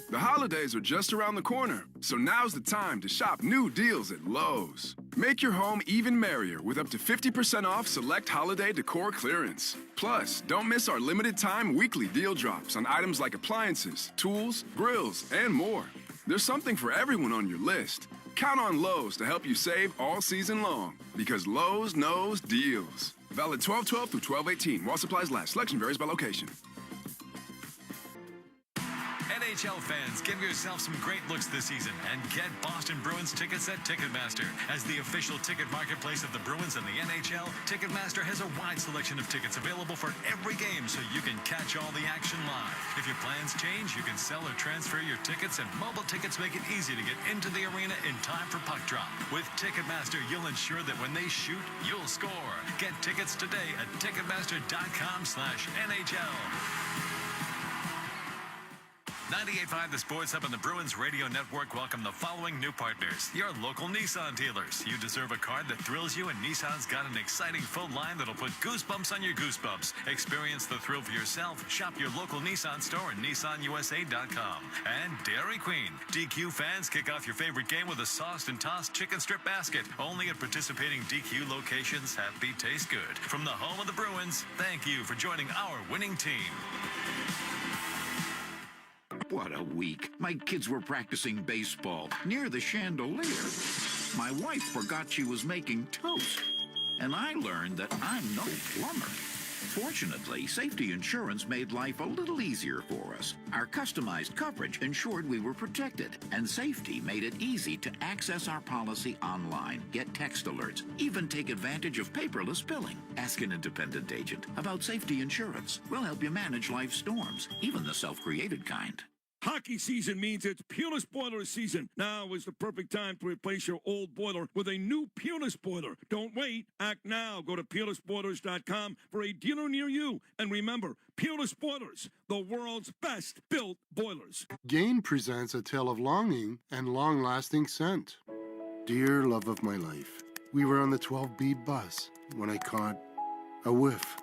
The holidays are just around the corner, so now's the time to shop new deals at Lowe's. Make your home even merrier with up to 50% off select holiday decor clearance. Plus, don't miss our limited time weekly deal drops on items like appliances, tools, grills, and more. There's something for everyone on your list. Count on Lowe's to help you save all season long, because Lowe's knows deals. Valid 12/12 through 12/18 while supplies last. Selection varies by location. NHL fans, give yourself some great looks this season and get Boston Bruins tickets at Ticketmaster. As the official ticket marketplace of the Bruins and the NHL, Ticketmaster has a wide selection of tickets available for every game so you can catch all the action live. If your plans change, you can sell or transfer your tickets, and mobile tickets make it easy to get into the arena in time for puck drop. With Ticketmaster, you'll ensure that when they shoot, you'll score. Get tickets today at Ticketmaster.com/NHL. 98.5 The Sports Hub and the Bruins Radio Network welcome the following new partners. Your local Nissan dealers. You deserve a car that thrills you, and Nissan's got an exciting full line that'll put goosebumps on your goosebumps. Experience the thrill for yourself. Shop your local Nissan store at nissanusa.com. And Dairy Queen. DQ fans, kick off your favorite game with a sauced and tossed chicken strip basket. Only at participating DQ locations. Happy taste good. From the home of the Bruins, thank you for joining our winning team. What a week. My kids were practicing baseball near the chandelier. My wife forgot she was making toast. And I learned that I'm no plumber. Fortunately, safety insurance made life a little easier for us. Our customized coverage ensured we were protected, and safety made it easy to access our policy online, get text alerts, even take advantage of paperless billing. Ask an independent agent about safety insurance. We'll help you manage life's storms, even the self-created kind. Hockey season means it's Peerless Boiler season. Now is the perfect time to replace your old boiler with a new Peerless Boiler. Don't wait. Act now. Go to PeerlessBoilers.com for a dealer near you. And remember, Peerless Boilers, the world's best built boilers. Gain presents a tale of longing and long-lasting scent. Dear love of my life, we were on the 12B bus when I caught a whiff.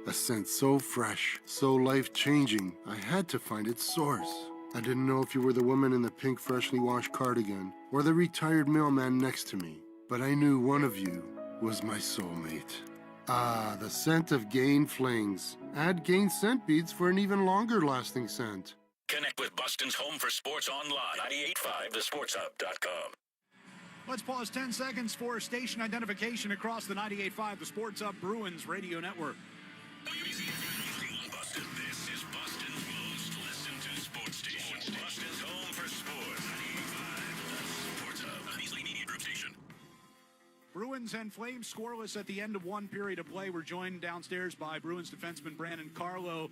A scent so fresh, so life-changing, I had to find its source. I didn't know if you were the woman in the pink freshly washed cardigan or the retired mailman next to me, but I knew one of you was my soulmate. Ah, the scent of Gain Flings. Add Gain scent beads for an even longer-lasting scent. Connect with Boston's home for sports online. 98.5 thesportshub.com. Let's pause 10 seconds for station identification across the 98.5 The Sports Hub Bruins Radio Network. Boston, this is Boston's most listened to sports station. Boston's home for sports. 98.5 The Sports Hub, a Beasley Media Group station. Bruins and Flames scoreless at the end of one period of play. We're joined downstairs by Bruins defenseman Brandon Carlo.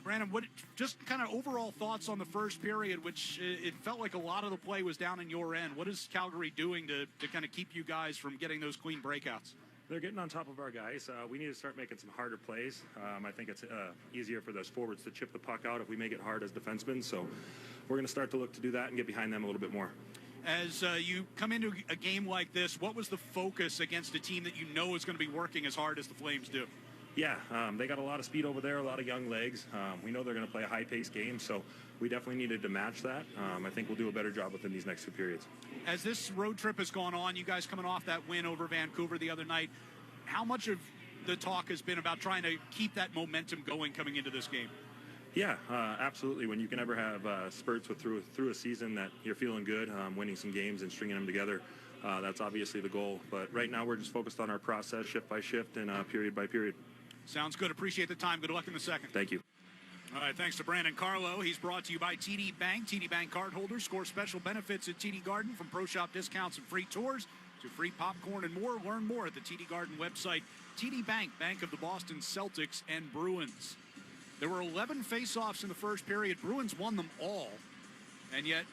Brandon, what just kind of overall thoughts on the first period, which it felt like a lot of the play was down in your end. What is Calgary doing to kind of keep you guys from getting those clean breakouts? They're getting on top of our guys. We need to start making some harder plays. I think it's easier for those forwards to chip the puck out if we make it hard as defensemen. So we're going to start to look to do that and get behind them a little bit more. As you come into a game like this, what was the focus against a team that you know is going to be working as hard as the Flames do? Yeah, they got a lot of speed over there, a lot of young legs. We know they're going to play a high-paced game, so we definitely needed to match that. I think we'll do a better job within these next two periods. As this road trip has gone on, you guys coming off that win over Vancouver the other night, how much of the talk has been about trying to keep that momentum going coming into this game? Yeah, absolutely. When you can ever have spurts through a season that you're feeling good, winning some games and stringing them together, that's obviously the goal. But right now we're just focused on our process, shift by shift and period by period. Sounds good. Appreciate the time. Good luck in the second. Thank you. All right, thanks to Brandon Carlo. He's brought to you by TD Bank. TD Bank cardholders score special benefits at TD Garden, from pro shop discounts and free tours to free popcorn and more. Learn more at the TD Garden website. TD Bank, bank of the Boston Celtics and Bruins. There were 11 face-offs in the first period. Bruins won them all, and yet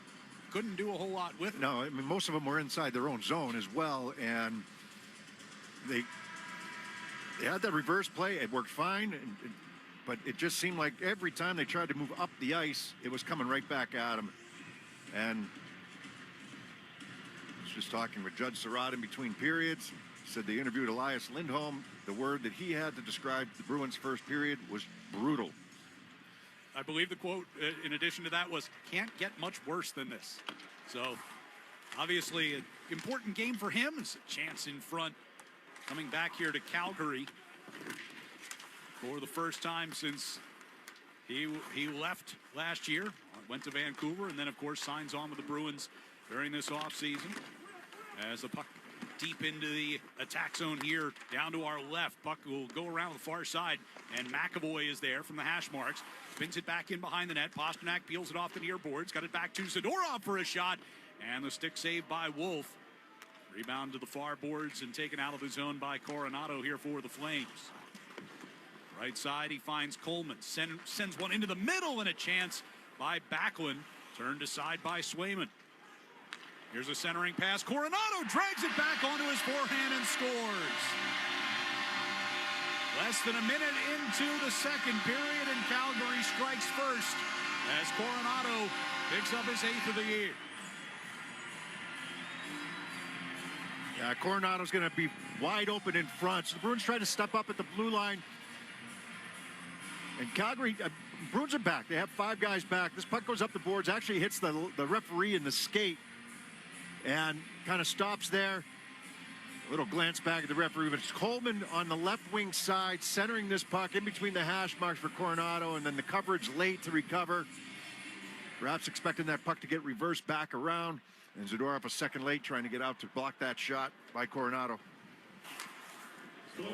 couldn't do a whole lot with it. No, I mean, most of them were inside their own zone as well, and they had that reverse play. It worked fine, but it just seemed like every time they tried to move up the ice, it was coming right back at them. And I was just talking with Judge Surratt in between periods. He said they interviewed Elias Lindholm. The word that he had to describe the Bruins' first period was brutal. I believe the quote, in addition to that, was, "Can't get much worse than this." So, obviously, an important game for him. It's a chance in front. Coming back here to Calgary for the first time since he left last year, went to Vancouver, and then, of course, signs on with the Bruins during this offseason. As the puck deep into the attack zone here, down to our left. Puck will go around the far side, and McAvoy is there from the hash marks. Spins it back in behind the net. Pasternak peels it off the near boards. Got it back to Zadorov for a shot, and the stick saved by Wolf. Rebound to the far boards and taken out of the zone by Coronado here for the Flames. Right side, he finds Coleman. Sends one into the middle, and a chance by Backlund. Turned aside by Swayman. Here's a centering pass. Coronado drags it back onto his forehand and scores. Less than a minute into the second period, and Calgary strikes first as Coronado picks up his 8th of the year. Yeah, Coronado's going to be wide open in front. So the Bruins try to step up at the blue line. And Calgary, Bruins are back. They have 5 guys back. This puck goes up the boards, actually hits the referee in the skate and kind of stops there. A little glance back at the referee, but it's Coleman on the left wing side, centering this puck in between the hash marks for Coronado, and then the coverage late to recover. Perhaps expecting that puck to get reversed back around. And Zadorov a second late, trying to get out to block that shot by Coronado. So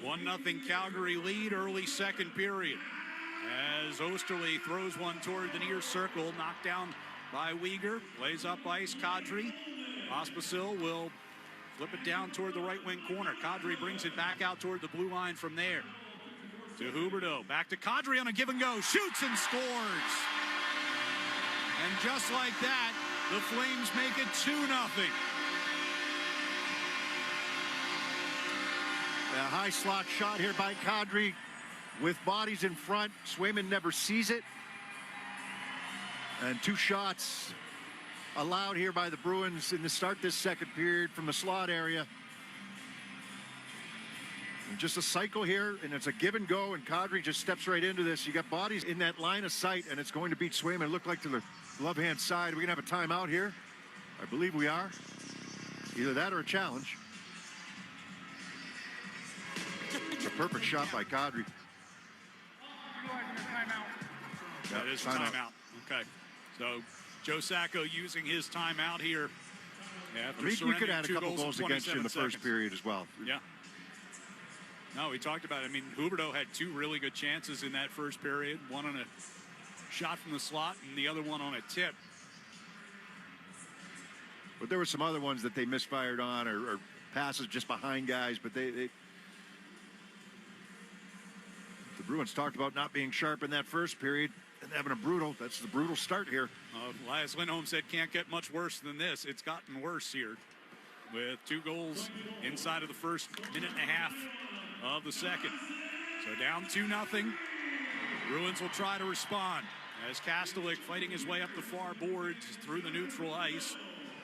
1-0 Calgary lead, early second period. As Osterley throws one toward the near circle, knocked down by Uyghur. Plays up ice, Kadri. Pospisil will flip it down toward the right wing corner. Kadri brings it back out toward the blue line from there. To Huberdeau, back to Kadri on a give and go. Shoots and scores. And just like that, the Flames make it 2-0. A high slot shot here by Kadri with bodies in front. Swayman never sees it. And 2 shots allowed here by the Bruins in the start this second period from the slot area. And just a cycle here, and it's a give and go, and Kadri just steps right into this. You got bodies in that line of sight, and it's going to beat Swayman. It looked like to the left-hand side. We're going to have a timeout here. I believe we are. Either that or a challenge. It's a perfect shot by Kadri. That is a timeout. Okay. So Joe Sacco using his timeout here. After You could add a couple goals against you in the first period as well. Yeah. No, we talked about it. I mean, Huberdeau had 2 really good chances in that first period. One on a shot from the slot and the other one on a tip. But there were some other ones that they misfired on, or passes just behind guys. But the Bruins talked about not being sharp in that first period and having that's the brutal start here. Elias Lindholm said can't get much worse than this. It's gotten worse here with 2 goals inside of the first minute and a half of the second. So down 2-0. Bruins will try to respond as Kastelik fighting his way up the far boards through the neutral ice.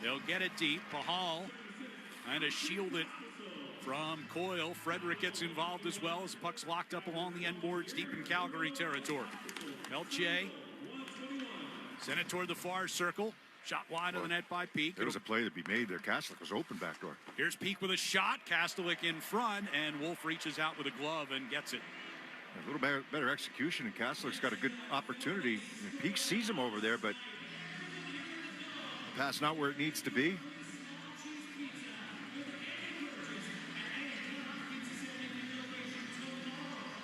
They'll get it deep. Pahal kind of shield it from Coyle. Frederick gets involved as well as the puck's locked up along the end boards deep in Calgary territory. Peltier sent it toward the far circle. Shot wide of the net by Peak. There was a play to be made there. Kastelik was open back door. Here's Peak with a shot. Kastelik in front, and Wolf reaches out with a glove and gets it. A little better execution, and Kastelik's got a good opportunity. Peak sees him over there, but pass not where it needs to be.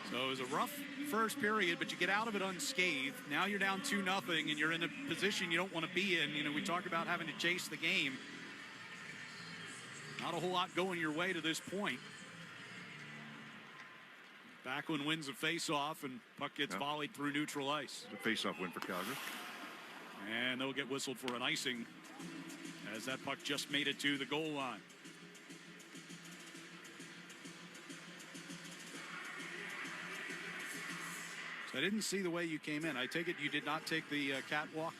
So it was a rough first period, but you get out of it unscathed. Now you're down 2-0, and you're in a position you don't want to be in. You know, we talked about having to chase the game. Not a whole lot going your way to this point. Backlund wins the face-off, and puck gets volleyed through neutral ice. It's a face-off win for Calgary. And they'll get whistled for an icing as that puck just made it to the goal line. So I didn't see the way you came in. I take it you did not take the catwalk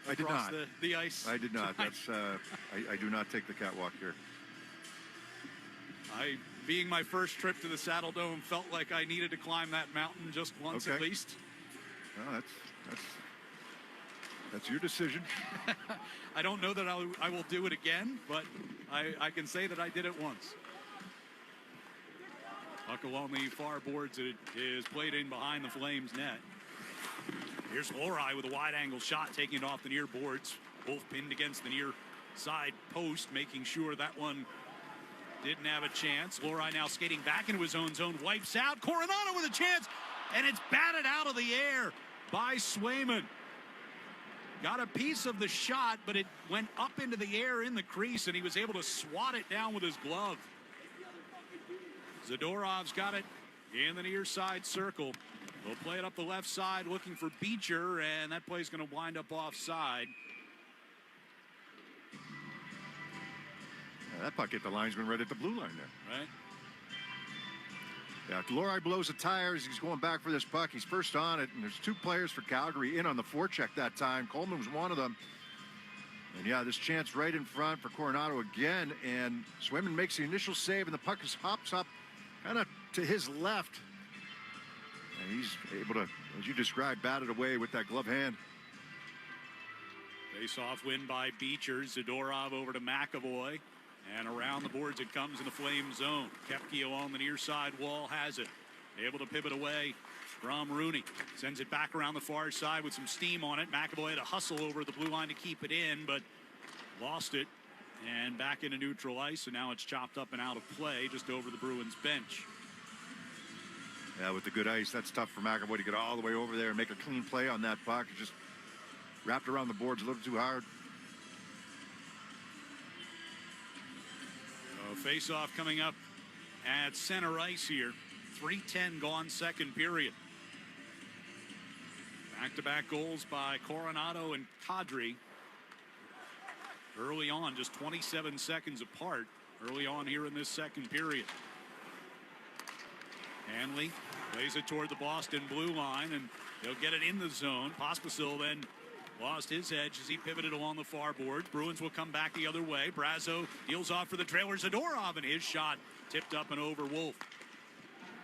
across the ice? I did not. That's I do not take the catwalk here. Being my first trip to the Saddle Dome, felt like I needed to climb that mountain just once at least. Well, that's your decision. I don't know that I will do it again, but I can say that I did it once. Puck along the far boards, it is played in behind the Flames net. Here's Lohrei with a wide-angle shot, taking it off the near boards. Wolf pinned against the near side post, making sure that one Didn't have a chance. Lorai now skating back into his own zone. Wipes out. Coronado with a chance. And it's batted out of the air by Swayman. Got a piece of the shot, but it went up into the air in the crease, and he was able to swat it down with his glove. Zadorov's got it in the near side circle. They'll play it up the left side looking for Beecher, and that play's going to wind up offside. Yeah, that puck hit the linesman right at the blue line there. Right. Yeah, Lorai blows the tires. He's going back for this puck. He's first on it, and there's two players for Calgary in on the forecheck that time. Coleman was one of them. And yeah, this chance right in front for Coronado again, and Swayman makes the initial save, and the puck hops up kind of to his left. And he's able to, as you described, bat it away with that glove hand. Face-off win by Beecher. Zadorov over to McAvoy. And around the boards it comes in the Flame zone. Koepke along the near side wall has it. Able to pivot away from Rooney. Sends it back around the far side with some steam on it. McAvoy had to hustle over the blue line to keep it in, but lost it. And back into neutral ice, and now it's chopped up and out of play just over the Bruins bench. Yeah, with the good ice, that's tough for McAvoy to get all the way over there and make a clean play on that puck. Just wrapped around the boards a little too hard. Face-off coming up at center ice here. 3:10 gone second period. Back-to-back goals by Coronado and Kadri. Early on, just 27 seconds apart. Early on here in this second period. Hanley plays it toward the Boston blue line, and they'll get it in the zone. Pospisil then lost his edge as he pivoted along the far board. Bruins will come back the other way. Brazo deals off for the trailer. Zadorov, and his shot tipped up and over Wolf.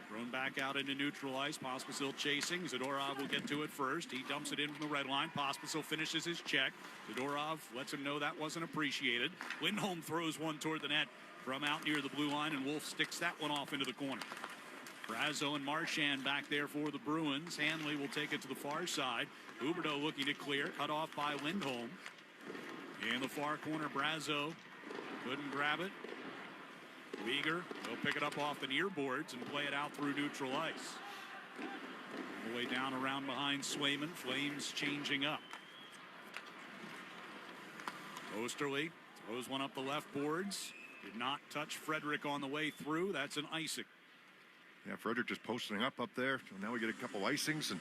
Thrown back out into neutral ice. Pospisil chasing. Zadorov will get to it first. He dumps it in from the red line. Pospisil finishes his check. Zadorov lets him know that wasn't appreciated. Lindholm throws one toward the net from out near the blue line, and Wolf sticks that one off into the corner. Brazo and Marchand back there for the Bruins. Hanley will take it to the far side. Huberdeau looking to clear, cut off by Lindholm. In the far corner, Brazo couldn't grab it. Weegar will pick it up off the near boards and play it out through neutral ice. All the way down around behind Swayman. Flames changing up. Osterley throws one up the left boards. Did not touch Frederick on the way through. That's an icing. Yeah, Frederick just posting up there. So now we get a couple icings, and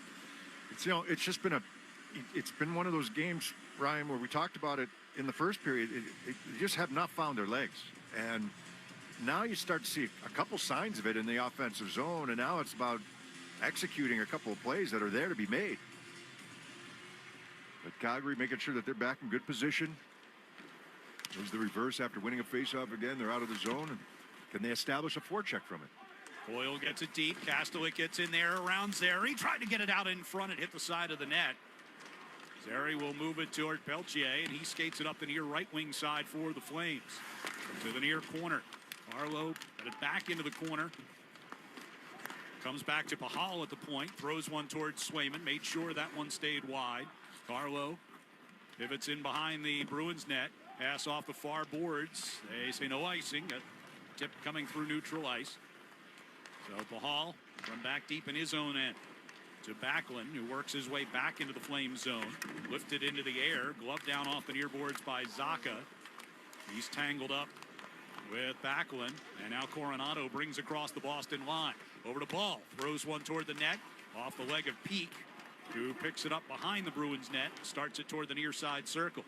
it's, you know, it's just been it's been one of those games, Ryan, where we talked about it in the first period. They just have not found their legs, and now you start to see a couple signs of it in the offensive zone, and now it's about executing a couple of plays that are there to be made. But Calgary making sure that they're back in good position. There's the reverse after winning a faceoff again. They're out of the zone, and can they establish a forecheck from it? Boyle gets it deep. Kastelik gets in there around Zary. Tried to get it out in front. It hit the side of the net. Zary will move it toward Peltier, and he skates it up the near right wing side for the Flames. To the near corner. Carlo got it back into the corner. Comes back to Pahal at the point. Throws one towards Swayman. Made sure that one stayed wide. Carlo pivots in behind the Bruins net. Pass off the far boards. They say no icing. A tip coming through neutral ice. So Pahal from back deep in his own end to Backlund, who works his way back into the Flame zone. Lifted into the air. Glove down off the near boards by Zacha. He's tangled up with Backlund. And now Coronado brings across the Boston line. Over to Ball. Throws one toward the net. Off the leg of Peak, who picks it up behind the Bruins net. Starts it toward the near side circle.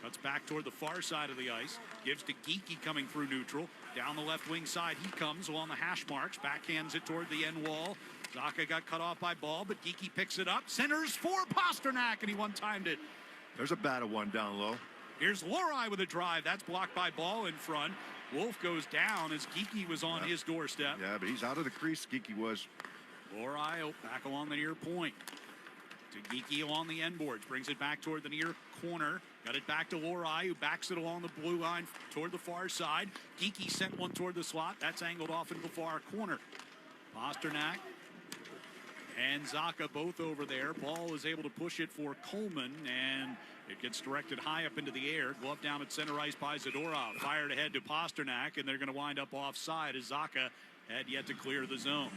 Cuts back toward the far side of the ice. Gives to Geekie coming through neutral. Down the left wing side, he comes along the hash marks. Backhands it toward the end wall. Zacha got cut off by Ball, but Geekie picks it up. Centers for Pasternak, and he one-timed it. There's a battle one down low. Here's Lorai with a drive. That's blocked by Ball in front. Wolf goes down as Geekie was on his doorstep. Yeah, but he's out of the crease, Geekie was. Lorai back along the near point. To Geekie along the end boards. Brings it back toward the near corner. Got it back to Lorai, who backs it along the blue line toward the far side. Geekie sent one toward the slot. That's angled off into the far corner. Pasternak and Zaka both over there. Paul is able to push it for Coleman, and it gets directed high up into the air. Glove down at center ice by Zadorov. Fired ahead to Pasternak, and they're going to wind up offside as Zaka had yet to clear the zone.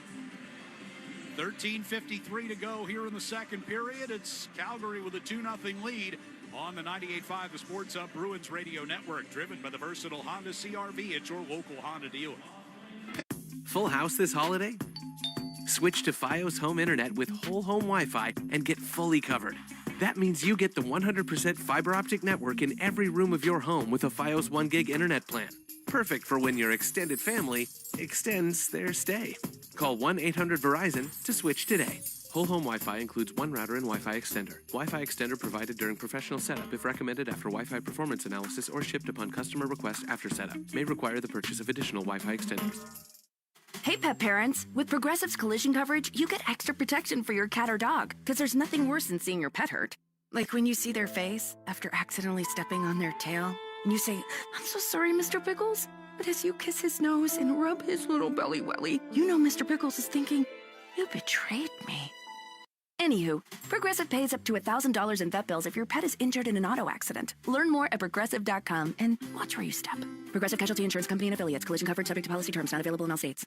13:53 to go here in the second period. It's Calgary with a 2-0 lead on the 98.5 The Sports Hub Bruins Radio Network, driven by the versatile Honda CR-V at your local Honda dealer. Full house this holiday? Switch to Fios Home Internet with whole home Wi-Fi and get fully covered. That means you get the 100% fiber optic network in every room of your home with a Fios 1 gig internet plan. Perfect for when your extended family extends their stay. Call 1-800-VERIZON to switch today. Whole home Wi-Fi includes one router and Wi-Fi extender. Wi-Fi extender provided during professional setup if recommended after Wi-Fi performance analysis or shipped upon customer request after setup. May require the purchase of additional Wi-Fi extenders. Hey, pet parents. With Progressive's collision coverage, you get extra protection for your cat or dog, because there's nothing worse than seeing your pet hurt. Like when you see their face after accidentally stepping on their tail, and you say, "I'm so sorry, Mr. Pickles." But as you kiss his nose and rub his little belly welly, you know Mr. Pickles is thinking, "You betrayed me." Anywho, Progressive pays up to $1,000 in vet bills if your pet is injured in an auto accident. Learn more at Progressive.com and watch where you step. Progressive Casualty Insurance Company and Affiliates. Collision coverage subject to policy terms. Not available in all states.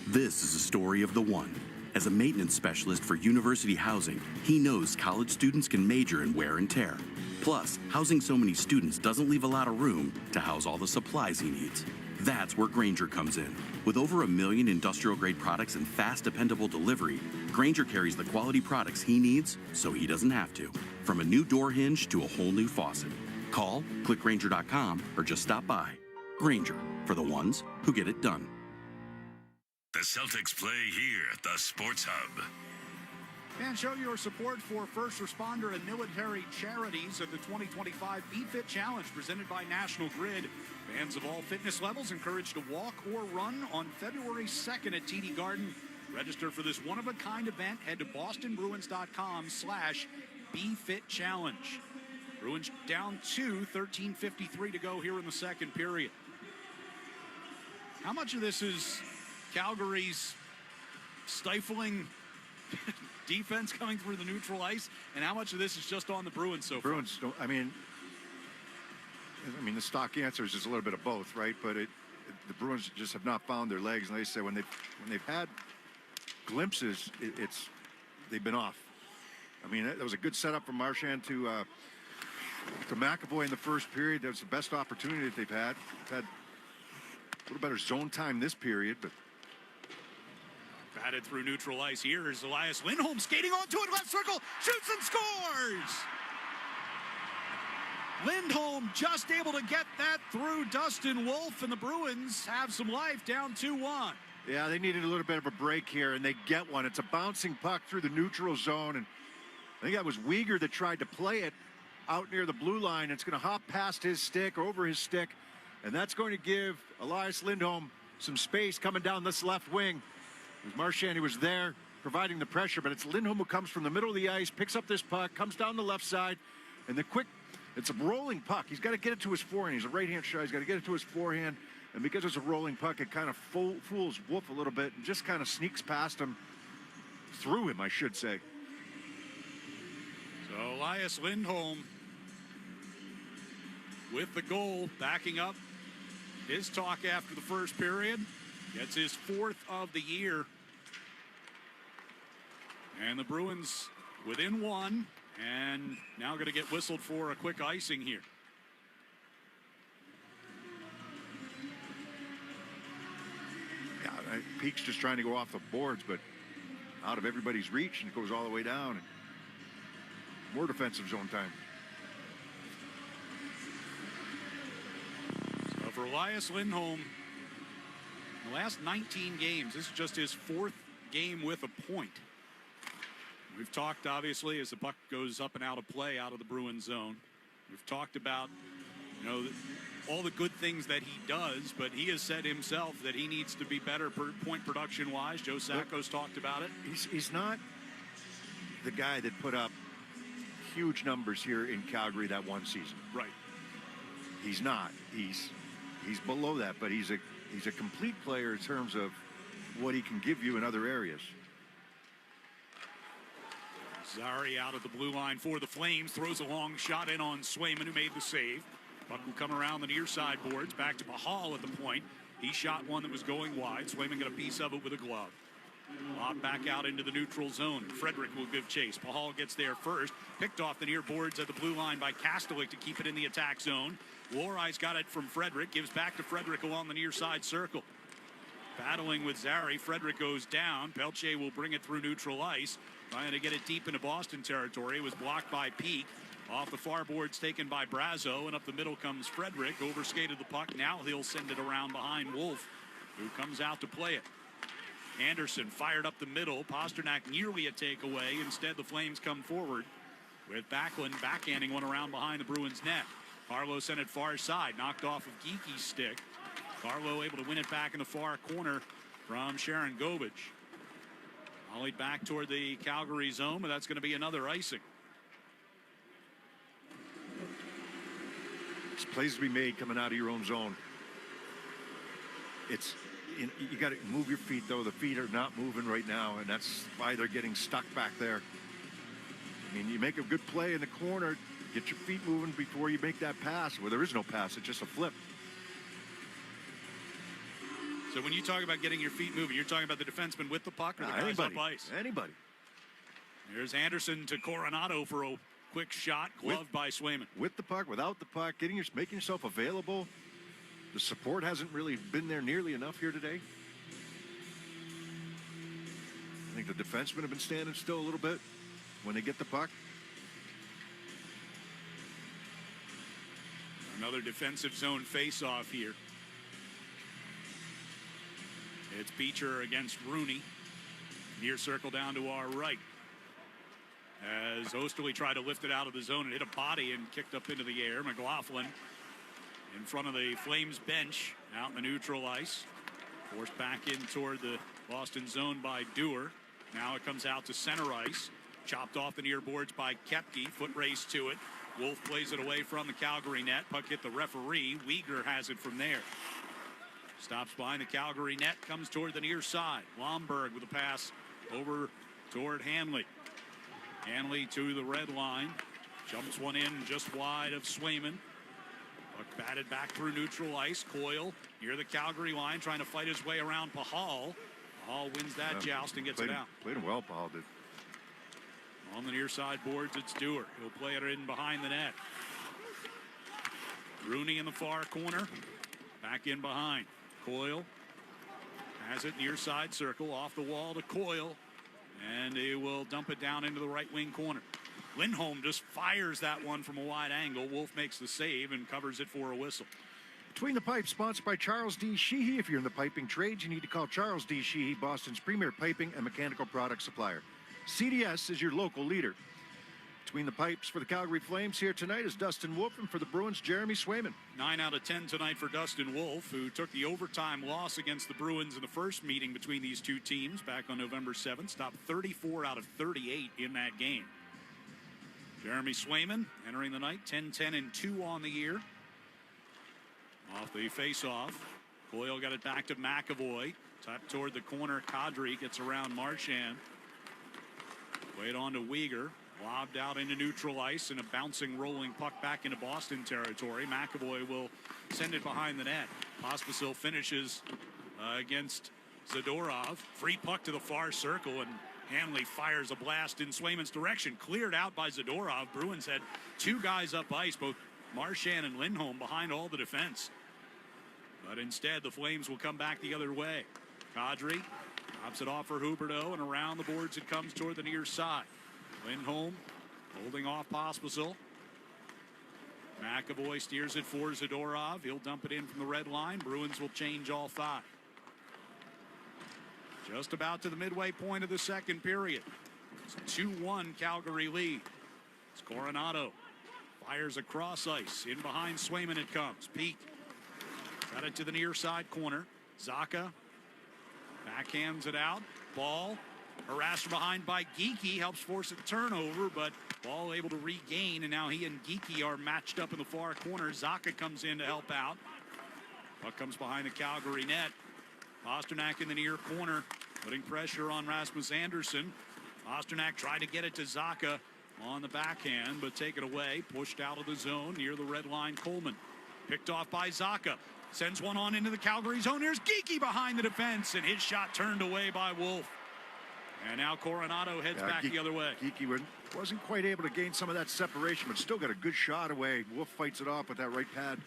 This is a story of the one. As a maintenance specialist for university housing, he knows college students can major in wear and tear. Plus, housing so many students doesn't leave a lot of room to house all the supplies he needs. That's where Grainger comes in. With over 1 million industrial-grade products and fast, dependable delivery, Grainger carries the quality products he needs so he doesn't have to. From a new door hinge to a whole new faucet. Call, click Grainger.com, or just stop by. Grainger, for the ones who get it done. The Celtics play here at the Sports Hub. And show your support for first responder and military charities at the 2025 BeFit Challenge presented by National Grid. Fans of all fitness levels encouraged to walk or run on February 2nd at TD Garden. Register for this one-of-a-kind event. Head to bostonbruins.com/BeFit Challenge. Bruins down 2, 13:53 to go here in the second period. How much of this is Calgary's stifling defense coming through the neutral ice, and how much of this is just on the Bruins so far? Bruins don't, I mean, the stock answer is just a little bit of both, right? But the Bruins just have not found their legs, and they say when they've had glimpses, they've been off. I mean, that was a good setup from Marchand to McAvoy in the first period. That was the best opportunity that they've had. They've had a little better zone time this period, but batted through neutral ice. Here is Elias Lindholm skating onto it, left circle, shoots and scores! Lindholm just able to get that through Dustin Wolf, and the Bruins have some life, down 2-1. Yeah, they needed a little bit of a break here, and they get one. It's a bouncing puck through the neutral zone, and I think that was Weegar that tried to play it out near the blue line. It's going to hop past his stick, over his stick, and that's going to give Elias Lindholm some space coming down this left wing. Marchand, he was there providing the pressure, but it's Lindholm who comes from the middle of the ice, picks up this puck, comes down the left side, and it's a rolling puck. He's got to get it to his forehand. He's a right-hand shot. He's got to get it to his forehand, and because it's a rolling puck, it kind of fools Wolf a little bit and just kind of sneaks past him, through him, I should say. So Elias Lindholm with the goal, backing up his talk after the first period. Gets his 4th of the year. And the Bruins within 1, and now going to get whistled for a quick icing here. Yeah, Peake's just trying to go off the boards, but out of everybody's reach, and it goes all the way down. And more defensive zone time. So for Elias Lindholm, the last 19 games, this is just his 4th game with a point. We've talked, obviously, as the puck goes up and out of play, out of the Bruins zone. We've talked about, all the good things that he does, but he has said himself that he needs to be better point production-wise. Joe Sacco's talked about it. He's not the guy that put up huge numbers here in Calgary that one season. Right. He's not. He's below that, but he's a complete player in terms of what he can give you in other areas. Zari out of the blue line for the Flames. Throws a long shot in on Swayman, who made the save. Puck will come around the near side boards. Back to Pahal at the point. He shot one that was going wide. Swayman got a piece of it with a glove. Lob back out into the neutral zone. Frederick will give chase. Pahal gets there first. Picked off the near boards at the blue line by Kastelik to keep it in the attack zone. Lorai's got it from Frederick. Gives back to Frederick along the near side circle. Battling with Zari. Frederick goes down. Pelche will bring it through neutral ice. Trying to get it deep into Boston territory. It was blocked by Peak. Off the far boards taken by Brazo. And up the middle comes Frederick. Overskated the puck. Now he'll send it around behind Wolf, who comes out to play it. Anderson fired up the middle. Pasternak nearly a takeaway. Instead, the Flames come forward with Backlund backhanding one around behind the Bruins net. Carlo sent it far side. Knocked off of Geeky's stick. Carlo able to win it back in the far corner from Sharon Govich. Volleyed back toward the Calgary zone, but that's going to be another icing. It's plays to be made coming out of your own zone. You got to move your feet, though. The feet are not moving right now, and that's why they're getting stuck back there. I mean, you make a good play in the corner, get your feet moving before you make that pass. Well, there is no pass. It's just a flip. So when you talk about getting your feet moving, you're talking about the defenseman with the puck or the guys up ice? Anybody. Here's Anderson to Coronado for a quick shot, gloved by Swayman. With the puck, without the puck, making yourself available. The support hasn't really been there nearly enough here today. I think the defensemen have been standing still a little bit when they get the puck. Another defensive zone face-off here. It's Beecher against Rooney. Near circle down to our right. As Osterley tried to lift it out of the zone and hit a body and kicked up into the air. McLaughlin in front of the Flames bench out in the neutral ice. Forced back in toward the Boston zone by Dewar. Now it comes out to center ice. Chopped off the near boards by Koepke. Foot race to it. Wolf plays it away from the Calgary net. Puck hit the referee. Weegar has it from there. Stops behind the Calgary net. Comes toward the near side. Lomberg with a pass over toward Hanley. Hanley to the red line. Jumps one in just wide of Swayman. Puck batted back through neutral ice. Coyle near the Calgary line trying to fight his way around Pahal. Pahal wins that joust and gets it out. Played him well, Pahal did. On the near side boards, it's Dewar. He'll play it in behind the net. Rooney in the far corner. Back in behind. Coyle has it near side circle. Off the wall to Coyle. And he will dump it down into the right wing corner. Lindholm just fires that one from a wide angle. Wolf makes the save and covers it for a whistle. Between the Pipes, sponsored by Charles D. Sheehy. If you're in the piping trade, you need to call Charles D. Sheehy, Boston's premier piping and mechanical product supplier. CDS is your local leader. Between the Pipes for the Calgary Flames here tonight is Dustin Wolf, and for the Bruins, Jeremy Swayman. 9 out of 10 tonight for Dustin Wolf, who took the overtime loss against the Bruins in the first meeting between these two teams back on November 7th. Stopped 34 out of 38 in that game. Jeremy Swayman entering the night 10-10-2 on the year. Off the face-off. Coyle got it back to McAvoy. Tapped toward the corner. Kadri gets around Marchand. Played on to Weegar. Lobbed out into neutral ice and a bouncing, rolling puck back into Boston territory. McAvoy will send it behind the net. Pospisil finishes against Zadorov. Free puck to the far circle, and Hanley fires a blast in Swayman's direction. Cleared out by Zadorov. Bruins had two guys up ice, both Marchand and Lindholm, behind all the defense. But instead, the Flames will come back the other way. Kadri drops it off for Huberdeau, and around the boards it comes toward the near side. Lindholm holding off Pospisil. McAvoy steers it for Zadorov. He'll dump it in from the red line. Bruins will change all five. Just about to the midway point of the second period. It's a 2-1 Calgary lead. It's Coronado. Fires across ice. In behind Swayman it comes. Peak. Got it to the near side corner. Zacha backhands it out. Ball harassed from behind by Geeky. Helps force a turnover, but Ball able to regain, and now he and Geeky are matched up in the far corner. Zacha comes in to help out. Puck comes behind the Calgary net. Pasternak in the near corner, putting pressure on Rasmus Anderson. Pasternak tried to get it to Zacha on the backhand, but taken away. Pushed out of the zone near the red line. Coleman picked off by Zacha. Sends one on into the Calgary zone. Here's Geekie behind the defense, and his shot turned away by Wolf. And now Coronado heads back the other way. Geekie wasn't quite able to gain some of that separation, but still got a good shot away. Wolf fights it off with that right pad.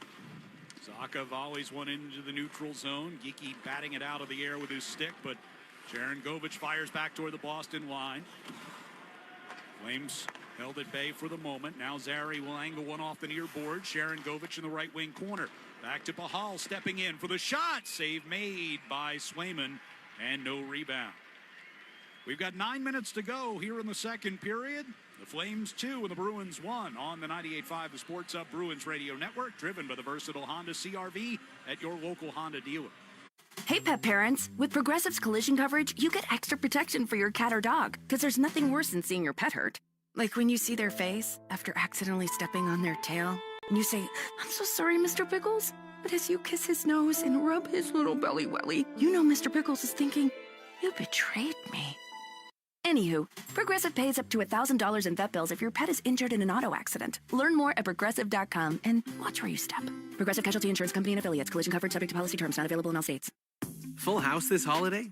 Zacha volleys one into the neutral zone. Geekie batting it out of the air with his stick, but Sharangovich fires back toward the Boston line. Flames held at bay for the moment. Now Zary will angle one off the near board. Sharangovich in the right wing corner. Back to Pahal stepping in for the shot. Save made by Swayman, and no rebound. We've got 9 minutes to go here in the second period. The Flames 2 and the Bruins 1 on the 98.5 The Sports Hub Bruins Radio Network, driven by the versatile Honda CR-V at your local Honda dealer. Hey, pet parents. With Progressive's collision coverage, you get extra protection for your cat or dog, because there's nothing worse than seeing your pet hurt. Like when you see their face after accidentally stepping on their tail, and you say, "I'm so sorry, Mr. Pickles." But as you kiss his nose and rub his little belly welly, you know Mr. Pickles is thinking, "You betrayed me." Anywho, Progressive pays up to $1,000 in vet bills if your pet is injured in an auto accident. Learn more at Progressive.com and watch where you step. Progressive Casualty Insurance Company and Affiliates. Collision coverage subject to policy terms. Not available in all states. Full house this holiday?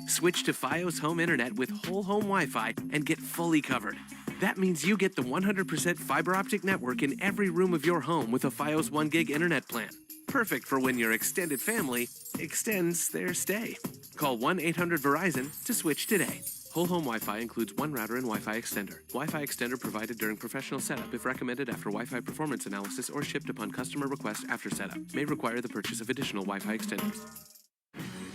Switch to Fios Home Internet with whole home Wi-Fi and get fully covered. That means you get the 100% fiber optic network in every room of your home with a Fios 1 gig internet plan. Perfect for when your extended family extends their stay. Call 1-800-VERIZON to switch today. Whole home Wi-Fi includes one router and Wi-Fi extender. Wi-Fi extender provided during professional setup if recommended after Wi-Fi performance analysis or shipped upon customer request after setup. May require the purchase of additional Wi-Fi extenders.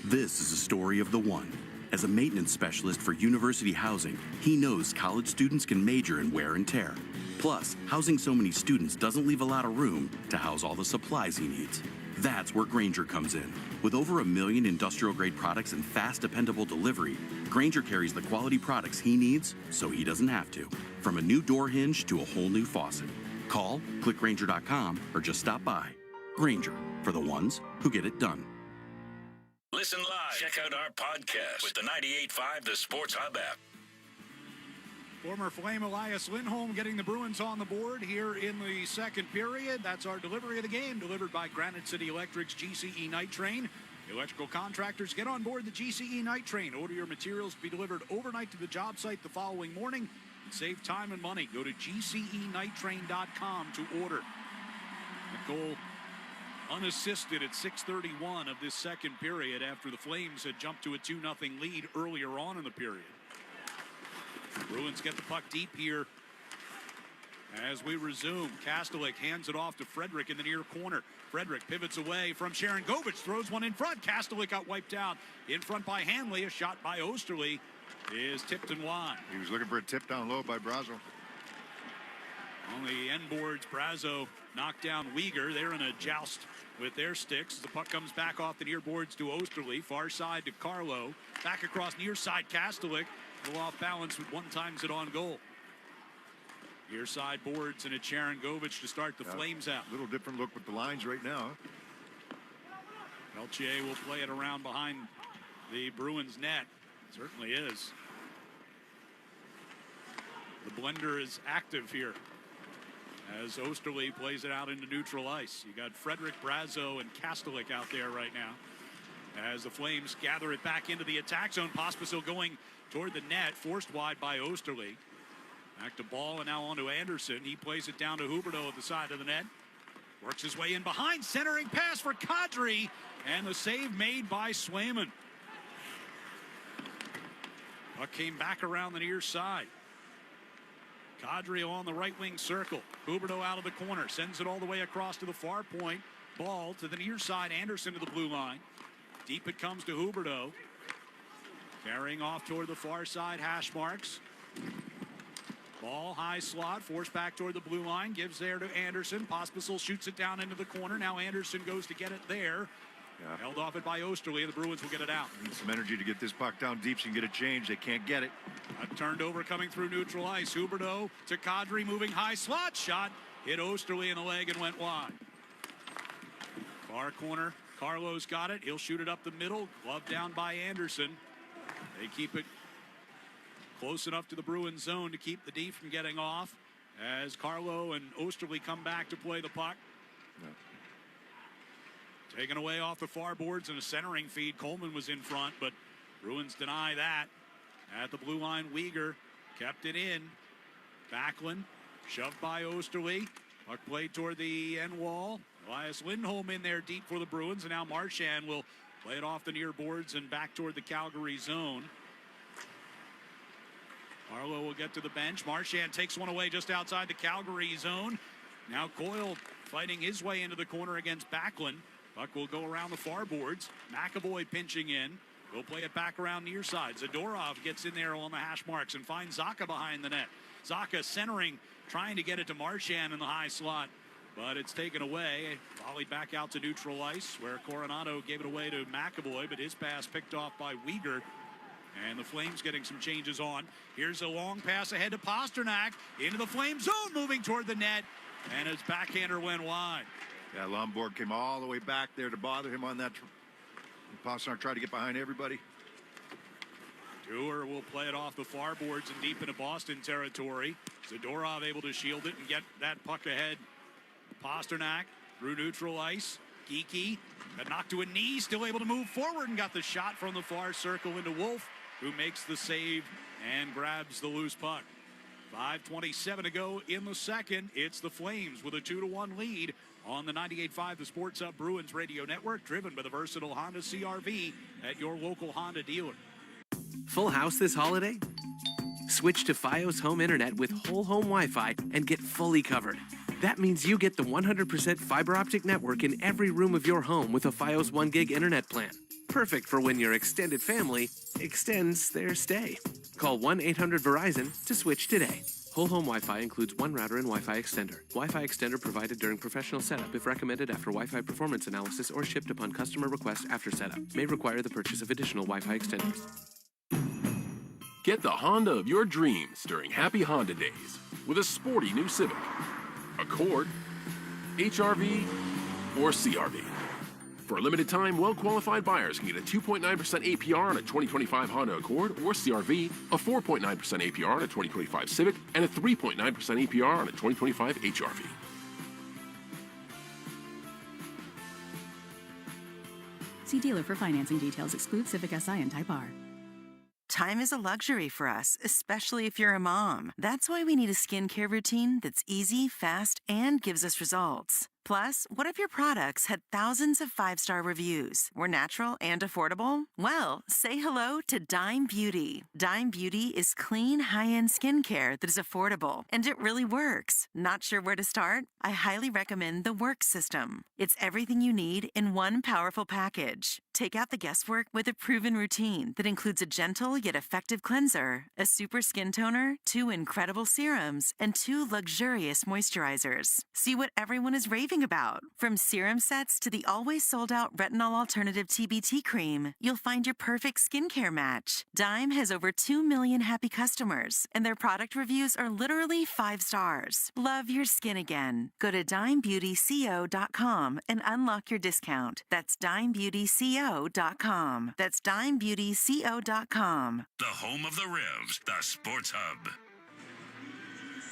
This is a story of the one. As a maintenance specialist for university housing, he knows college students can major in wear and tear. Plus, housing so many students doesn't leave a lot of room to house all the supplies he needs. That's where Grainger comes in. With over 1 million industrial-grade products and fast, dependable delivery, Grainger carries the quality products he needs so he doesn't have to. From a new door hinge to a whole new faucet. Call, click Grainger.com, or just stop by. Grainger, for the ones who get it done. Listen live. Check out our podcast with the 98.5 The Sports Hub app. Former Flame Elias Lindholm getting the Bruins on the board here in the second period. That's our delivery of the game, delivered by Granite City Electric's GCE Night Train. Electrical contractors, get on board the GCE Night Train. Order your materials to be delivered overnight to the job site the following morning and save time and money. Go to GCEnighttrain.com to order. The goal unassisted at 6:31 of this second period after the Flames had jumped to a 2-0 lead earlier on in the period. The Bruins get the puck deep here as we resume. Kastelik hands it off to Frederick in the near corner. Frederick pivots away from Sharangovich, throws one in front. Kastelik got wiped out in front by Hanley. A shot by Osterley is tipped and wide. He was looking for a tip down low by Brazo. On the end boards, Brazo knocked down Uyghur. They're in a joust with their sticks. The puck comes back off the near boards to Osterley. Far side to Carlo. Back across near side, Kastelik. A little off balance with one times it on goal. Near side boards and a Sharangovich to start the Flames out. A little different look with the lines right now. Peltier will play it around behind the Bruins net. Certainly is. The blender is active here as Osterley plays it out into neutral ice. You got Frederick, Brazo, and Kastelik out there right now as the Flames gather it back into the attack zone. Pospisil going toward the net, forced wide by Osterley. Back to Ball and now on to Anderson. He plays it down to Huberdeau at the side of the net. Works his way in behind, centering pass for Kadri, and the save made by Swayman. Puck came back around the near side. Kadri along the right wing circle. Huberdeau out of the corner, sends it all the way across to the far point. Ball to the near side, Anderson to the blue line. Deep it comes to Huberdeau. Carrying off toward the far side, hash marks. Ball high slot, forced back toward the blue line, gives there to Anderson. Pospisil shoots it down into the corner. Now Anderson goes to get it there. Yeah. Held off it by Osterley, and the Bruins will get it out. Need some energy to get this puck down deep so you can get it changed. They can't get it. Turned over coming through neutral ice. Huberdeau to Kadri, moving high slot shot. Hit Osterley in the leg and went wide. Far corner, Carlo's got it. He'll shoot it up the middle. Glove down by Anderson. They keep it close enough to the Bruins zone to keep the D from getting off as Carlo and Osterley come back to play the puck. Taken away off the far boards and a centering feed. Coleman was in front, but Bruins deny that. At the blue line, Weegar kept it in. Backlund shoved by Osterley. Puck played toward the end wall. Elias Lindholm in there deep for the Bruins, and now Marchand will play it off the near boards and back toward the Calgary zone. Carlo will get to the bench. Marchand takes one away just outside the Calgary zone. Now Coyle fighting his way into the corner against Backlund. Puck will go around the far boards. McAvoy pinching in. We'll play it back around near side. Zadorov gets in there on the hash marks and finds Zacha behind the net. Zacha centering, trying to get it to Marchand in the high slot, but it's taken away. Volleyed back out to neutral ice, where Coronado gave it away to McAvoy, but his pass picked off by Weegar. And the Flames getting some changes on. Here's a long pass ahead to Pasternak. Into the Flame zone, moving toward the net. And his backhander went wide. Yeah, Lombard came all the way back there to bother him on that. Pasternak tried to get behind everybody. Dewar will play it off the far boards and deep into Boston territory. Zadorov able to shield it and get that puck ahead. Pasternak through neutral ice. Geekie got knocked to a knee, still able to move forward and got the shot from the far circle into Wolf, who makes the save and grabs the loose puck. 5:27 to go in the second. It's the Flames with a 2-1 lead on the 98.5 The Sports Hub Bruins Radio Network, driven by the versatile Honda CR-V at your local Honda dealer. Full house this holiday? Switch to Fios Home Internet with whole home Wi-Fi and get fully covered. That means you get the 100% fiber optic network in every room of your home with a Fios 1 gig internet plan. Perfect for when your extended family extends their stay. Call 1-800-VERIZON to switch today. Whole home Wi-Fi includes one router and Wi-Fi extender. Wi-Fi extender provided during professional setup if recommended after Wi-Fi performance analysis or shipped upon customer request after setup. May require the purchase of additional Wi-Fi extenders. Get the Honda of your dreams during Happy Honda Days with a sporty new Civic, Accord, HR-V, or CR-V. For a limited time, well-qualified buyers can get a 2.9% APR on a 2025 Honda Accord or CR-V, a 4.9% APR on a 2025 Civic, and a 3.9% APR on a 2025 HR-V. See dealer for financing details. Exclude Civic Si and Type R. Time is a luxury for us, especially if you're a mom. That's why we need a skincare routine that's easy, fast, and gives us results. Plus, what if your products had thousands of 5-star reviews, were natural and affordable? Well, say hello to Dime Beauty. Dime Beauty is clean, high-end skincare that is affordable, and it really works. Not sure where to start? I highly recommend the Work System. It's everything you need in one powerful package. Take out the guesswork with a proven routine that includes a gentle yet effective cleanser, a super skin toner, 2 incredible serums, and 2 luxurious moisturizers. See what everyone is raving about. From serum sets to the always sold out retinol alternative TBT cream, you'll find your perfect skincare match. Dime has over 2 million happy customers, and their product reviews are literally 5 stars. Love your skin again. Go to dimebeautyco.com and unlock your discount. That's dimebeautyco.com. That's dimebeautyco.com. The home of the Revs, the Sports Hub.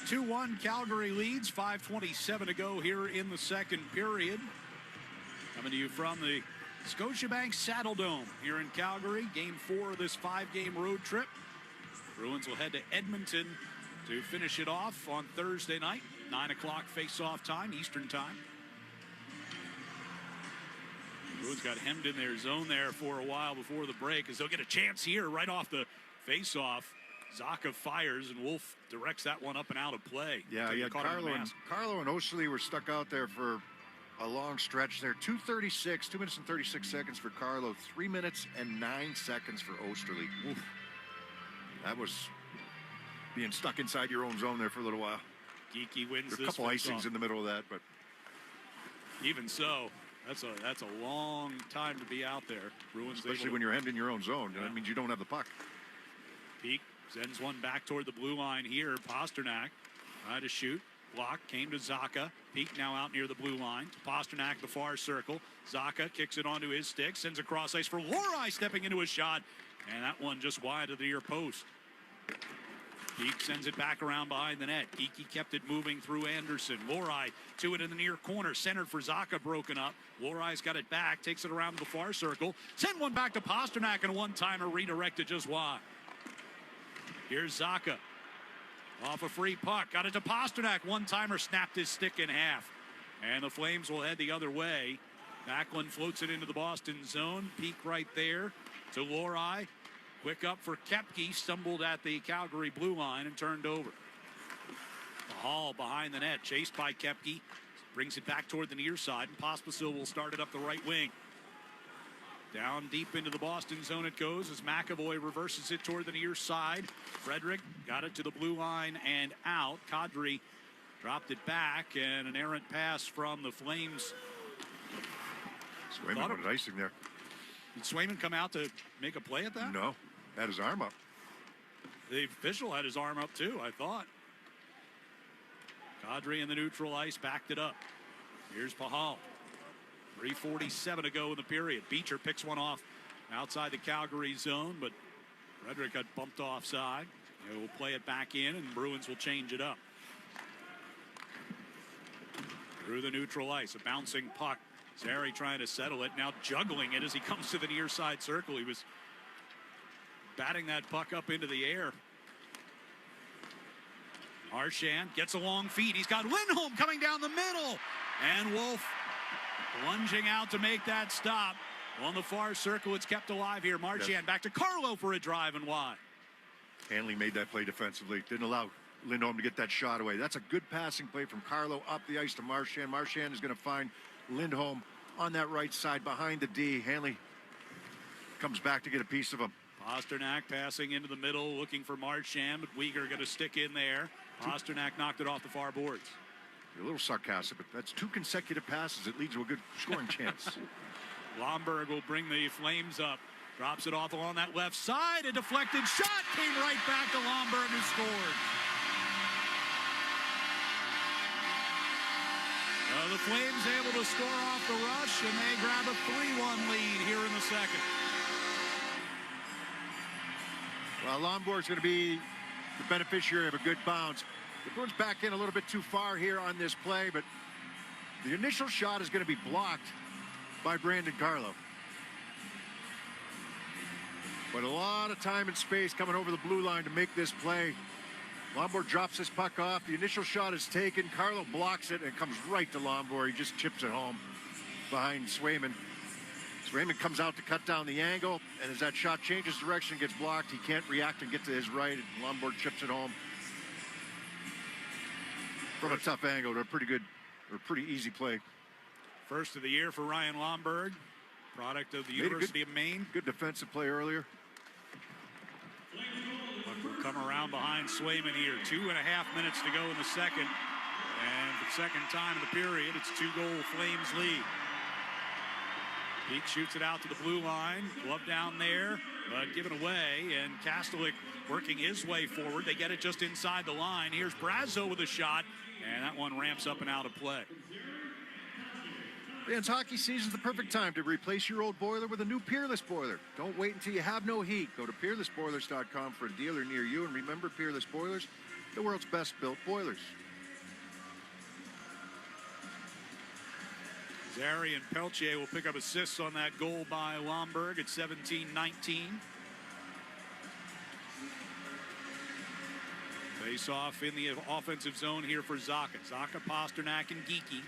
2-1 Calgary leads, 5:27 to go here in the second period. Coming to you from the Scotiabank Saddle Dome here in Calgary. Game 4 of this 5-game road trip. Bruins will head to Edmonton to finish it off on Thursday night. 9 o'clock face-off time, Eastern time. Bruins got hemmed in their zone there for a while before the break, as they'll get a chance here right off the face-off. Zacha fires, and Wolf directs that one up and out of play. Yeah, Carlo and Osterley were stuck out there for a long stretch there. 2 minutes and 36 seconds for Carlo, 3 minutes and 9 seconds for Osterley. Oof. That was being stuck inside your own zone there for a little while. Geekie wins There's this. a couple icings in the middle of that, but even so, that's a long time to be out there. Bruins, especially when you're hemmed in your own zone. Yeah. That means you don't have the puck. Peak sends one back toward the blue line here. Pasternak tried to shoot. Block came to Zacha. Peak now out near the blue line. To Pasternak, the far circle. Zacha kicks it onto his stick. Sends across ice for Lohrei, stepping into a shot. And that one just wide of the near post. Peak sends it back around behind the net. Geeky kept it moving through Anderson. Lohrei to it in the near corner. Centered for Zacha, broken up. Lohrei's got it back, takes it around to the far circle. Send one back to Pasternak, and a one-timer redirected just wide. Here's Zacha. Off a free puck. Got it to Pasternak. One-timer snapped his stick in half. And the Flames will head the other way. Backlund floats it into the Boston zone. Peak right there to Lohrei. Quick up for Koepke, stumbled at the Calgary blue line and turned over. The Hall behind the net, chased by Koepke, brings it back toward the near side, and Pospisil will start it up the right wing. Down deep into the Boston zone it goes as McAvoy reverses it toward the near side. Frederick got it to the blue line and out. Kadri dropped it back, and an errant pass from the Flames. Swayman with icing there. Did Swayman come out to make a play at that? No, had his arm up. The official had his arm up too, I thought. Kadri in the neutral ice backed it up. Here's Pahal. 3:47 to go in the period. Beecher picks one off outside the Calgary zone, but Frederick got bumped offside. They will play it back in, and Bruins will change it up. Through the neutral ice, a bouncing puck. Zary trying to settle it, now juggling it as he comes to the near side circle. He was batting that puck up into the air. Marchand gets a long feed. He's got Lindholm coming down the middle. And Wolf lunging out to make that stop. On the far circle, it's kept alive here. Marchand back to Carlo for a drive and wide. Hanley made that play defensively. Didn't allow Lindholm to get that shot away. That's a good passing play from Carlo up the ice to Marchand. Marchand is going to find Lindholm on that right side behind the D. Hanley comes back to get a piece of him. Pasternak passing into the middle, looking for Marchand, but Weegar going to stick in there. Pasternak knocked it off the far boards. You're a little sarcastic, but that's 2 consecutive passes. It leads to a good scoring chance. Lomberg will bring the Flames up. Drops it off along that left side. A deflected shot came right back to Lomberg, who scored. The Flames able to score off the rush, and they grab a 3-1 lead here in the second. Well, Lomborg's going to be the beneficiary of a good bounce. The Bruins back in a little bit too far here on this play, but the initial shot is going to be blocked by Brandon Carlo. But a lot of time and space coming over the blue line to make this play. Lomborg drops his puck off. The initial shot is taken. Carlo blocks it, and it comes right to Lomborg. He just chips it home behind Swayman. Swayman comes out to cut down the angle, and as that shot changes direction, gets blocked, he can't react and get to his right, and Lomborg chips it home from a tough angle to a pretty good, or pretty easy play. First of the year for Ryan Lomberg, product of the University of Maine. Good defensive play earlier. Buck will come around behind Swayman here. 2.5 minutes to go in the second. And for the second time in the period, it's 2-goal Flames lead. Peak shoots it out to the blue line. Glove down there, but given away. And Kastelik working his way forward. They get it just inside the line. Here's Brazo with a shot. And that one ramps up and out of play. It's hockey season's the perfect time to replace your old boiler with a new Peerless boiler. Don't wait until you have no heat. Go to peerlessboilers.com for a dealer near you. And remember, Peerless Boilers, the world's best built boilers. Zary and Peltier will pick up assists on that goal by Lomberg at 17-19. Face off in the offensive zone here for Zacha. Zacha, Pasternak, and Geeky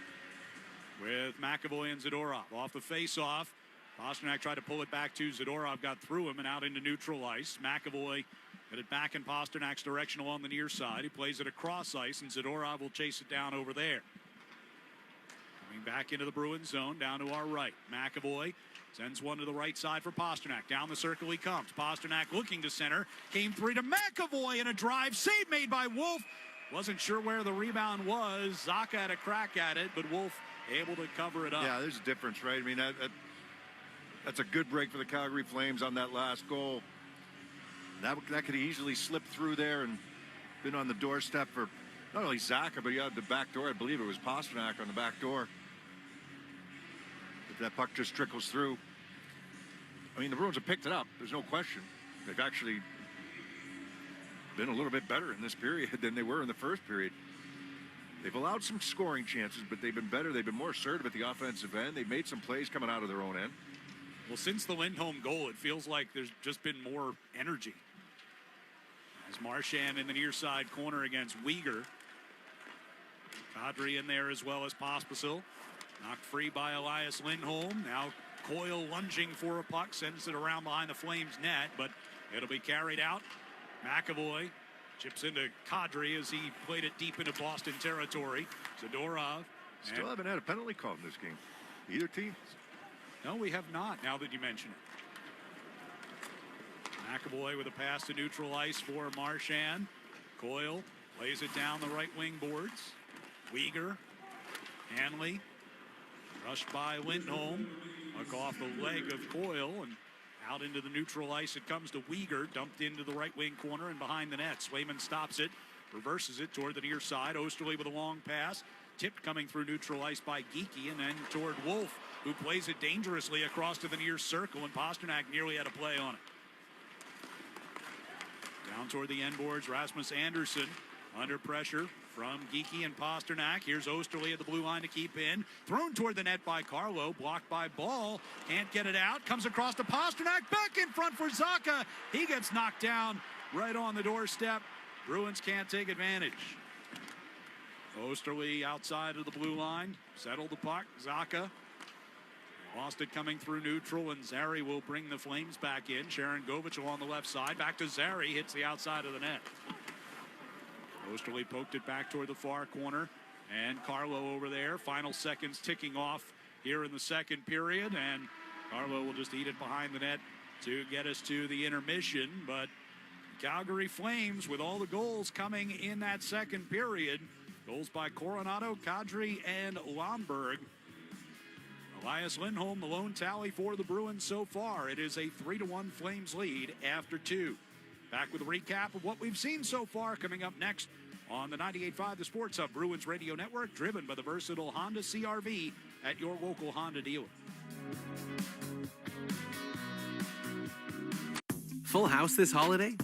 with McAvoy and Zadorov. Off the face-off, Pasternak tried to pull it back to Zadorov, got through him and out into neutral ice. McAvoy got it back in Pasternak's direction along the near side. He plays it across ice, and Zadorov will chase it down over there. Coming back into the Bruins zone, down to our right. McAvoy sends one to the right side for Pasternak. Down the circle he comes. Pasternak looking to center. Came free to McAvoy, and a drive save made by Wolf. Wasn't sure where the rebound was. Zacha had a crack at it, but Wolf able to cover it up. Yeah, there's a difference, right? I mean, that's a good break for the Calgary Flames on that last goal. That could easily slip through there and been on the doorstep for not only Zacha, but he had the back door. I believe it was Pasternak on the back door. If that puck just trickles through. I mean, the Bruins have picked it up. There's no question. They've actually been a little bit better in this period than they were in the first period. They've allowed some scoring chances, but they've been better. They've been more assertive at the offensive end. They've made some plays coming out of their own end. Well, since the Lindholm goal, it feels like there's just been more energy. As Marchand in the near side corner against Uyghur. Kadri in there as well as Pospisil. Knocked free by Elias Lindholm. Now Coyle lunging for a puck, sends it around behind the Flames net, but it'll be carried out. McAvoy chips into Kadri as he played it deep into Boston territory. Zadorov. Still haven't had a penalty called in this game. Either team. No, we have not, now that you mention it. McAvoy with a pass to neutral ice for Marchand. Coyle lays it down the right wing boards. Uyghur. Hanley. Rushed by Lindholm. Puck off the leg of Coyle and out into the neutral ice. It comes to Uyghur, dumped into the right wing corner and behind the net. Swayman stops it, reverses it toward the near side. Osterley with a long pass, tipped coming through neutral ice by Geekie, and then toward Wolf, who plays it dangerously across to the near circle, and Pasternak nearly had a play on it. Down toward the end boards, Rasmus Andersson under pressure from Geekie and Pasternak. Here's Osterley at the blue line to keep in. Thrown toward the net by Carlo. Blocked by Ball. Can't get it out. Comes across to Pasternak. Back in front for Zacha. He gets knocked down right on the doorstep. Bruins can't take advantage. Osterley outside of the blue line. Settled the puck. Zacha lost it coming through neutral, and Zary will bring the Flames back in. Sharon Govich on the left side. Back to Zary. Hits the outside of the net. Osterley poked it back toward the far corner, and Carlo over there. Final seconds ticking off here in the second period, and Carlo will just eat it behind the net to get us to the intermission. But Calgary Flames with all the goals coming in that second period. Goals by Coronado, Kadri, and Lomberg. Elias Lindholm, the lone tally for the Bruins so far. It is a 3-1 Flames lead after 2. Back with a recap of what we've seen so far coming up next on the 98.5 The Sports Hub Bruins Radio Network, driven by the versatile Honda CR-V at your local Honda dealer. Full house this holiday?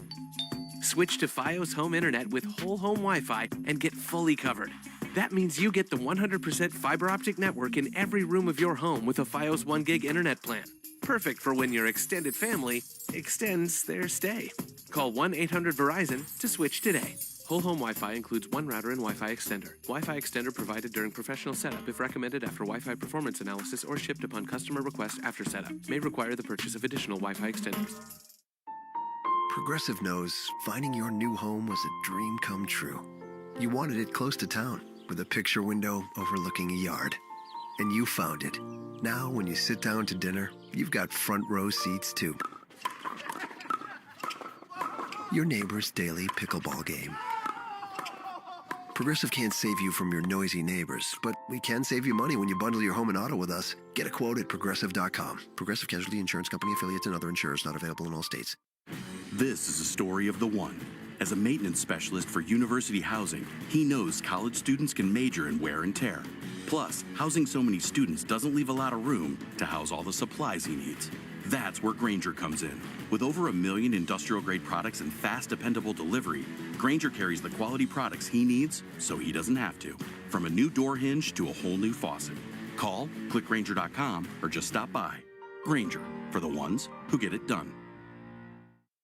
Switch to Fios Home Internet with whole home Wi-Fi and get fully covered. That means you get the 100% fiber optic network in every room of your home with a Fios 1 gig internet plan. Perfect for when your extended family extends their stay. Call 1-800-VERIZON to switch today. Whole home Wi-Fi includes one router and Wi-Fi extender. Wi-Fi extender provided during professional setup if recommended after Wi-Fi performance analysis or shipped upon customer request after setup. May require the purchase of additional Wi-Fi extenders. Progressive knows finding your new home was a dream come true. You wanted it close to town with a picture window overlooking a yard. And you found it. Now when you sit down to dinner, you've got front row seats too. Your neighbor's daily pickleball game. Progressive can't save you from your noisy neighbors, but we can save you money when you bundle your home and auto with us. Get a quote at Progressive.com. Progressive Casualty Insurance Company, affiliates, and other insurers not available in all states. This is a story of the one. As a maintenance specialist for university housing, he knows college students can major in wear and tear. Plus, housing so many students doesn't leave a lot of room to house all the supplies he needs. That's where Grainger comes in. With over 1 million industrial-grade products and fast, dependable delivery, Grainger carries the quality products he needs so he doesn't have to. From a new door hinge to a whole new faucet. Call, click Grainger.com, or just stop by. Grainger, for the ones who get it done.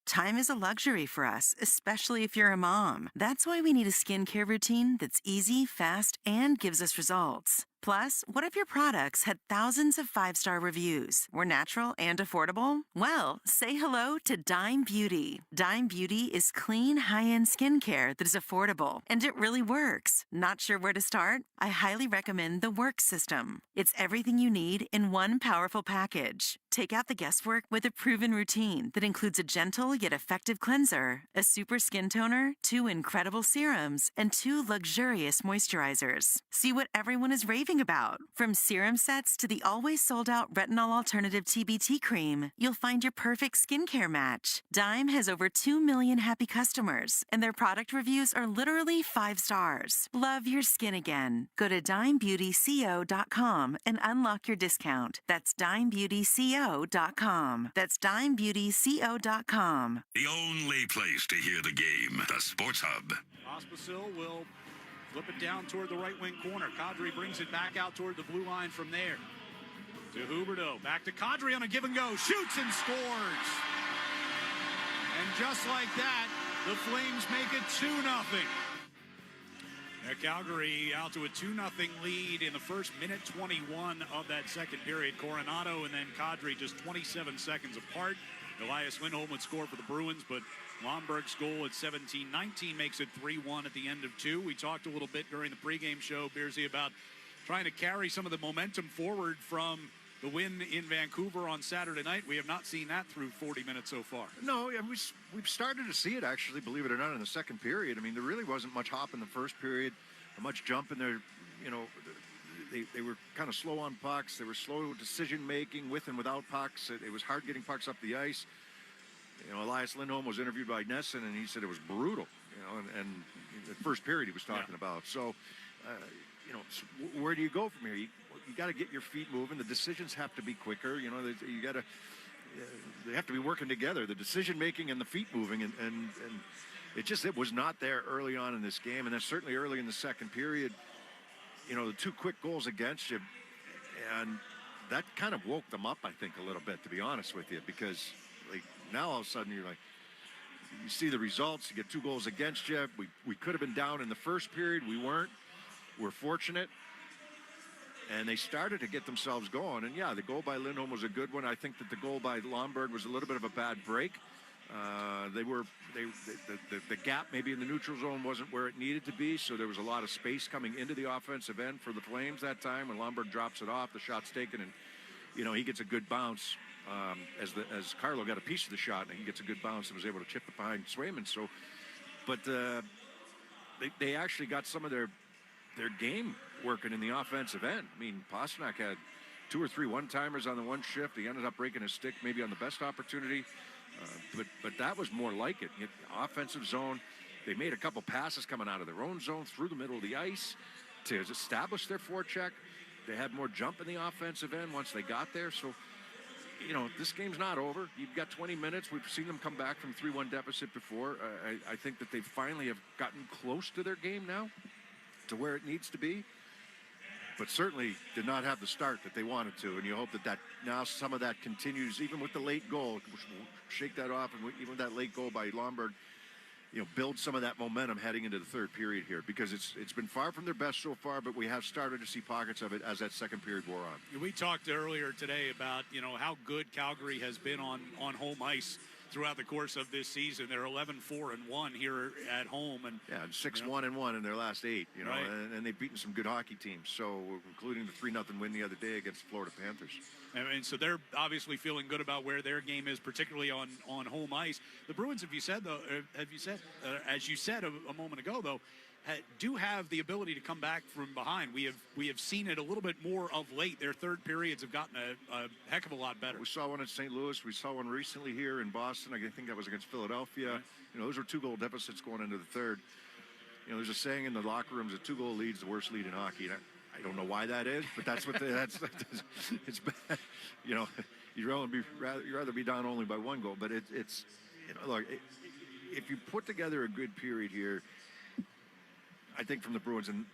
Time is a luxury for us, especially if you're a mom. That's why we need a skincare routine that's easy, fast, and gives us results. Plus, what if your products had thousands of 5-star reviews, were natural and affordable? Well, say hello to Dime Beauty. Dime Beauty is clean, high-end skincare that is affordable, and it really works. Not sure where to start? I highly recommend the Work System. It's everything you need in one powerful package. Take out the guesswork with a proven routine that includes a gentle yet effective cleanser, a super skin toner, 2 incredible serums, and 2 luxurious moisturizers. See what everyone is raving about. From serum sets to the always sold-out retinol alternative TBT cream, you'll find your perfect skincare match. Dime has over 2 million happy customers, and their product reviews are literally 5 stars. Love your skin again. Go to dimebeautyco.com and unlock your discount. That's dimebeautyco.com dimebeautyco.com. That's dimebeautyco.com. The only place to hear the game, the Sports Hub. Pospisil will flip it down toward the right wing corner. Kadri brings it back out toward the blue line from there. To Huberdeau. Back to Kadri on a give and go. Shoots and scores. And just like that, the Flames make it 2-0. Now Calgary out to a 2-0 lead in the first minute 21 of that second period. Coronado and then Kadri just 27 seconds apart. Elias Lindholm would score for the Bruins, but Lomberg's goal at 17-19 makes it 3-1 at the end of 2. We talked a little bit during the pregame show, Beersy, about trying to carry some of the momentum forward from the win in Vancouver on Saturday night. We have not seen that through 40 minutes so far. No, yeah, we've started to see it, actually, believe it or not, in the second period. I mean, there really wasn't much hop in the first period, much jump in there. You know, they were kind of slow on pucks. They were slow decision-making with and without pucks. It was hard getting pucks up the ice. You know, Elias Lindholm was interviewed by Nesson, and he said it was brutal, you know, and the first period he was talking about. So, you know, where do you go from here? You got to get your feet moving. The decisions have to be quicker. You know, you got to. They have to be working together. The decision making and the feet moving, and it was not there early on in this game, and then certainly early in the second period. You know, the two quick goals against you, and that kind of woke them up, I think, a little bit, to be honest with you, because like now all of a sudden you're like, you see the results. You get two goals against you. We could have been down in the first period. We weren't. We're fortunate. And they started to get themselves going. And yeah, the goal by Lindholm was a good one. I think that the goal by Lomberg was a little bit of a bad break. The gap maybe in the neutral zone wasn't where it needed to be, so there was a lot of space coming into the offensive end for the Flames that time. When Lomberg drops it off, the shot's taken, and you know he gets a good bounce. As Carlo got a piece of the shot, and he gets a good bounce and was able to chip it behind Swayman. So, but they actually got some of their game working in the offensive end. I mean, Pasternak had 2 or 3 one-timers on the one shift. He ended up breaking his stick maybe on the best opportunity. But that was more like it. Offensive zone, they made a couple passes coming out of their own zone through the middle of the ice to establish their forecheck. They had more jump in the offensive end once they got there. So, you know, this game's not over. You've got 20 minutes. We've seen them come back from 3-1 deficit before. I think that they finally have gotten close to their game now, to where it needs to be, but certainly did not have the start that they wanted to. And you hope that now some of that continues, even with the late goal, which will shake that off, and even with that late goal by Lomberg, you know, build some of that momentum heading into the third period here, because it's been far from their best so far, but we have started to see pockets of it as that second period wore on. We talked earlier today about, you know, how good Calgary has been on home ice throughout the course of this season. They're 11-4-1 here at home, and 6-1-1 in their last 8. You know, right. and they've beaten some good hockey teams. So, including the 3-0 win the other day against the Florida Panthers. And so they're obviously feeling good about where their game is, particularly on home ice. The Bruins, as you said a moment ago, though, do have the ability to come back from behind. We have seen it a little bit more of late. Their third periods have gotten a heck of a lot better. We saw one at St. Louis. We saw one recently here in Boston. I think that was against Philadelphia. Right. You know, those were 2-goal deficits going into the third. You know, there's a saying in the locker rooms that 2-goal lead's the worst lead in hockey. And I don't know why that is, but that's what it's bad. You know, you'd rather be down only by 1 goal. But it's you know, look, if you put together a good period here, I think from the Bruins, and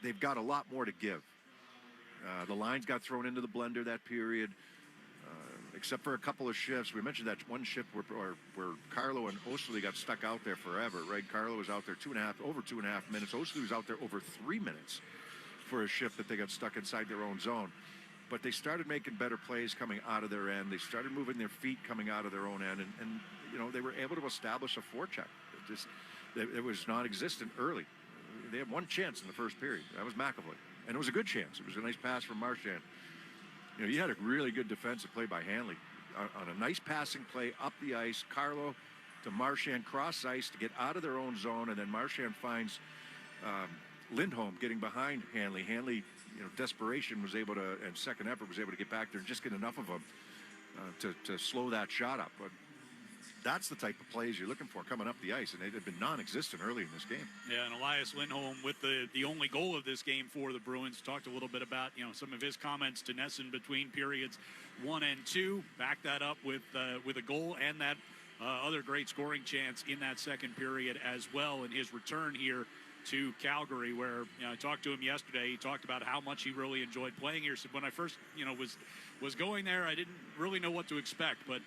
they've got a lot more to give. The lines got thrown into the blender that period, except for a couple of shifts. We mentioned that one shift where Carlo and Osterley got stuck out there forever, right? Carlo was out there over 2.5 minutes. Osterley was out there over 3 minutes for a shift that they got stuck inside their own zone. But they started making better plays coming out of their end. They started moving their feet coming out of their own end, and you know, they were able to establish a forecheck. It was non-existent early. They had one chance in the first period. That was McAvoy. And it was a good chance. It was a nice pass from Marchand. You know, you had a really good defensive play by Hanley. On a nice passing play up the ice, Carlo to Marchand cross ice to get out of their own zone, and then Marchand finds Lindholm getting behind Hanley. Hanley, you know, desperation was able to, and second effort was able to get back there and just get enough of them to slow that shot up. But that's the type of plays you're looking for coming up the ice, and it had been non-existent early in this game. Yeah, and Elias Lindholm with the only goal of this game for the Bruins. Talked a little bit about, some of his comments to Nesson between periods 1 and 2. Back that up with a goal and that other great scoring chance in that second period as well in his return here to Calgary, where I talked to him yesterday. He talked about how much he really enjoyed playing here. So when I first was going there, I didn't really know what to expect, but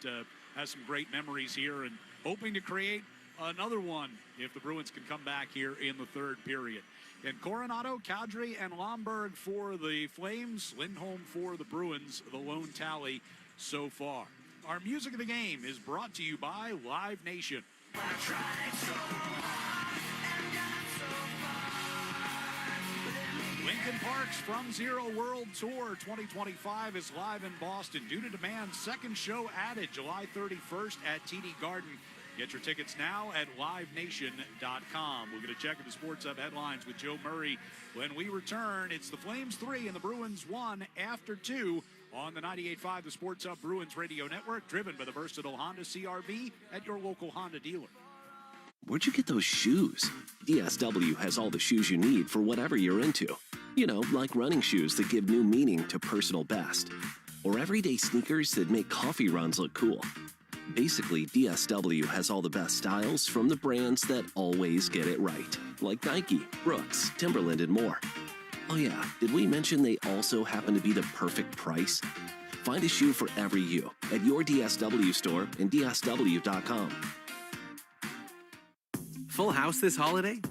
has some great memories here and hoping to create another one if the Bruins can come back here in the third period. And Coronado, Kadri, and Lomberg for the Flames, Lindholm for the Bruins, the lone tally so far. Our music of the game is brought to you by Live Nation. Lincoln Park's From Zero World Tour 2025 is live in Boston. Due to demand, second show added July 31st at TD Garden. Get your tickets now at livenation.com. We're going to check the Sports Hub headlines with Joe Murray. When we return, it's the Flames 3 and the Bruins 1 after 2 on the 98.5 The Sports Hub Bruins Radio Network, driven by the versatile Honda CR-V at your local Honda dealer. Where'd you get those shoes? DSW has all the shoes you need for whatever you're into. Like running shoes that give new meaning to personal best. Or everyday sneakers that make coffee runs look cool. Basically, DSW has all the best styles from the brands that always get it right. Like Nike, Brooks, Timberland, and more. Oh yeah, did we mention they also happen to be the perfect price? Find a shoe for every you at your DSW store and DSW.com. Full house this holiday?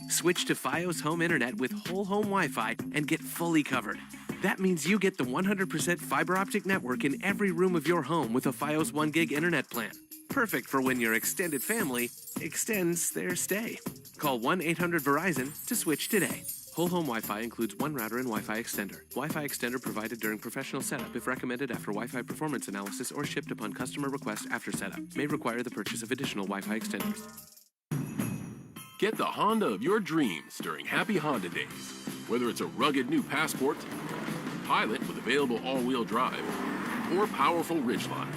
Switch to Fios Home Internet with whole home Wi-Fi and get fully covered. That means you get the 100% fiber optic network in every room of your home with a Fios 1 gig internet plan. Perfect for when your extended family extends their stay. Call 1-800-VERIZON to switch today. Whole home Wi-Fi includes one router and Wi-Fi extender. Wi-Fi extender provided during professional setup if recommended after Wi-Fi performance analysis or shipped upon customer request after setup. May require the purchase of additional Wi-Fi extenders. Get the Honda of your dreams during Happy Honda Days. Whether it's a rugged new Passport, Pilot with available all-wheel drive, or powerful Ridgeline.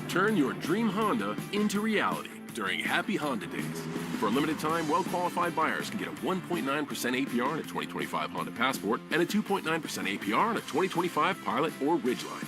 Turn your dream Honda into reality during Happy Honda Days. For a limited time, well-qualified buyers can get a 1.9% APR on a 2025 Honda Passport and a 2.9% APR on a 2025 Pilot or Ridgeline.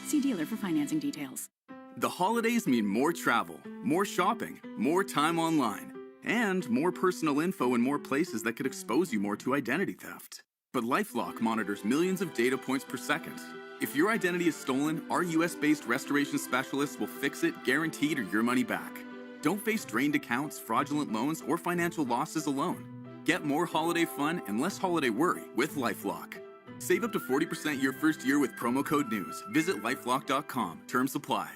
See dealer for financing details. The holidays mean more travel, more shopping, more time online, and more personal info in more places that could expose you more to identity theft. But LifeLock monitors millions of data points per second. If your identity is stolen, our US-based restoration specialists will fix it, guaranteed, or your money back. Don't face drained accounts, fraudulent loans, or financial losses alone. Get more holiday fun and less holiday worry with LifeLock. Save up to 40% your first year with promo code NEWS. Visit lifelock.com. Terms apply.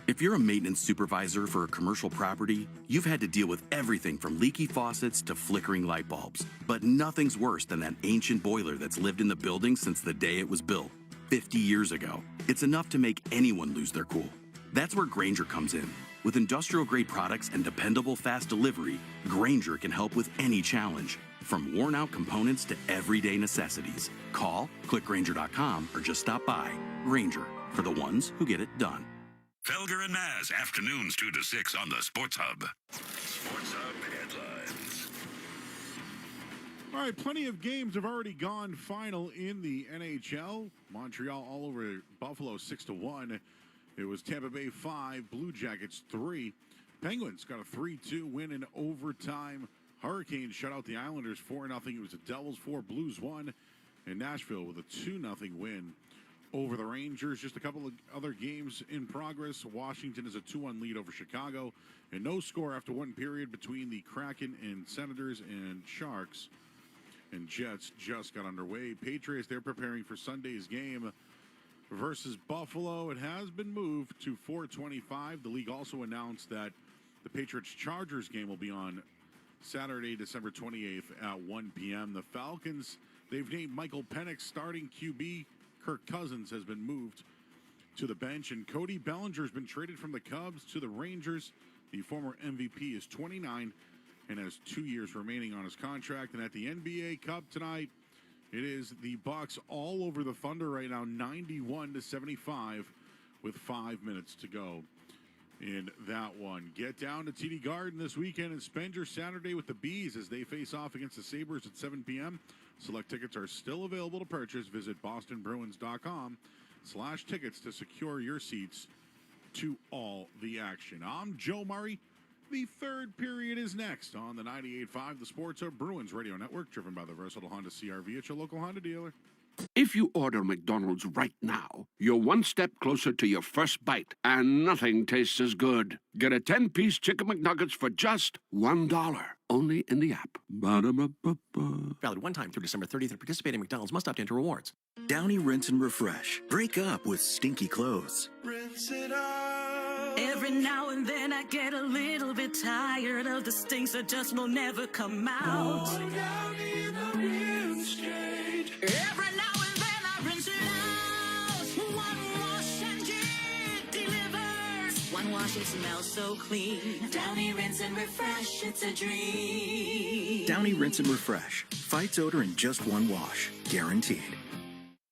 If you're a maintenance supervisor for a commercial property, you've had to deal with everything from leaky faucets to flickering light bulbs. But nothing's worse than that ancient boiler that's lived in the building since the day it was built, 50 years ago. It's enough to make anyone lose their cool. That's where Grainger comes in. With industrial-grade products and dependable fast delivery, Grainger can help with any challenge, from worn-out components to everyday necessities. Call, click Grainger.com, or just stop by. Grainger, for the ones who get it done. Felger and Maz, afternoons 2 to 6 on the Sports Hub. Sports Hub headlines. All right, plenty of games have already gone final in the NHL. Montreal all over Buffalo 6-1. It was Tampa Bay 5, Blue Jackets 3. Penguins got a 3-2 win in overtime. Hurricanes shut out the Islanders 4-0. It was the Devils 4, Blues 1. And Nashville with a 2-0 win over the Rangers. Just a couple of other games in progress. Washington is a 2-1 lead over Chicago. And no score after one period between the Kraken and Senators and Sharks. And Jets just got underway. Patriots, they're preparing for Sunday's game versus Buffalo. It has been moved to 4:25. The league also announced that the Patriots-Chargers game will be on Saturday, December 28th at 1 p.m. The Falcons, they've named Michael Penix starting QB. Kirk Cousins has been moved to the bench, and Cody Bellinger has been traded from the Cubs to the Rangers. The former MVP is 29 and has 2 years remaining on his contract. And at the NBA Cup tonight, It is the Bucks all over the Thunder right now, 91-75 with 5 minutes to go in that one. Get down to TD Garden this weekend and spend your Saturday with the Bees as they face off against the Sabres at 7 p.m. Select tickets are still available to purchase. Visit bostonbruins.com/tickets to secure your seats to all the action. I'm Joe Murray. The third period is next on the 98.5 The Sports of Bruins Radio Network, driven by the versatile Honda CR-V at your local Honda dealer. If you order McDonald's right now, you're one step closer to your first bite, and nothing tastes as good. Get a 10-piece Chicken McNuggets for just $1, only in the app. Ba-da-ba-ba-ba. Valid one time through December 30th at participating McDonald's. Must opt into rewards. Downy Rinse and Refresh. Break up with stinky clothes. Rinse it out. Every now and then I get a little bit tired of the stinks that just will never come out. Oh, Downy in the rinse change. Every now and then I rinse it out. One wash and it delivers. One wash, it smells so clean. Downy Rinse and Refresh, it's a dream. Downy Rinse and Refresh. Fights odor in just one wash. Guaranteed.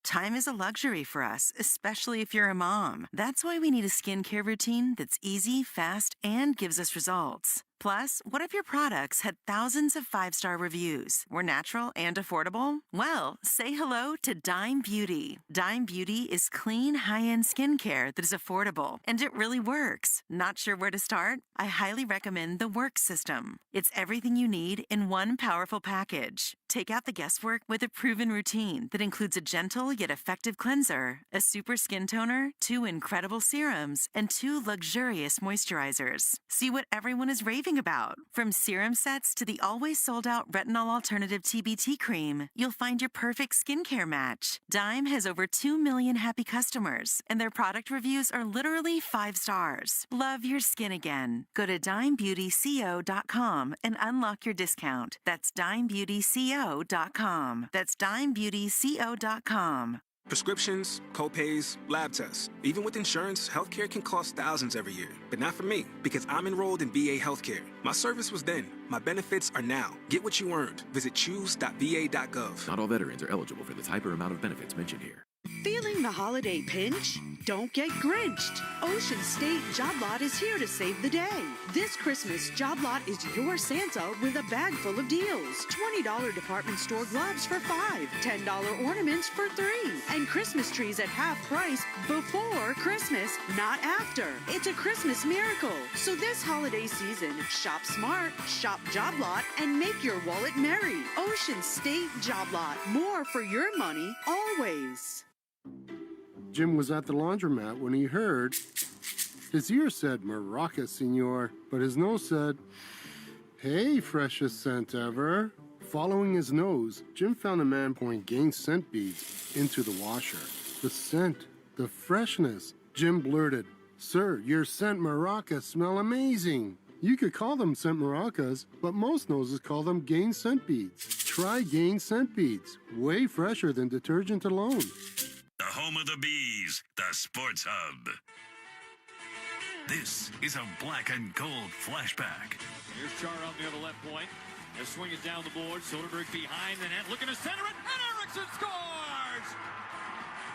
Time is a luxury for us, especially if you're a mom. That's why we need a skincare routine that's easy, fast, and gives us results. Plus, what if your products had thousands of 5-star reviews, were natural and affordable? Well, say hello to Dime Beauty. Dime Beauty is clean, high-end skincare that is affordable, and it really works. Not sure where to start? I highly recommend the Work System. It's everything you need in one powerful package. Take out the guesswork with a proven routine that includes a gentle yet effective cleanser, a super skin toner, 2 incredible serums, and 2 luxurious moisturizers. See what everyone is raving about. From serum sets to the always sold-out retinol alternative TBT cream, you'll find your perfect skincare match. Dime has over 2 million happy customers, and their product reviews are literally 5 stars. Love your skin again. Go to dimebeautyco.com and unlock your discount. That's dimebeautyco.com. That's dimebeautyco.com. Prescriptions, copays, lab tests. Even with insurance, healthcare can cost thousands every year. But not for me, because I'm enrolled in VA healthcare. My service was then. My benefits are now. Get what you earned. Visit choose.va.gov. Not all veterans are eligible for the type or amount of benefits mentioned here. Feeling the holiday pinch? Don't get grinched. Ocean State Job Lot is here to save the day. This Christmas, Job Lot is your Santa with a bag full of deals. $20 department store gloves for $5, $10 ornaments for $3, and Christmas trees at half price before Christmas, not after. It's a Christmas miracle. So this holiday season, shop smart, shop Job Lot, and make your wallet merry. Ocean State Job Lot. More for your money, always. Jim was at the laundromat when he heard. His ear said, "Maraca, senor," but his nose said, "Hey, freshest scent ever." Following his nose, Jim found a man pouring Gain scent beads into the washer. The scent, the freshness. Jim blurted, "Sir, your scent Maraca smell amazing." You could call them scent maracas, but most noses call them Gain scent beads. Try Gain scent beads. Way fresher than detergent alone. The home of the Bees, the Sports Hub. This is a black and gold flashback. Here's Char out near the left point. They're swinging down the board. Soderberg behind the net, looking to center it, and Eriksson scores!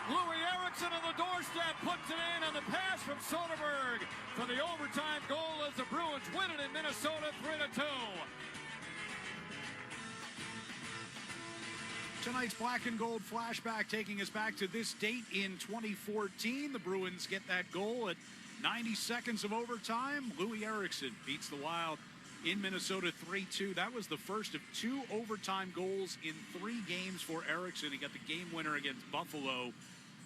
Louis Eriksson on the doorstep puts it in on the pass from Soderberg for the overtime goal as the Bruins win it in Minnesota 3-2. Tonight's black and gold flashback taking us back to this date in 2014. The Bruins get that goal at 90 seconds of overtime. Louis Eriksson beats the Wild in Minnesota 3-2. That was the first of 2 overtime goals in 3 games for Eriksson. He got the game winner against Buffalo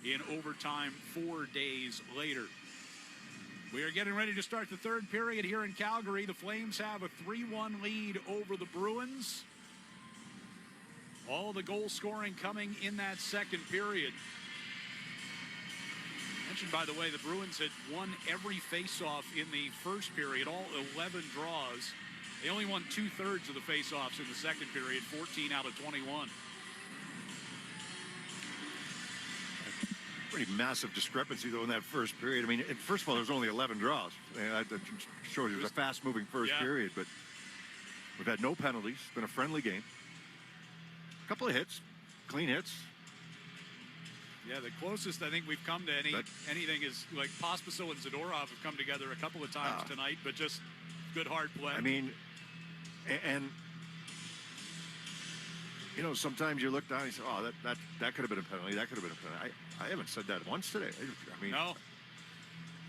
in overtime 4 days later. We are getting ready to start the third period here in Calgary. The Flames have a 3-1 lead over the Bruins. All the goal scoring coming in that second period. Mentioned, by the way, the Bruins had won every faceoff in the first period, all 11 draws. They only won 2/3 of the faceoffs in the second period, 14 out of 21. Pretty massive discrepancy, though, in that first period. I mean, first of all, there's only 11 draws. That shows you it was a fast-moving first period, but we've had no penalties. It's been a friendly game. A couple of hits. clean hits. Yeah, the closest I think we've come to anything is like Pospisil and Zadorov have come together a couple of times tonight, but just good hard play. I mean, and you know, sometimes you look down and you say, oh, that could have been a penalty. That could have been a penalty. I haven't said that once today. I mean, no.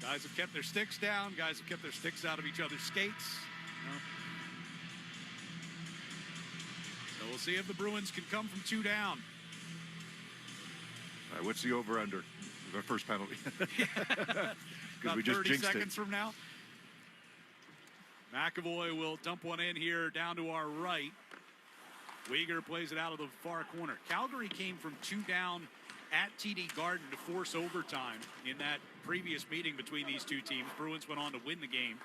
Guys have kept their sticks down. Guys have kept their sticks out of each other's skates. You know. So we'll see if the Bruins can come from 2 down. All right, what's the over-under? The first penalty. About we just 30 jinxed seconds it. from now. McAvoy will dump one in here down to our right. Weegar plays it out of the far corner. Calgary came from 2 down at TD Garden to force overtime in that previous meeting between these two teams. Bruins went on to win the game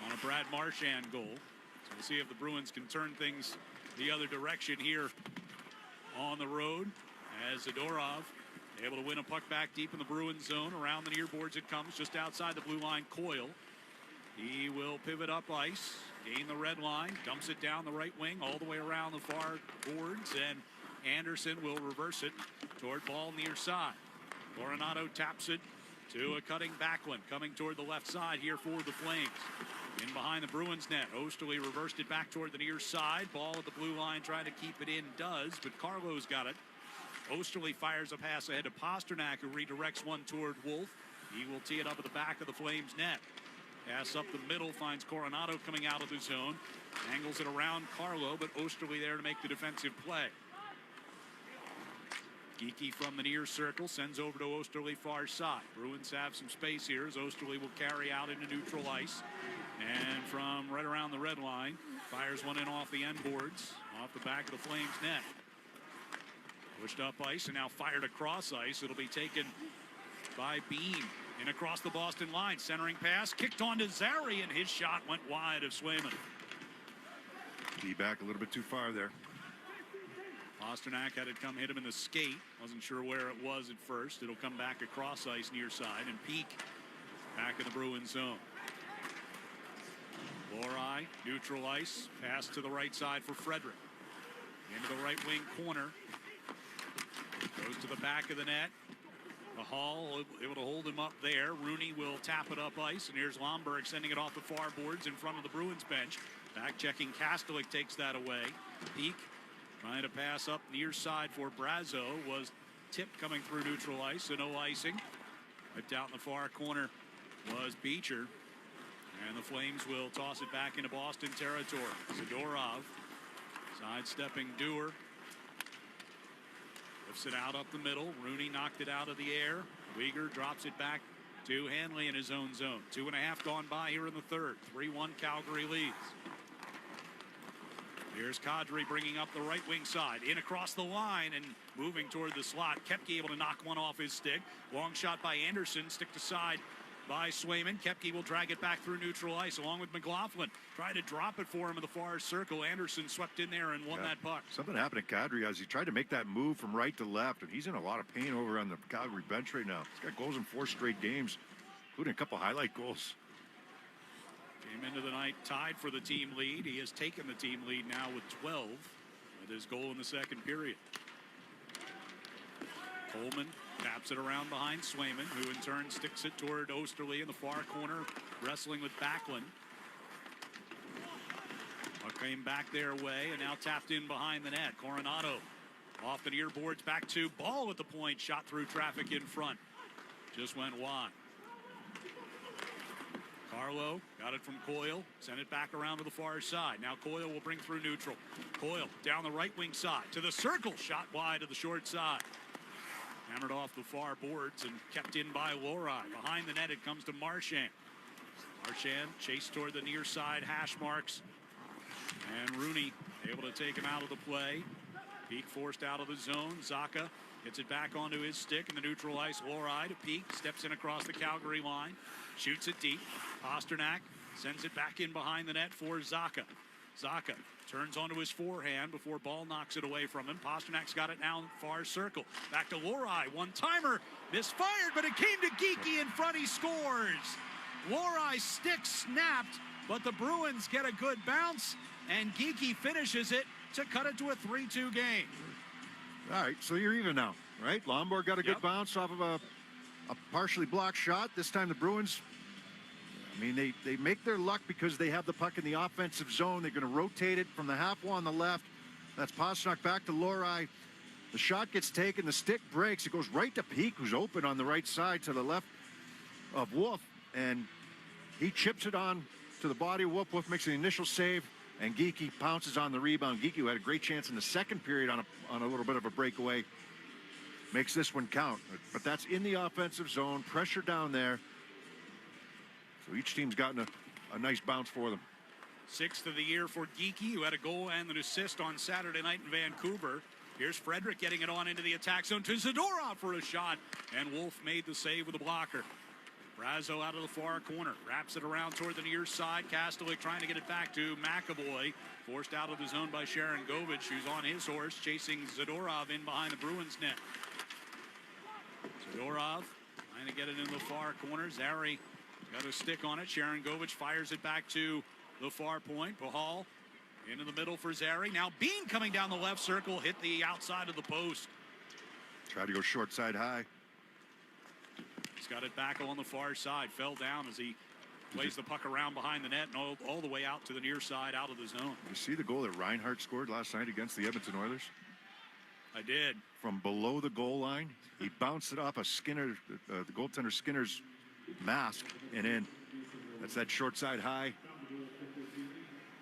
on a Brad Marchand goal. So we'll see if the Bruins can turn things the other direction here on the road, as Zadorov able to win a puck back deep in the Bruins zone. Around the near boards it comes, just outside the blue line. Coyle, he will pivot up ice, gain the red line, dumps it down the right wing all the way around the far boards, and Anderson will reverse it toward ball near side. Coronado taps it to a cutting Backlund coming toward the left side here for the Flames. In behind the Bruins net, Osterley reversed it back toward the near side. Ball at the blue line, trying to keep it in, does, but Carlo's got it. Osterley fires a pass ahead to Pasternak, who redirects one toward Wolf. He will tee it up at the back of the Flames net. Pass up the middle, finds Coronado coming out of the zone. Angles it around Carlo, but Osterley there to make the defensive play. Geekie from the near circle sends over to Osterley far side. Bruins have some space here as Osterley will carry out into neutral ice. And from right around the red line, fires one in off the end boards, off the back of the Flames net. Pushed up ice and now fired across ice. It'll be taken by Beam and across the Boston line. Centering pass kicked on to Zary, and his shot went wide of Swayman. Be back a little bit too far there. Pasternak had it come hit him in the skate. Wasn't sure where it was at first. It'll come back across ice near side, and Peak back in the Bruins zone. Lori, neutral ice, pass to the right side for Frederick. Into the right wing corner. Goes to the back of the net. The Hall able to hold him up there. Rooney will tap it up ice, and here's Lomberg sending it off the far boards in front of the Bruins bench. Back checking Kastelik takes that away. Peak trying to pass up near side for Brazo. Was tipped coming through neutral ice, so no icing. Whipped out in the far corner was Beecher. And the Flames will toss it back into Boston territory. Zadorov sidestepping Dewar. Lifts it out up the middle. Rooney knocked it out of the air. Weegar drops it back to Hanley in his own zone. 2.5 gone by here in the third. 3-1 Calgary leads. Here's Kadri bringing up the right wing side. In across the line and moving toward the slot. Koepke able to knock one off his stick. Long shot by Anderson. Stick to side by Swayman. Koepke will drag it back through neutral ice along with McLaughlin. Tried to drop it for him in the far circle. Anderson swept in there and won that puck. Something happened to Kadri as he tried to make that move from right to left, and he's in a lot of pain over on the Calgary bench right now. He's got goals in 4 straight games, including a couple highlight goals. Came into the night tied for the team lead. He has taken the team lead now with 12 with his goal in the second period. Coleman taps it around behind Swayman, who in turn sticks it toward Osterley in the far corner, wrestling with Backlund. Puck came back their way and now tapped in behind the net. Coronado off the near boards, back to Ball at the point, shot through traffic in front. Just went wide. Carlo got it from Coyle, sent it back around to the far side. Now Coyle will bring through neutral. Coyle down the right wing side to the circle, shot wide to the short side. Hammered off the far boards and kept in by Lori. Behind the net it comes to Marchand. Marchand chased toward the near side hash marks. And Rooney able to take him out of the play. Peak forced out of the zone. Zacha gets it back onto his stick in the neutral ice. Lori to Peak, steps in across the Calgary line. Shoots it deep. Pasternak sends it back in behind the net for Zacha. Zacha turns onto his forehand before Ball knocks it away from him. Pasternak's got it now in far circle. Back to Lori. One-timer. Misfired, but it came to Geekie in front. He scores. Lori's stick snapped, but the Bruins get a good bounce, and Geekie finishes it to cut it to a 3-2 game. All right, so you're even now, right? Lombard got a good bounce off of a partially blocked shot. This time the Bruins, I mean, they make their luck because they have the puck in the offensive zone. They're going to rotate it from the half wall on the left. That's Pastrnak back to Lohrei. The shot gets taken. The stick breaks. It goes right to Peak, who's open on the right side to the left of Wolf. And he chips it on to the body of Wolf. Wolf makes the initial save, and Geekie pounces on the rebound. Geekie, who had a great chance in the second period on a little bit of a breakaway, makes this one count. But that's in the offensive zone. Pressure down there. So each team's gotten a nice bounce for them. 6th of the year for Geekie, who had a goal and an assist on Saturday night in Vancouver. Here's Frederick getting it on into the attack zone to Zadorov for a shot, and Wolf made the save with a blocker. Brazo out of the far corner, wraps it around toward the near side. Kastelik trying to get it back to McAvoy, forced out of the zone by Sharon Govich, who's on his horse, chasing Zadorov in behind the Bruins net. Zadorov trying to get it in the far corner. Zary got a stick on it. Sharon Govich fires it back to the far point. Pahal into the middle for Zary. Now Bean coming down the left circle, hit the outside of the post. Tried to go short side high. He's got it back on the far side. Fell down as he plays the puck around behind the net and all the way out to the near side, out of the zone. You see the goal that Reinhart scored last night against the Edmonton Oilers? I did. From below the goal line, he bounced it off a Skinner, the goaltender Skinner's mask, and in. That's that short side high.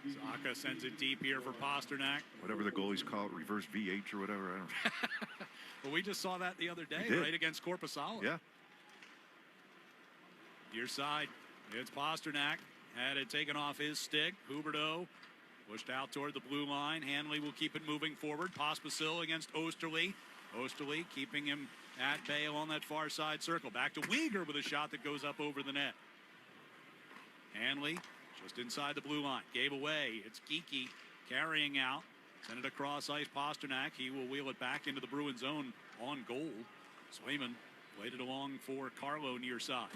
Zaka sends it deep here for Pastrnak. Whatever the goalies call it, reverse VH or whatever. I don't know. Well, we just saw that the other day, right, against Korpisalo. Yeah. Near side, it's Pastrnak. Had it taken off his stick. Huberdeau pushed out toward the blue line. Hanley will keep it moving forward. Pospisil against Osterley. Osterley keeping him at bay along that far side circle. Back to Weegar with a shot that goes up over the net. Hanley just inside the blue line. Gave away. It's Geekie carrying out. Send it across ice. Pastrnak. He will wheel it back into the Bruins zone on goal. Swayman played it along for Carlo near side.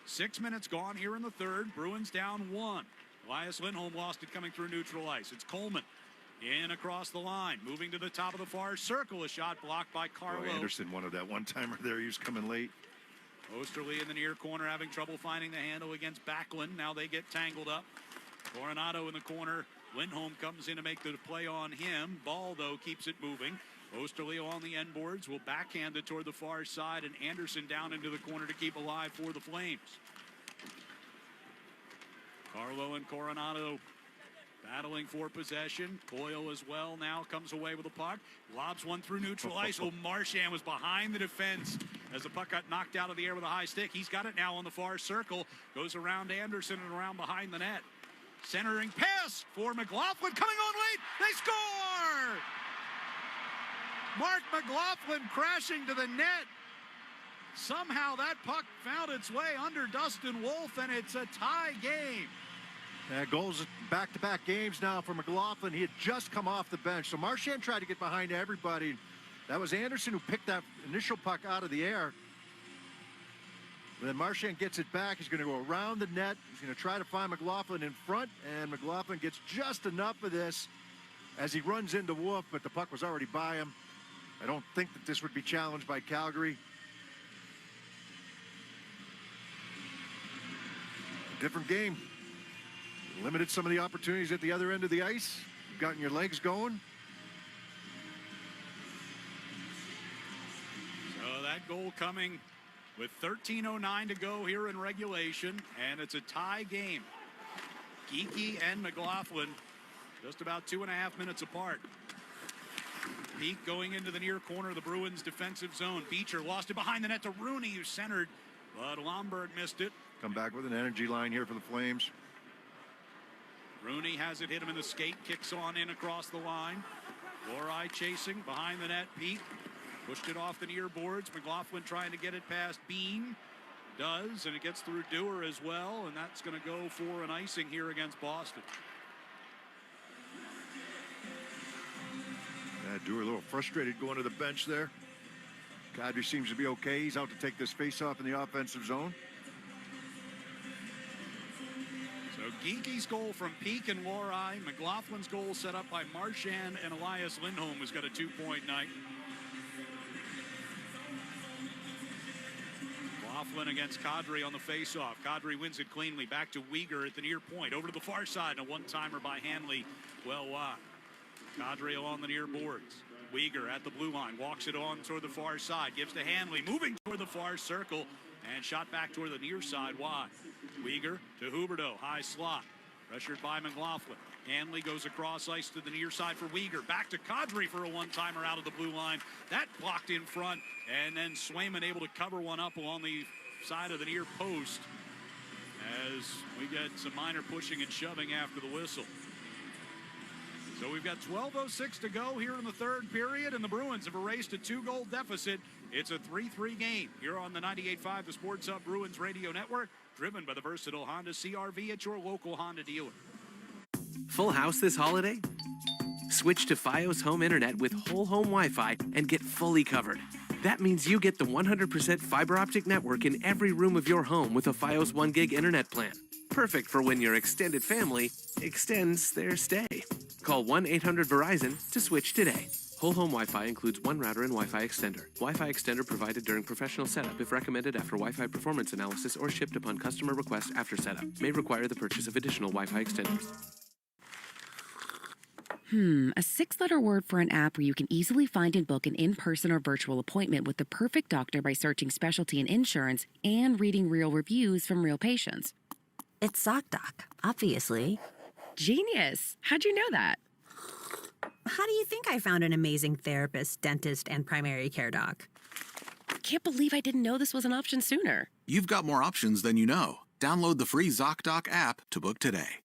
6 minutes gone here in the third. Bruins down 1. Elias Lindholm lost it coming through neutral ice. It's Coleman in across the line. Moving to the top of the far circle. A shot blocked by Carlo. Boy, Anderson wanted that one-timer there. He was coming late. Osterley in the near corner having trouble finding the handle against Backlund. Now they get tangled up. Coronado in the corner. Lindholm comes in to make the play on him. Ball, though, keeps it moving. Osterley on the end boards will backhand it toward the far side, and Anderson down into the corner to keep alive for the Flames. Carlo and Coronado battling for possession. Coyle as well now comes away with the puck. Lobs one through neutral ice. Oh, Marchand was behind the defense as the puck got knocked out of the air with a high stick. He's got it now on the far circle. Goes around Anderson and around behind the net. Centering pass for McLaughlin. Coming on late. They score! Mark McLaughlin crashing to the net. Somehow that puck found its way under Dustin Wolf, and it's a tie game. Goals back-to-back games now for McLaughlin. He had just come off the bench. So Marchand tried to get behind everybody. That was Anderson who picked that initial puck out of the air. And then Marchand gets it back. He's going to go around the net. He's going to try to find McLaughlin in front, and McLaughlin gets just enough of this as he runs into Wolf, but the puck was already by him. I don't think that this would be challenged by Calgary. Different game. Limited some of the opportunities at the other end of the ice. You've gotten your legs going. So that goal coming with 13:09 to go here in regulation, and it's a tie game. Geekie and McLaughlin just about 2.5 minutes apart. Peak going into the near corner of the Bruins defensive zone. Beecher lost it behind the net to Rooney, who centered, but Lomberg missed it. Come back with an energy line here for the Flames. Rooney has it, hit him in the skate, kicks on in across the line. Lohrei chasing behind the net. Pete pushed it off the near boards. McLaughlin trying to get it past Bean. Does, and it gets through Dewar as well, and that's going to go for an icing here against Boston. Yeah, Dewar a little frustrated going to the bench there. Kadri seems to be okay. He's out to take this face-off in the offensive zone. So So Geeky's goal from Peak and Lorei. McLaughlin's goal set up by Marchand and Elias Lindholm, who's got a 2-point night. McLaughlin against Kadri on the faceoff. Kadri wins it cleanly. Back to Weegar at the near point. Over to the far side, and a one-timer by Hanley. Well wide. Kadri along the near boards. Weegar at the blue line. Walks it on toward the far side. Gives to Hanley. Moving toward the far circle. And shot back toward the near side wide. Weegar to Huberdeau. High slot. Pressured by McLaughlin. Hanley goes across ice to the near side for Weegar. Back to Kadri for a one-timer out of the blue line. That blocked in front. And then Swayman able to cover one up along the side of the near post as we get some minor pushing and shoving after the whistle. So we've got 12:06 to go here in the third period, and the Bruins have erased a 2-goal deficit. It's a 3-3 game here on the 98.5 The Sports Hub Bruins Radio Network, driven by the versatile Honda CR-V at your local Honda dealer. Full house this holiday? Switch to Fios Home Internet with whole home Wi-Fi and get fully covered. That means you get the 100% fiber optic network in every room of your home with a Fios 1 gig internet plan. Perfect for when your extended family extends their stay. Call 1-800-VERIZON to switch today. Whole home Wi-Fi includes one router and Wi-Fi extender. Wi-Fi extender provided during professional setup if recommended after Wi-Fi performance analysis or shipped upon customer request after setup. May require the purchase of additional Wi-Fi extenders. A 6-letter word for an app where you can easily find and book an in-person or virtual appointment with the perfect doctor by searching specialty and insurance and reading real reviews from real patients. It's ZocDoc, obviously. Genius! How'd you know that? How do you think I found an amazing therapist, dentist, and primary care doc? Can't believe I didn't know this was an option sooner. You've got more options than you know. Download the free ZocDoc app to book today.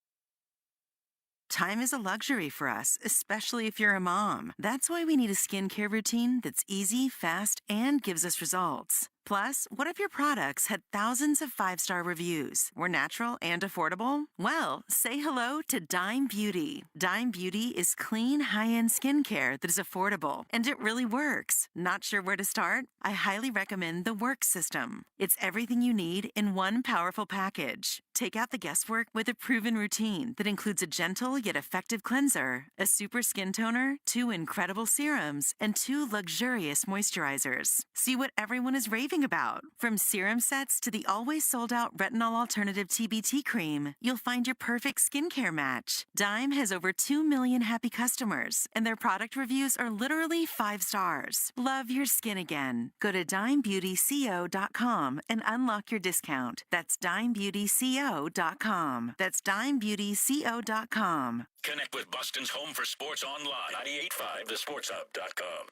Time is a luxury for us, especially if you're a mom. That's why we need a skincare routine that's easy, fast, and gives us results. Plus, what if your products had thousands of 5-star reviews, were natural and affordable? Well, say hello to Dime Beauty. Dime Beauty is clean, high-end skincare that is affordable, and it really works. Not sure where to start? I highly recommend the Work System. It's everything you need in one powerful package. Take out the guesswork with a proven routine that includes a gentle yet effective cleanser, a super skin toner, 2 incredible serums, and 2 luxurious moisturizers. See what everyone is raving about. From serum sets to the always sold-out retinol alternative TBT cream, you'll find your perfect skincare match. Dime has over 2 million happy customers, and their product reviews are literally 5 stars. Love your skin again. Go to dimebeautyco.com and unlock your discount. That's dimebeautyco.com. That's dimebeautyco.com. Connect with Boston's home for sports online. 98.5thesportshub.com.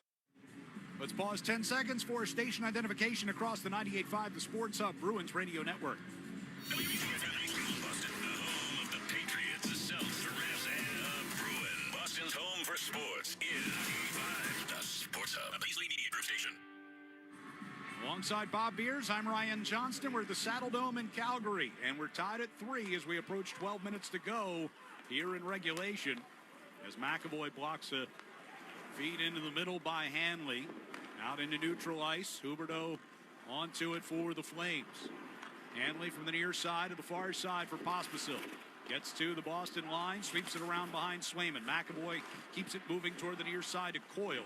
Let's pause 10 seconds for station identification across the 98.5 The Sports Hub Bruins Radio Network. Boston, the home of the Patriots, the Celtics, the Revs, and the Bruins. Boston's home for sports is 98.5 The Sports Hub, a Beasley Media Group station. Alongside Bob Beers, I'm Ryan Johnston. We're at the Saddle Dome in Calgary, and we're tied at 3 as we approach 12 minutes to go here in regulation. As McAvoy blocks a feed into the middle by Hanley. Out into neutral ice. Huberdeau onto it for the Flames. Hanley from the near side to the far side for Pospisil. Gets to the Boston line. Sweeps it around behind Swayman. McAvoy keeps it moving toward the near side to Coyle.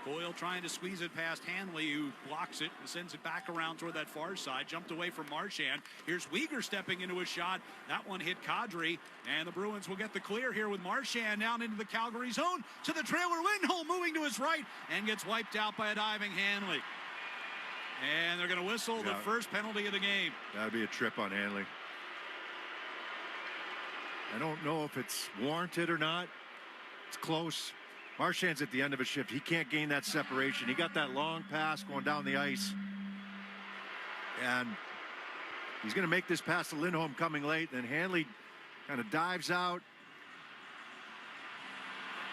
Coyle trying to squeeze it past Hanley, who blocks it and sends it back around toward that far side. Jumped away from Marchand. Here's Weegar stepping into a shot. That one hit Kadri, and the Bruins will get the clear here with Marchand down into the Calgary zone to the trailer. Lindholm moving to his right and gets wiped out by a diving Hanley. And they're going to whistle the first penalty of the game. That would be a trip on Hanley. I don't know if it's warranted or not. It's close. Marchand's at the end of a shift. He can't gain that separation. He got that long pass going down the ice. And he's going to make this pass to Lindholm coming late. Then Hanley kind of dives out.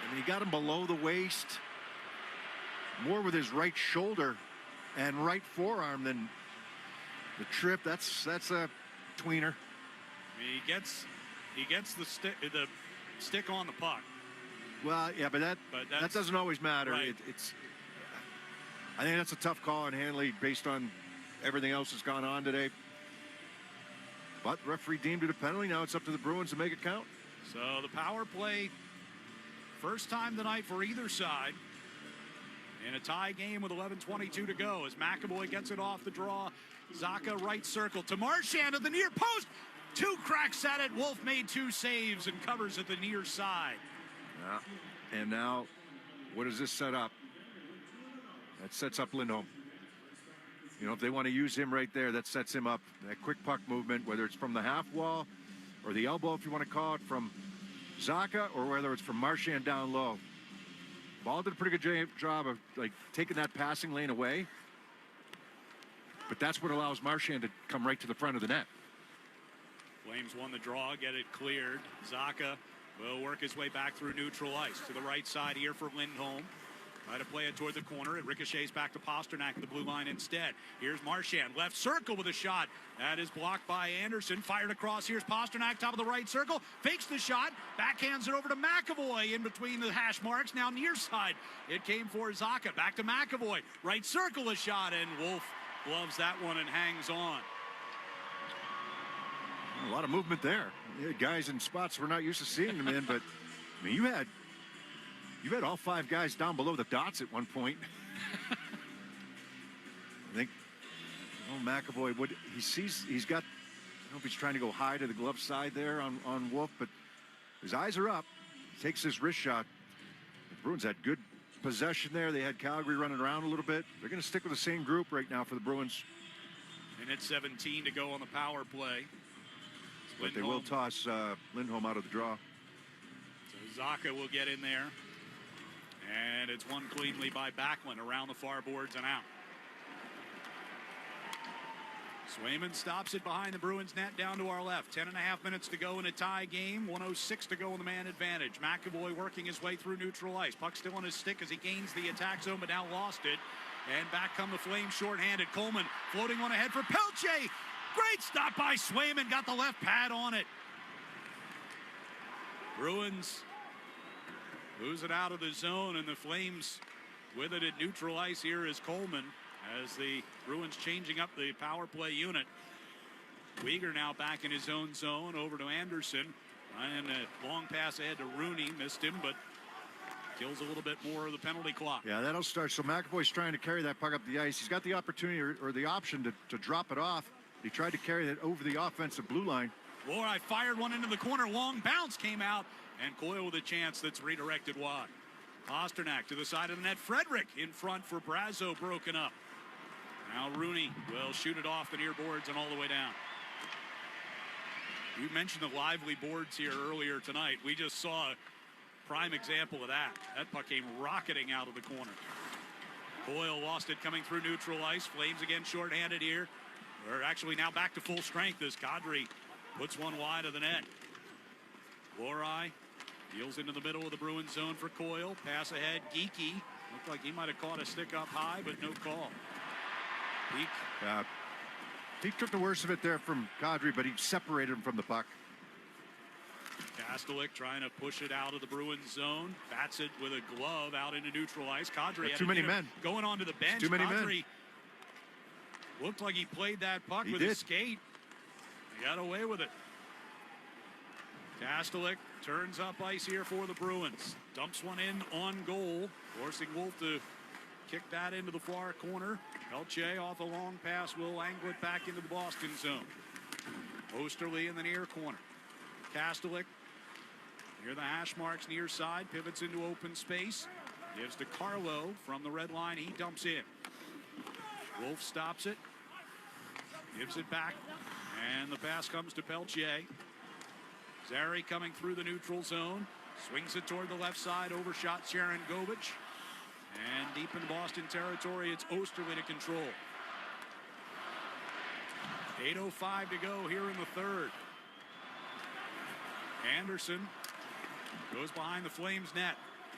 And he got him below the waist. More with his right shoulder and right forearm than the trip. That's a tweener. He gets the stick on the puck. Well, yeah, but that doesn't always matter. Right. I think that's a tough call on Hanley based on everything else that's gone on today. But the referee deemed it a penalty. Now it's up to the Bruins to make it count. So the power play, first time tonight for either side. In a tie game with 11:22 to go as McAvoy gets it off the draw. Zacha right circle to Marchand at the near post. 2 cracks at it. Wolf made 2 saves and covers at the near side. Yeah. And now, what does this set up? That sets up Lindholm. You know, if they want to use him right there, that sets him up. That quick puck movement, whether it's from the half wall or the elbow, if you want to call it, from Zacha, or whether it's from Marchand down low. Ball did a pretty good job of like taking that passing lane away. But that's what allows Marchand to come right to the front of the net. Flames won the draw, get it cleared. Zacha will work his way back through neutral ice to the right side here for Lindholm. Try to play it toward the corner. It ricochets back to Pasternak at the blue line instead. Here's Marchand, left circle with a shot. That is blocked by Anderson. Fired across. Here's Pasternak, top of the right circle. Fakes the shot. Backhands it over to McAvoy in between the hash marks. Now near side. It came for Zacha. Back to McAvoy. Right circle a shot, and Wolf gloves that one and hangs on. A lot of movement there. Guys in spots we're not used to seeing them in, but I mean, you had all 5 guys down below the dots at one point. I think McAvoy he's got, I don't know if he's trying to go high to the glove side there on Wolf, but his eyes are up. He takes his wrist shot. The Bruins had good possession there. They had Calgary running around a little bit. They're going to stick with the same group right now for the Bruins. Minute 17 to go on the power play. But they will toss Lindholm out of the draw. So Zacha will get in there. And it's won cleanly by Backlund around the far boards and out. Swayman stops it behind the Bruins net down to our left. 10.5 minutes to go in a tie game. 1:06 to go in the man advantage. McAvoy working his way through neutral ice. Puck still on his stick as he gains the attack zone, but now lost it. And back come the Flames shorthanded. Coleman floating one ahead for Pelche. Great stop by Swayman. Got the left pad on it. Bruins lose it out of the zone, and the Flames with it at neutral ice. Here is Coleman as the Bruins changing up the power play unit. Weegar now back in his own zone over to Anderson. And a long pass ahead to Rooney. Missed him, but kills a little bit more of the penalty clock. Yeah, that'll start. So McAvoy's trying to carry that puck up the ice. He's got the opportunity or the option to drop it off. He tried to carry it over the offensive blue line. Lori fired one into the corner. Long bounce came out, and Coyle with a chance that's redirected wide. Pasternak to the side of the net. Frederick in front for Brazo, broken up. Now Rooney will shoot it off the near boards and all the way down. You mentioned the lively boards here earlier tonight. We just saw a prime example of that. That puck came rocketing out of the corner. Coyle lost it coming through neutral ice. Flames again shorthanded here. We're actually now back to full strength as Kadri puts one wide of the net. Lori deals into the middle of the Bruins zone for Coyle. Pass ahead. Geeky looked like he might have caught a stick up high, but no call. Peak took the worst of it there from Kadri, but he separated him from the puck. Kastelik trying to push it out of the Bruins zone. Bats it with a glove out into neutral ice. Kadri had too many men going onto the bench. Too many Kadri men. Looked like he played that puck He with did. his skate. He got away with it. Kastelik turns up ice here for the Bruins. Dumps one in on goal, forcing Wolf to kick that into the far corner. Pelche off a long pass will angle it back into the Boston zone. Osterley in the near corner. Kastelik near the hash marks near side, pivots into open space. Gives to Carlo from the red line. He dumps in. Wolf stops it. Gives it back. And the pass comes to Pelche. Zary coming through the neutral zone. Swings it toward the left side. Overshot Sharon Govich. And deep in Boston territory, it's Osterley to control. 8:05 to go here in the third. Anderson goes behind the Flames net.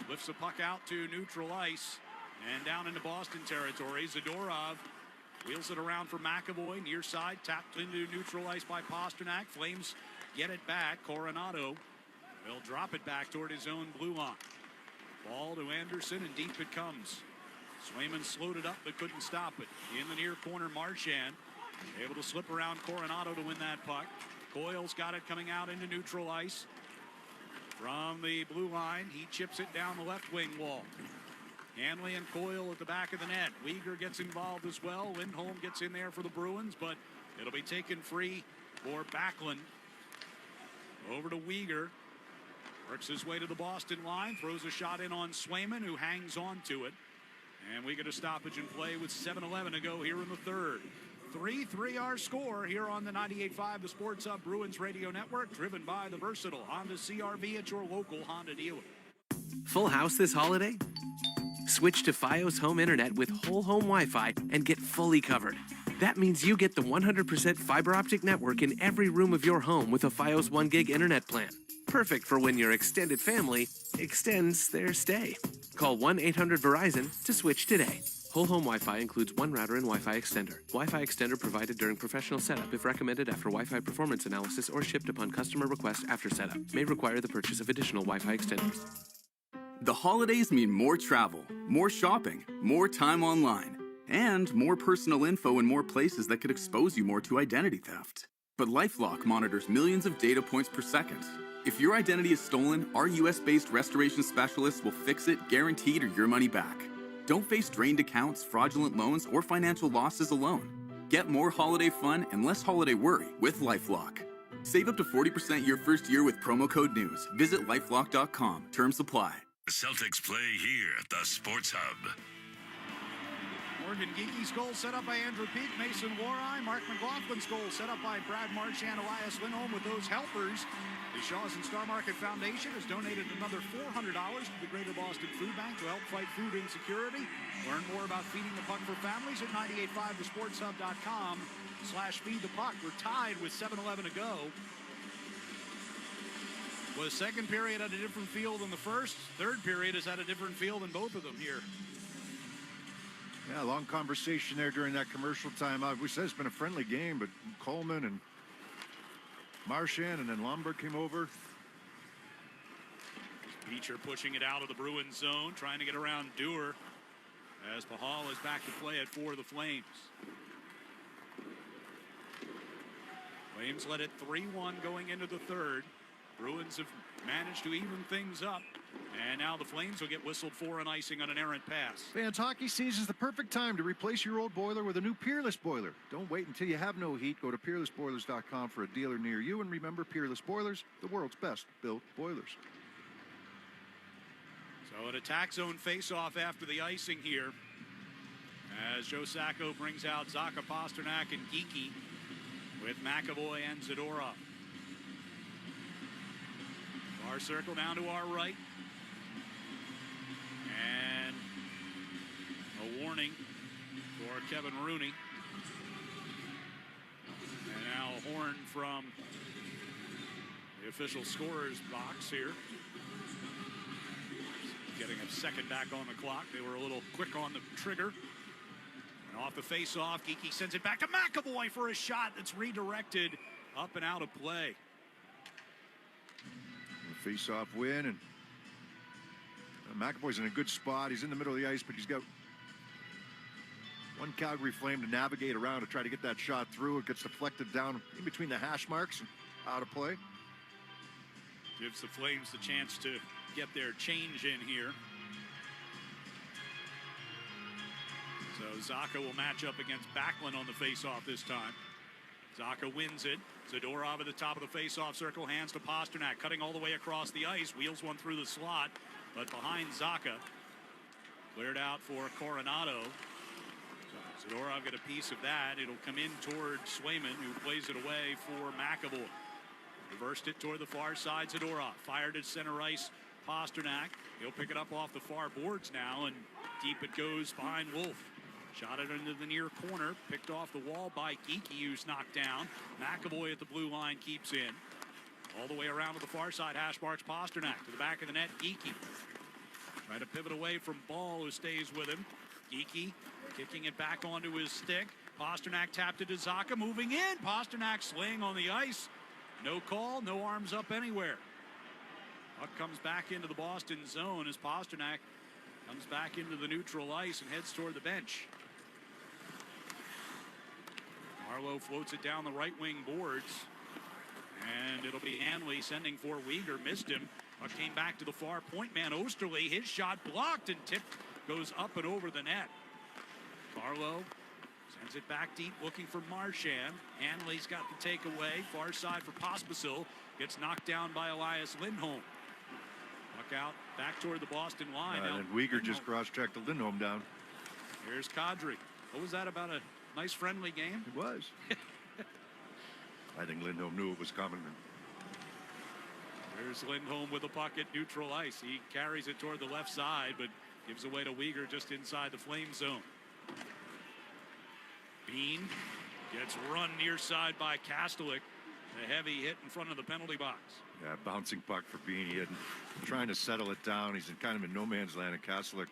Lifts the puck out to neutral ice. And down into Boston territory. Zadorov wheels it around for McAvoy. Near side, tapped into neutral ice by Pasternak. Flames get it back. Coronado will drop it back toward his own blue line. Ball to Anderson, and deep it comes. Swayman slowed it up but couldn't stop it. In the near corner, Marchand able to slip around Coronado to win that puck. Coyle's got it coming out into neutral ice. From the blue line, he chips it down the left wing wall. Hanley and Coyle at the back of the net. Weegar gets involved as well. Lindholm gets in there for the Bruins, but it'll be taken free for Backlund. Over to Weegar. Works his way to the Boston line. Throws a shot in on Swayman, who hangs on to it. And we get a stoppage in play with 7:11 to go here in the third. 3-3 our score here on the 98.5 The Sports Hub Bruins Radio Network, driven by the versatile Honda CR-V at your local Honda dealer. Full house this holiday? Switch to Fios Home Internet with whole home Wi-Fi and get fully covered. That means you get the 100% fiber optic network in every room of your home with a Fios 1 gig internet plan. Perfect for when your extended family extends their stay. Call 1-800-VERIZON to switch today. Whole home Wi-Fi includes one router and Wi-Fi extender. Wi-Fi extender provided during professional setup if recommended after Wi-Fi performance analysis or shipped upon customer request after setup. May require the purchase of additional Wi-Fi extenders. The holidays mean more travel, more shopping, more time online, and more personal info in more places that could expose you more to identity theft. But LifeLock monitors millions of data points per second. If your identity is stolen, our US-based restoration specialists will fix it, guaranteed, or your money back. Don't face drained accounts, fraudulent loans, or financial losses alone. Get more holiday fun and less holiday worry with LifeLock. Save up to 40% your first year with promo code NEWS. Visit lifelock.com. Terms apply. The Celtics play here at the Sports Hub. Morgan Geeky's goal set up by Andrew Peak, Mason Warai. Mark McLaughlin's goal set up by Brad Marchand, Elias Lindholm with those helpers. The Shaws and Star Market Foundation has donated another $400 to the Greater Boston Food Bank to help fight food insecurity. Learn more about feeding the puck for families at 985thesportshub.com/feedthepuck. We're tied with 7:11 to go. Well, the second period had a different feel than the first. Third period has had a different feel than both of them here. Yeah, long conversation there during that commercial timeout. We said it's been a friendly game, but Coleman and Marchand and then Lombard came over. Beecher pushing it out of the Bruins zone, trying to get around Dewar as Pahal is back to play it for the Flames. Flames led it 3-1 going into the third. Bruins have managed to even things up. And now the Flames will get whistled for an icing on an errant pass. Fans, hockey season is the perfect time to replace your old boiler with a new Peerless boiler. Don't wait until you have no heat. Go to peerlessboilers.com for a dealer near you. And remember, Peerless Boilers, the world's best built boilers. So an attack zone face-off after the icing here, as Joe Sacco brings out Zaka, Pasternak, and Geeky with McAvoy and Zadorov. Our circle down to our right. And a warning for Kevin Rooney. And now a horn from the official scorer's box here. Getting a second back on the clock. They were a little quick on the trigger. And off the face-off, Geeky sends it back to McAvoy for a shot that's redirected up and out of play. Face-off win, and McAvoy's in a good spot. He's in the middle of the ice, but he's got one Calgary Flame to navigate around to try to get that shot through. It gets deflected down in between the hash marks and out of play. Gives the Flames the chance to get their change in here. So Zaka will match up against Backlund on the face-off this time. Zaka wins it. Zadorov at the top of the face-off circle, hands to Pasternak, cutting all the way across the ice, wheels one through the slot, but behind Zaka. Cleared out for Coronado. So Zadorov got a piece of that. It'll come in toward Swayman, who plays it away for McAvoy. Reversed it toward the far side. Zadorov fired at center ice. Pasternak. He'll pick it up off the far boards now, and deep it goes behind Wolf. Shot it into the near corner, picked off the wall by Geeky, who's knocked down. McAvoy at the blue line keeps in. All the way around to the far side, hash marks Pasternak to the back of the net. Geeky trying to pivot away from Ball, who stays with him. Geeky kicking it back onto his stick. Pasternak tapped it to Zaka, moving in. Pasternak slaying on the ice. No call, no arms up anywhere. Puck comes back into the Boston zone as Pasternak comes back into the neutral ice and heads toward the bench. Marlowe floats it down the right wing boards. And it'll be Hanley sending for Uyghur. Missed him. Puck came back to the far point man. Osterley, his shot blocked and tipped. Goes up and over the net. Carlo sends it back deep, looking for Marchand. Hanley's got the takeaway. Far side for Pospisil. Gets knocked down by Elias Lindholm. Puck out, back toward the Boston line. And Uyghur just cross-checked the Lindholm down. Here's Kadri. What was that about, a nice friendly game? It was. I think Lindholm knew it was coming. There's Lindholm with the puck at neutral ice. He carries it toward the left side, but gives away to Uyghur just inside the Flame zone. Bean gets run near side by Kastelik. A heavy hit in front of the penalty box. Yeah, bouncing puck for Bean. He had trying to settle it down. He's kind of in no man's land, and Kastelik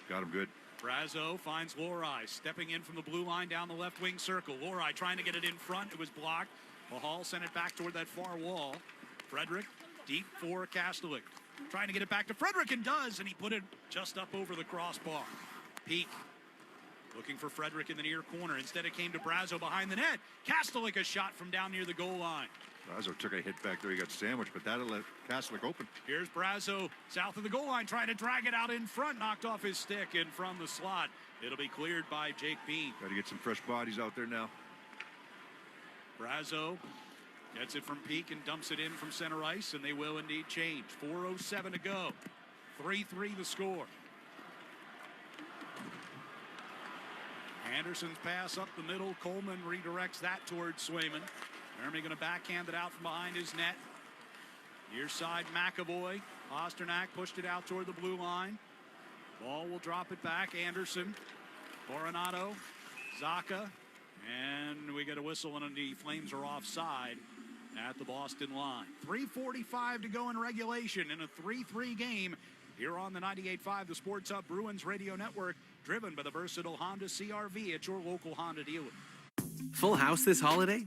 got him good. Brazo finds Lohrei stepping in from the blue line down the left wing circle. Lohrei trying to get it in front. It was blocked. Mahal sent it back toward that far wall. Frederick deep for Kastelik. Trying to get it back to Frederick, and does, and he put it just up over the crossbar. Peak looking for Frederick in the near corner. Instead it came to Brazo behind the net. Kastelik a shot from down near the goal line. Brazo took a hit back there. He got sandwiched, but that'll let Kastelik open. Here's Brazo south of the goal line trying to drag it out in front. Knocked off his stick, and from the slot it'll be cleared by Jake Bean. Got to get some fresh bodies out there now. Brazo gets it from Peak and dumps it in from center ice, and they will indeed change. 4:07 to go. 3-3 the score. Anderson's pass up the middle. Coleman redirects that towards Swayman. Jeremy going to backhand it out from behind his net. Near side McAvoy. Pasternak pushed it out toward the blue line. Ball will drop it back. Anderson. Coronado. Zaka. And we get a whistle, and the Flames are offside at the Boston line. 3:45 to go in regulation in a 3-3 game here on the 98.5 The Sports Hub Bruins Radio Network, driven by the versatile Honda CR-V at your local Honda dealer. Full house this holiday?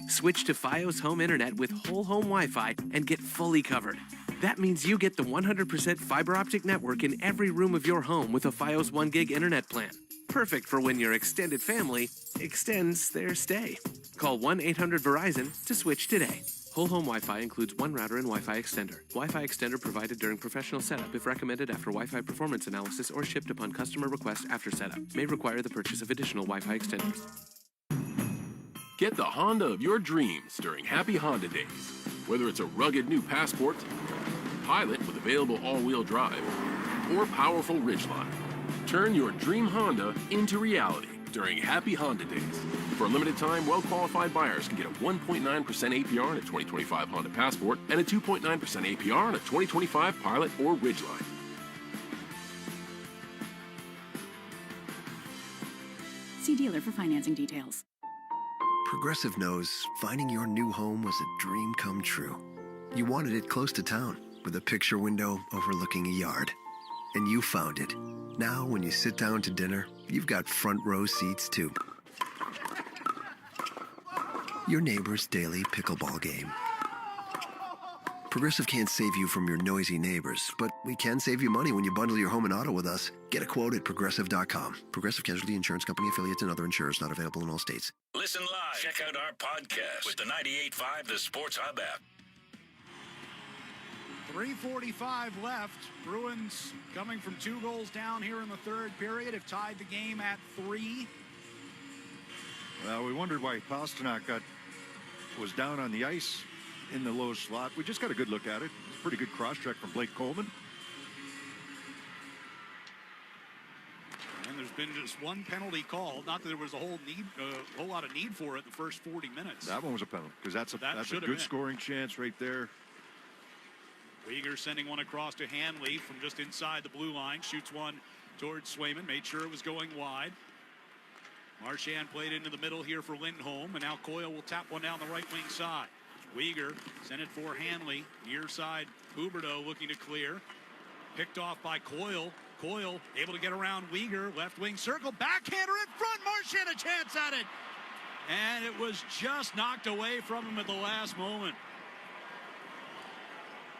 Switch to Fios Home Internet with whole home Wi-Fi and get fully covered. That means you get the 100% fiber optic network in every room of your home with a Fios 1 gig internet plan. Perfect for when your extended family extends their stay. Call 1-800-VERIZON to switch today. Whole home Wi-Fi includes one router and Wi-Fi extender. Wi-Fi extender provided during professional setup if recommended after Wi-Fi performance analysis or shipped upon customer request after setup. May require the purchase of additional Wi-Fi extenders. Get the Honda of your dreams during Happy Honda Days. Whether it's a rugged new Passport, Pilot with available all-wheel drive, or powerful Ridgeline. Turn your dream Honda into reality during Happy Honda Days. For a limited time, well-qualified buyers can get a 1.9% APR on a 2025 Honda Passport and a 2.9% APR on a 2025 Pilot or Ridgeline. See dealer for financing details. Progressive knows finding your new home was a dream come true. You wanted it close to town, with a picture window overlooking a yard. And you found it. Now, when you sit down to dinner, you've got front row seats too. Your neighbor's daily pickleball game. Progressive can't save you from your noisy neighbors, but we can save you money when you bundle your home and auto with us. Get a quote at Progressive.com. Progressive Casualty Insurance Company affiliates and other insurers not available in all states. Listen live. Check out our podcast with the 98.5 The Sports Hub app. 3:45 left. Bruins coming from 2 goals down here in the third period have tied the game at 3. Well, we wondered why Pasternak was down on the ice in the low slot. We just got a good look at it. It's a pretty good cross-check from Blake Coleman. And there's been just one penalty called. Not that there was a whole lot of need for it in the first 40 minutes. That one was a penalty, because that's a good scoring chance right there. Uyghur sending one across to Hanley from just inside the blue line. Shoots one towards Swayman. Made sure it was going wide. Marchand played into the middle here for Lindholm. And now Coyle will tap one down the right wing side. Uyghur sent it for Hanley. Near side, Huberdeau looking to clear. Picked off by Coyle. Coyle able to get around Uyghur. Left wing circle. Backhander in front. Marchand a chance at it. And it was just knocked away from him at the last moment.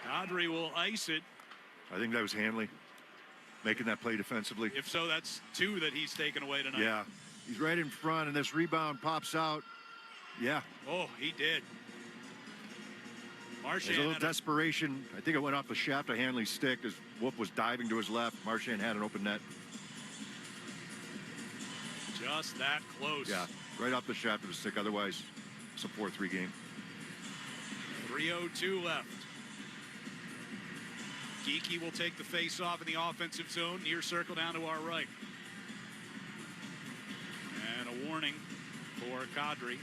Kadri will ice it. I think that was Hanley making that play defensively. If so, that's 2 that he's taken away tonight. Yeah, he's right in front, and this rebound pops out. Yeah. Oh, he did. There's a little desperation. I think it went off the shaft of Hanley's stick as Wolf was diving to his left. Marchand had an open net. Just that close. Yeah, right off the shaft of his stick. Otherwise, it's a 4-3 game. 3:02 left. Geekie will take the face-off in the offensive zone. Near circle down to our right. And a warning for Kadri.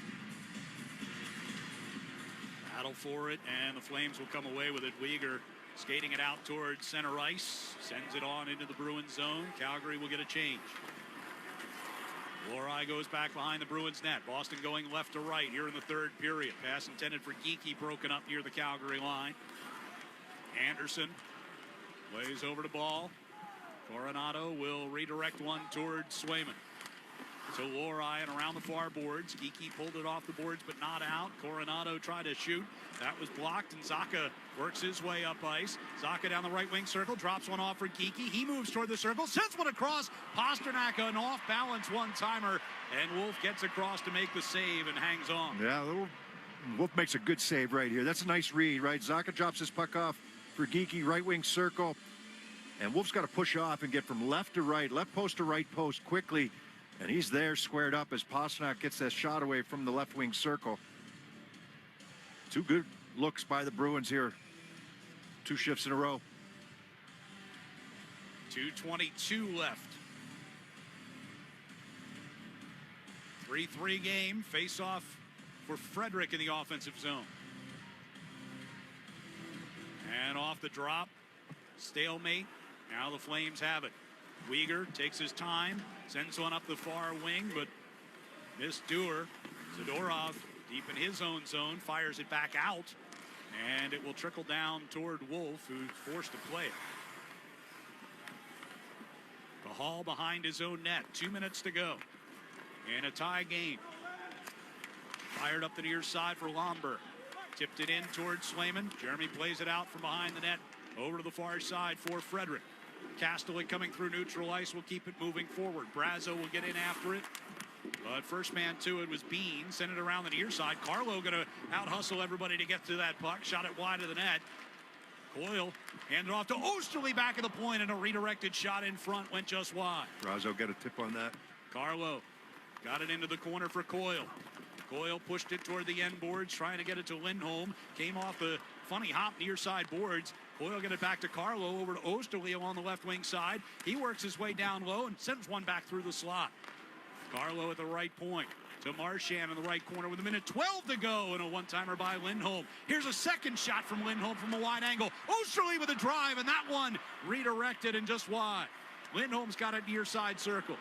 Battle for it, and the Flames will come away with it. Weegar skating it out towards center ice. Sends it on into the Bruins zone. Calgary will get a change. Lohrei goes back behind the Bruins net. Boston going left to right here in the third period. Pass intended for Geekie, broken up near the Calgary line. Anderson lays over the ball. Coronado will redirect one towards Swayman. So Lohrei and around the far boards. Geekie pulled it off the boards, but not out. Coronado tried to shoot. That was blocked, and Zacha works his way up ice. Zacha down the right wing circle, drops one off for Geekie. He moves toward the circle, sends one across. Pasternak, an off-balance one-timer, and Wolf gets across to make the save and hangs on. Yeah, Wolf makes a good save right here. That's a nice read, right? Zacha drops his puck off for Geekie, right wing circle. And Wolf's got to push off and get from left to right, left post to right post quickly. And he's there squared up as Pasternak gets that shot away from the left wing circle. Two good looks by the Bruins here. 2 shifts in a row. 2:22 left. 3-3 game. Face off for Frederick in the offensive zone. And off the drop. Stalemate. Now the Flames have it. Weegar takes his time, sends one up the far wing, but missed Dewar. Zadorov deep in his own zone, fires it back out, and it will trickle down toward Wolf, who's forced to play it. The Hall behind his own net, 2 minutes to go in a tie game. Fired up the near side for Lomberg. Tipped it in towards Swayman. Jeremy plays it out from behind the net over to the far side for Frederick. Castellic coming through neutral ice will keep it moving forward. Brazo will get in after it. But first man to it was Bean. Sent it around the near side. Carlo going to out-hustle everybody to get to that puck. Shot it wide of the net. Coyle handed off to Osterley back at the point, and a redirected shot in front went just wide. Brazo got a tip on that. Carlo got it into the corner for Coyle. Coyle pushed it toward the end boards, trying to get it to Lindholm. Came off the funny hop near side boards. Coyle get it back to Carlo, over to Osterley along the left wing side. He works his way down low and sends one back through the slot. Carlo at the right point to Marchand in the right corner with 1:12 to go, and a one-timer by Lindholm. Here's a second shot from Lindholm from a wide angle. Osterley with a drive, and that one redirected and just wide. Lindholm's got it near side circle.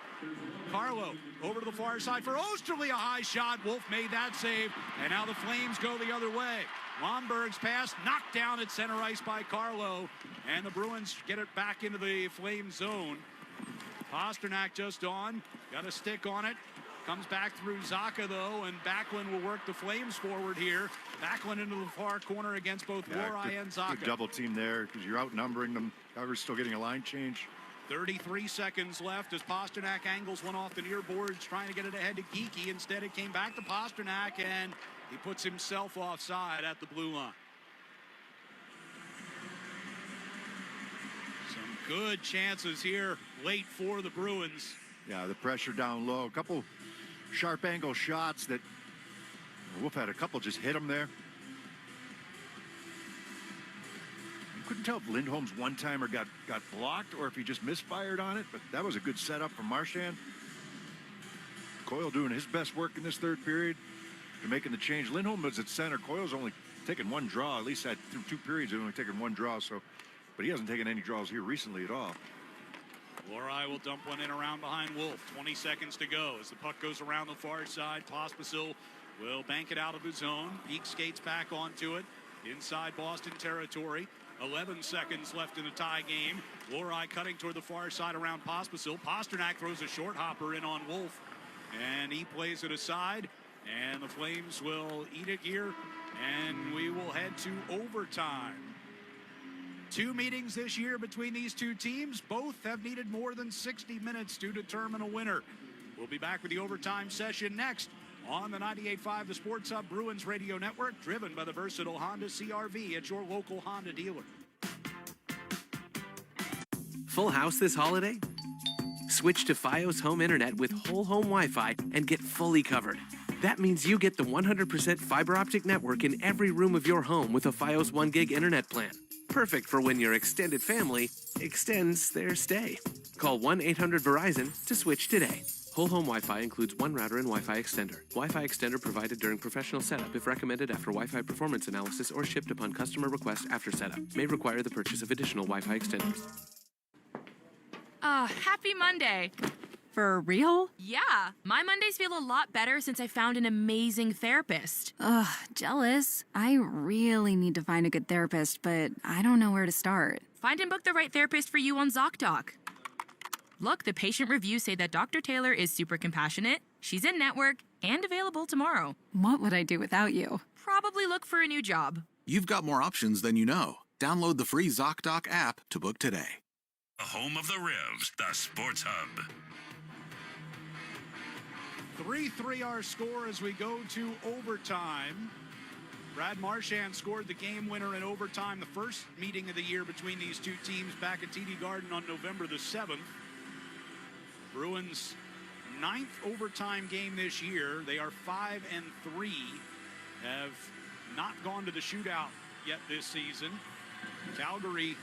Carlo over to the far side for Osterley, a high shot. Wolf made that save, and now the Flames go the other way. Lomberg's pass knocked down at center ice by Carlo, and the Bruins get it back into the Flame zone. Pasternak just on, got a stick on it. Comes back through Zacha, though, and Backlund will work the Flames forward here. Backlund into the far corner against both Lohrei and Zacha. Good double team there because you're outnumbering them. Calgary's still getting a line change. 33 seconds left as Pasternak angles one off the near boards, trying to get it ahead to Geekie. Instead, it came back to Pasternak, and he puts himself offside at the blue line. Some good chances here late for the Bruins. Yeah, the pressure down low. A couple sharp angle shots that Wolf had a couple just hit him there. Couldn't tell if Lindholm's one-timer got blocked or if he just misfired on it, but that was a good setup from Marchand. Coyle doing his best work in this third period to making the change. Lindholm was at center. Coyle's only taken one draw, at least that through 2 periods, he's only taken one draw, so, but he hasn't taken any draws here recently at all. Lohrei will dump one in around behind Wolf. 20 seconds to go as the puck goes around the far side. Pospisil will bank it out of the zone. Peak skates back onto it inside Boston territory. 11 seconds left in the tie game. Lohrei cutting toward the far side around Pospisil. Pasternak throws a short hopper in on Wolf, and he plays it aside, and the Flames will eat it here, and we will head to overtime. 2 meetings this year between these two teams. Both have needed more than 60 minutes to determine a winner. We'll be back with the overtime session next On the 98.5 The Sports Hub Bruins Radio Network, driven by the versatile Honda CR-V at your local Honda dealer. Full house this holiday? Switch to Fios Home Internet with whole home Wi-Fi and get fully covered. That means you get the 100% fiber optic network in every room of your home with a Fios 1 gig internet plan. Perfect for when your extended family extends their stay. Call 1-800-VERIZON to switch today. Whole home Wi-Fi includes one router and Wi-Fi extender. Wi-Fi extender provided during professional setup if recommended after Wi-Fi performance analysis or shipped upon customer request after setup. May require the purchase of additional Wi-Fi extenders. Happy Monday. For real? Yeah, my Mondays feel a lot better since I found an amazing therapist. Ugh, jealous. I really need to find a good therapist, but I don't know where to start. Find and book the right therapist for you on ZocDoc. Look, the patient reviews say that Dr. Taylor is super compassionate, she's in network, and available tomorrow. What would I do without you? Probably look for a new job. You've got more options than you know. Download the free ZocDoc app to book today. The home of the Revs, the Sports Hub. 3-3 our score as we go to overtime. Brad Marchand scored the game winner in overtime, the first meeting of the year between these two teams back at TD Garden on November the 7th. Bruins' 9th overtime game this year. They are 5-3, have not gone to the shootout yet this season. Calgary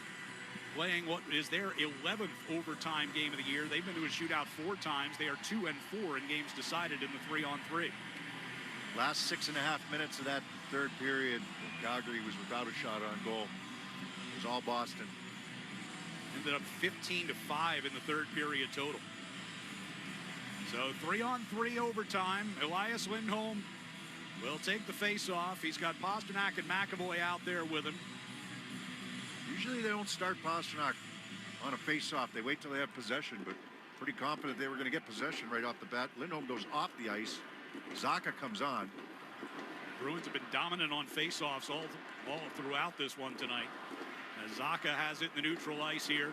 playing what is their 11th overtime game of the year. They've been to a shootout 4 times. They are 2-4 in games decided in the 3-on-3. Last 6.5 minutes of that third period, Calgary was without a shot on goal. It was all Boston. Ended up 15-5 in the third period total. So 3-on-3 overtime. Elias Lindholm will take the face-off. He's got Pasternak and McAvoy out there with him. Usually they don't start Pasternak on a face-off. They wait till they have possession, but pretty confident they were going to get possession right off the bat. Lindholm goes off the ice. Zacha comes on. Bruins have been dominant on face-offs all throughout this one tonight. As Zacha has it in the neutral ice here.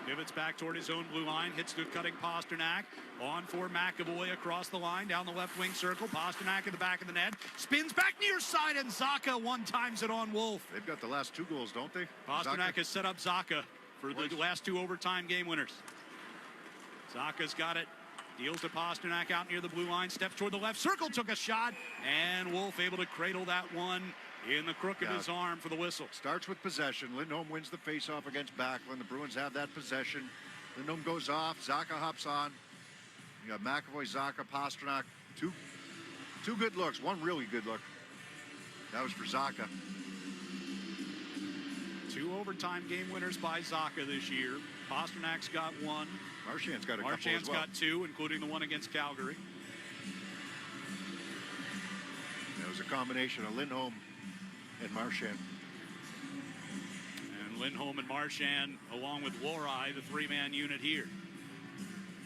Pivots back toward his own blue line. Hits the cutting Pasternak. On for McAvoy across the line. Down the left wing circle. Pasternak in the back of the net. Spins back near side, and Zacha one-times it on Wolf. They've got the last 2 goals, don't they? Pasternak has set up Zacha for the last 2 overtime game winners. Zacha's got it. Deals to Pasternak out near the blue line. Steps toward the left circle. Took a shot. And Wolf able to cradle that one in the crook of his arm for the whistle. Starts with possession. Lindholm wins the faceoff against Backlund. The Bruins have that possession. Lindholm goes off. Zacha hops on. You got McAvoy, Zacha, Pasternak. Two good looks. One really good look. That was for Zacha. 2 overtime game winners by Zacha this year. Pasternak's got 1. Marchand's got a couple as well. Marchand's got 2, including the one against Calgary. It was a combination of Lindholm and Marchand. And Lindholm and Marchand, along with Lohrei, the 3-man unit here.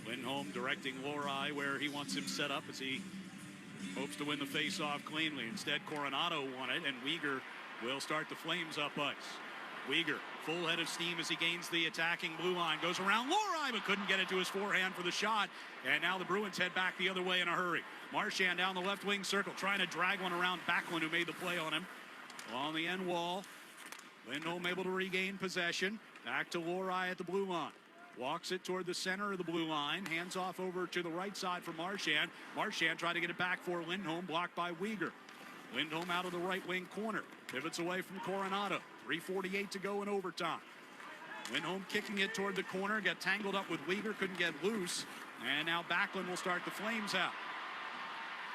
Lindholm directing Lohrei where he wants him set up as he hopes to win the face-off cleanly. Instead, Coronado won it, and Weegar will start the Flames up ice. Weegar, full head of steam as he gains the attacking blue line. Goes around Lohrei, but couldn't get it to his forehand for the shot. And now the Bruins head back the other way in a hurry. Marchand down the left wing circle, trying to drag one around Backlund, who made the play on him. On the end wall, Lindholm able to regain possession. Back to Lohrei at the blue line. Walks it toward the center of the blue line. Hands off over to the right side for Marchand. Marchand tried to get it back for Lindholm, blocked by Weegar. Lindholm out of the right wing corner. Pivots away from Coronado. 3:48 to go in overtime. Lindholm kicking it toward the corner. Got tangled up with Weegar. Couldn't get loose. And now Backlund will start the Flames out.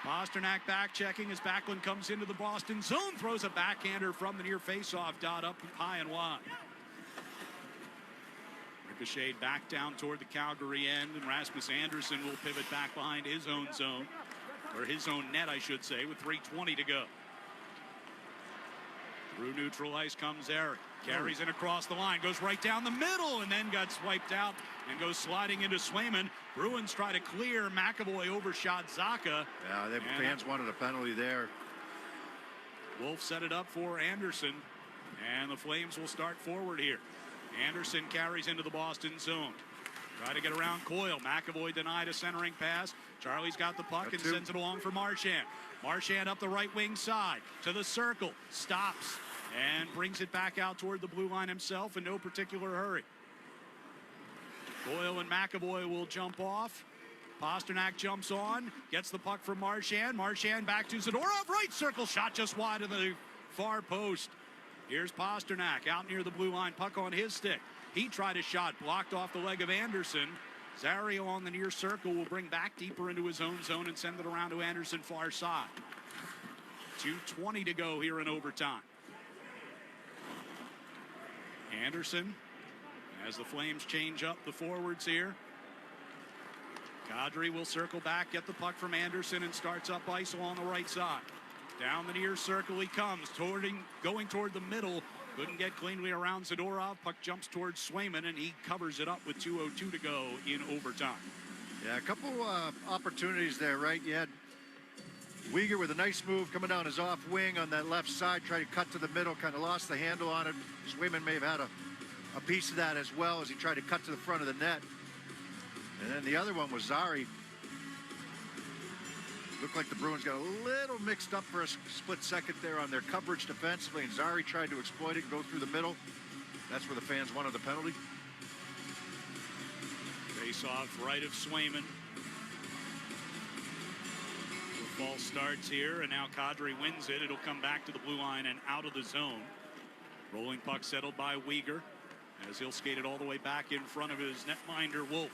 Pasternak back checking as Backlund comes into the Boston zone. Throws a backhander from the near faceoff dot up high and wide. Ricocheted back down toward the Calgary end, and Rasmus Andersson will pivot back behind his own zone, or his own net, I should say, with 3:20 to go. Through neutral ice comes Eric. Carries it across the line, goes right down the middle, and then got swiped out and goes sliding into Swayman. Bruins try to clear. McAvoy overshot Zacha. Yeah, the fans wanted a penalty there. Wolf set it up for Andersson, and the Flames will start forward here. Andersson carries into the Boston zone. Try to get around Coyle. McAvoy denied a centering pass. Charlie's got the puck and sends it along for Marchand. Marchand up the right wing side to the circle. Stops and brings it back out toward the blue line himself in no particular hurry. Coyle and McAvoy will jump off. Pasternak jumps on, gets the puck from Marchand. Marchand back to Zadorov. Right circle shot just wide of the far post. Here's Pasternak out near the blue line. Puck on his stick. He tried a shot, blocked off the leg of Anderson. Zario on the near circle will bring back deeper into his own zone and send it around to Anderson far side. 2:20 to go here in overtime. Anderson, as the Flames change up the forwards here. Kadri will circle back, get the puck from Anderson, and starts up ice along the right side. Down the near circle he comes, going toward the middle. Couldn't get cleanly around Zadorov. Puck jumps towards Swayman, and he covers it up with 2:02 to go in overtime. Yeah, a couple opportunities there, right? You had Uyghur with a nice move coming down his off wing on that left side, tried to cut to the middle, kind of lost the handle on it. Swayman may have had a piece of that as well as he tried to cut to the front of the net. And then the other one was Zari. Looked like the Bruins got a little mixed up for a split second there on their coverage defensively, and Zari tried to exploit it and go through the middle. That's where the fans wanted the penalty. Face off right of Swayman. The false starts here, and now Kadri wins it. It'll come back to the blue line and out of the zone. Rolling puck settled by Uyghur as he'll skate it all the way back in front of his netminder Wolf.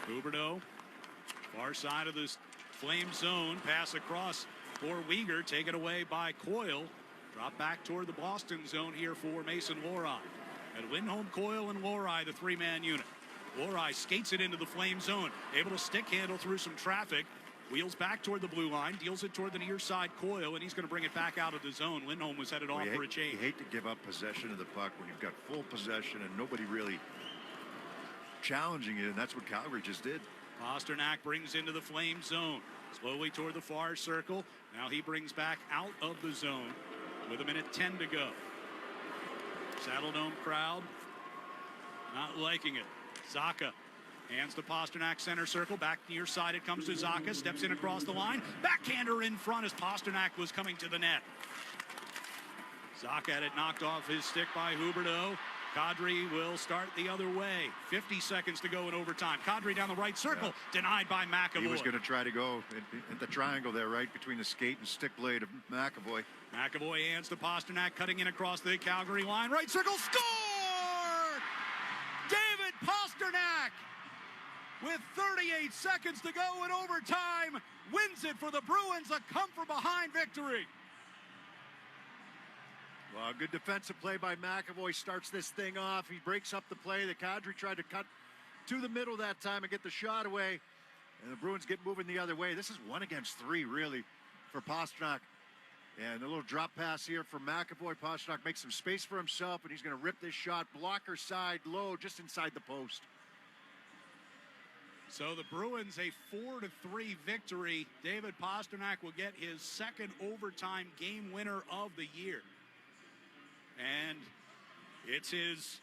Huberdeau, far side of this Flame zone, pass across for Uyghur, taken away by Coyle. Drop back toward the Boston zone here for Mason Lohrei. At Lindholm, Coyle, and Lohrei, the three-man unit. Lohrei skates it into the Flame zone, able to stick handle through some traffic. Wheels back toward the blue line, deals it toward the near side Coyle, and he's going to bring it back out of the zone. Lindholm was headed off for a change. You hate to give up possession of the puck when you've got full possession and nobody really challenging it, and that's what Calgary just did. Pasternak brings into the Flame zone, slowly toward the far circle. Now he brings back out of the zone with 1:10 to go. Saddledome crowd not liking it. Zacha hands to Pasternak, center circle, back near side. It comes to Zacha, steps in across the line. Backhander in front as Pasternak was coming to the net. Zacha had it knocked off his stick by Huberdeau. Kadri will start the other way. 50 seconds to go in overtime. Kadri down the right circle, denied by McAvoy. He was going to try to go at the triangle there, right between the skate and stick blade of McAvoy. McAvoy hands to Pasternak, cutting in across the Calgary line. Right circle, score! David Pasternak, with 38 seconds to go in overtime, wins it for the Bruins, a come-from-behind victory. Well, good defensive play by McAvoy starts this thing off. He breaks up the play. The Kadri tried to cut to the middle that time and get the shot away. And the Bruins get moving the other way. This is 1 against 3, really, for Pasternak. And a little drop pass here from McAvoy. Pasternak makes some space for himself, and he's going to rip this shot. Blocker side, low, just inside the post. So the Bruins, a 4-3 victory. David Pasternak will get his second overtime game winner of the year. And it's his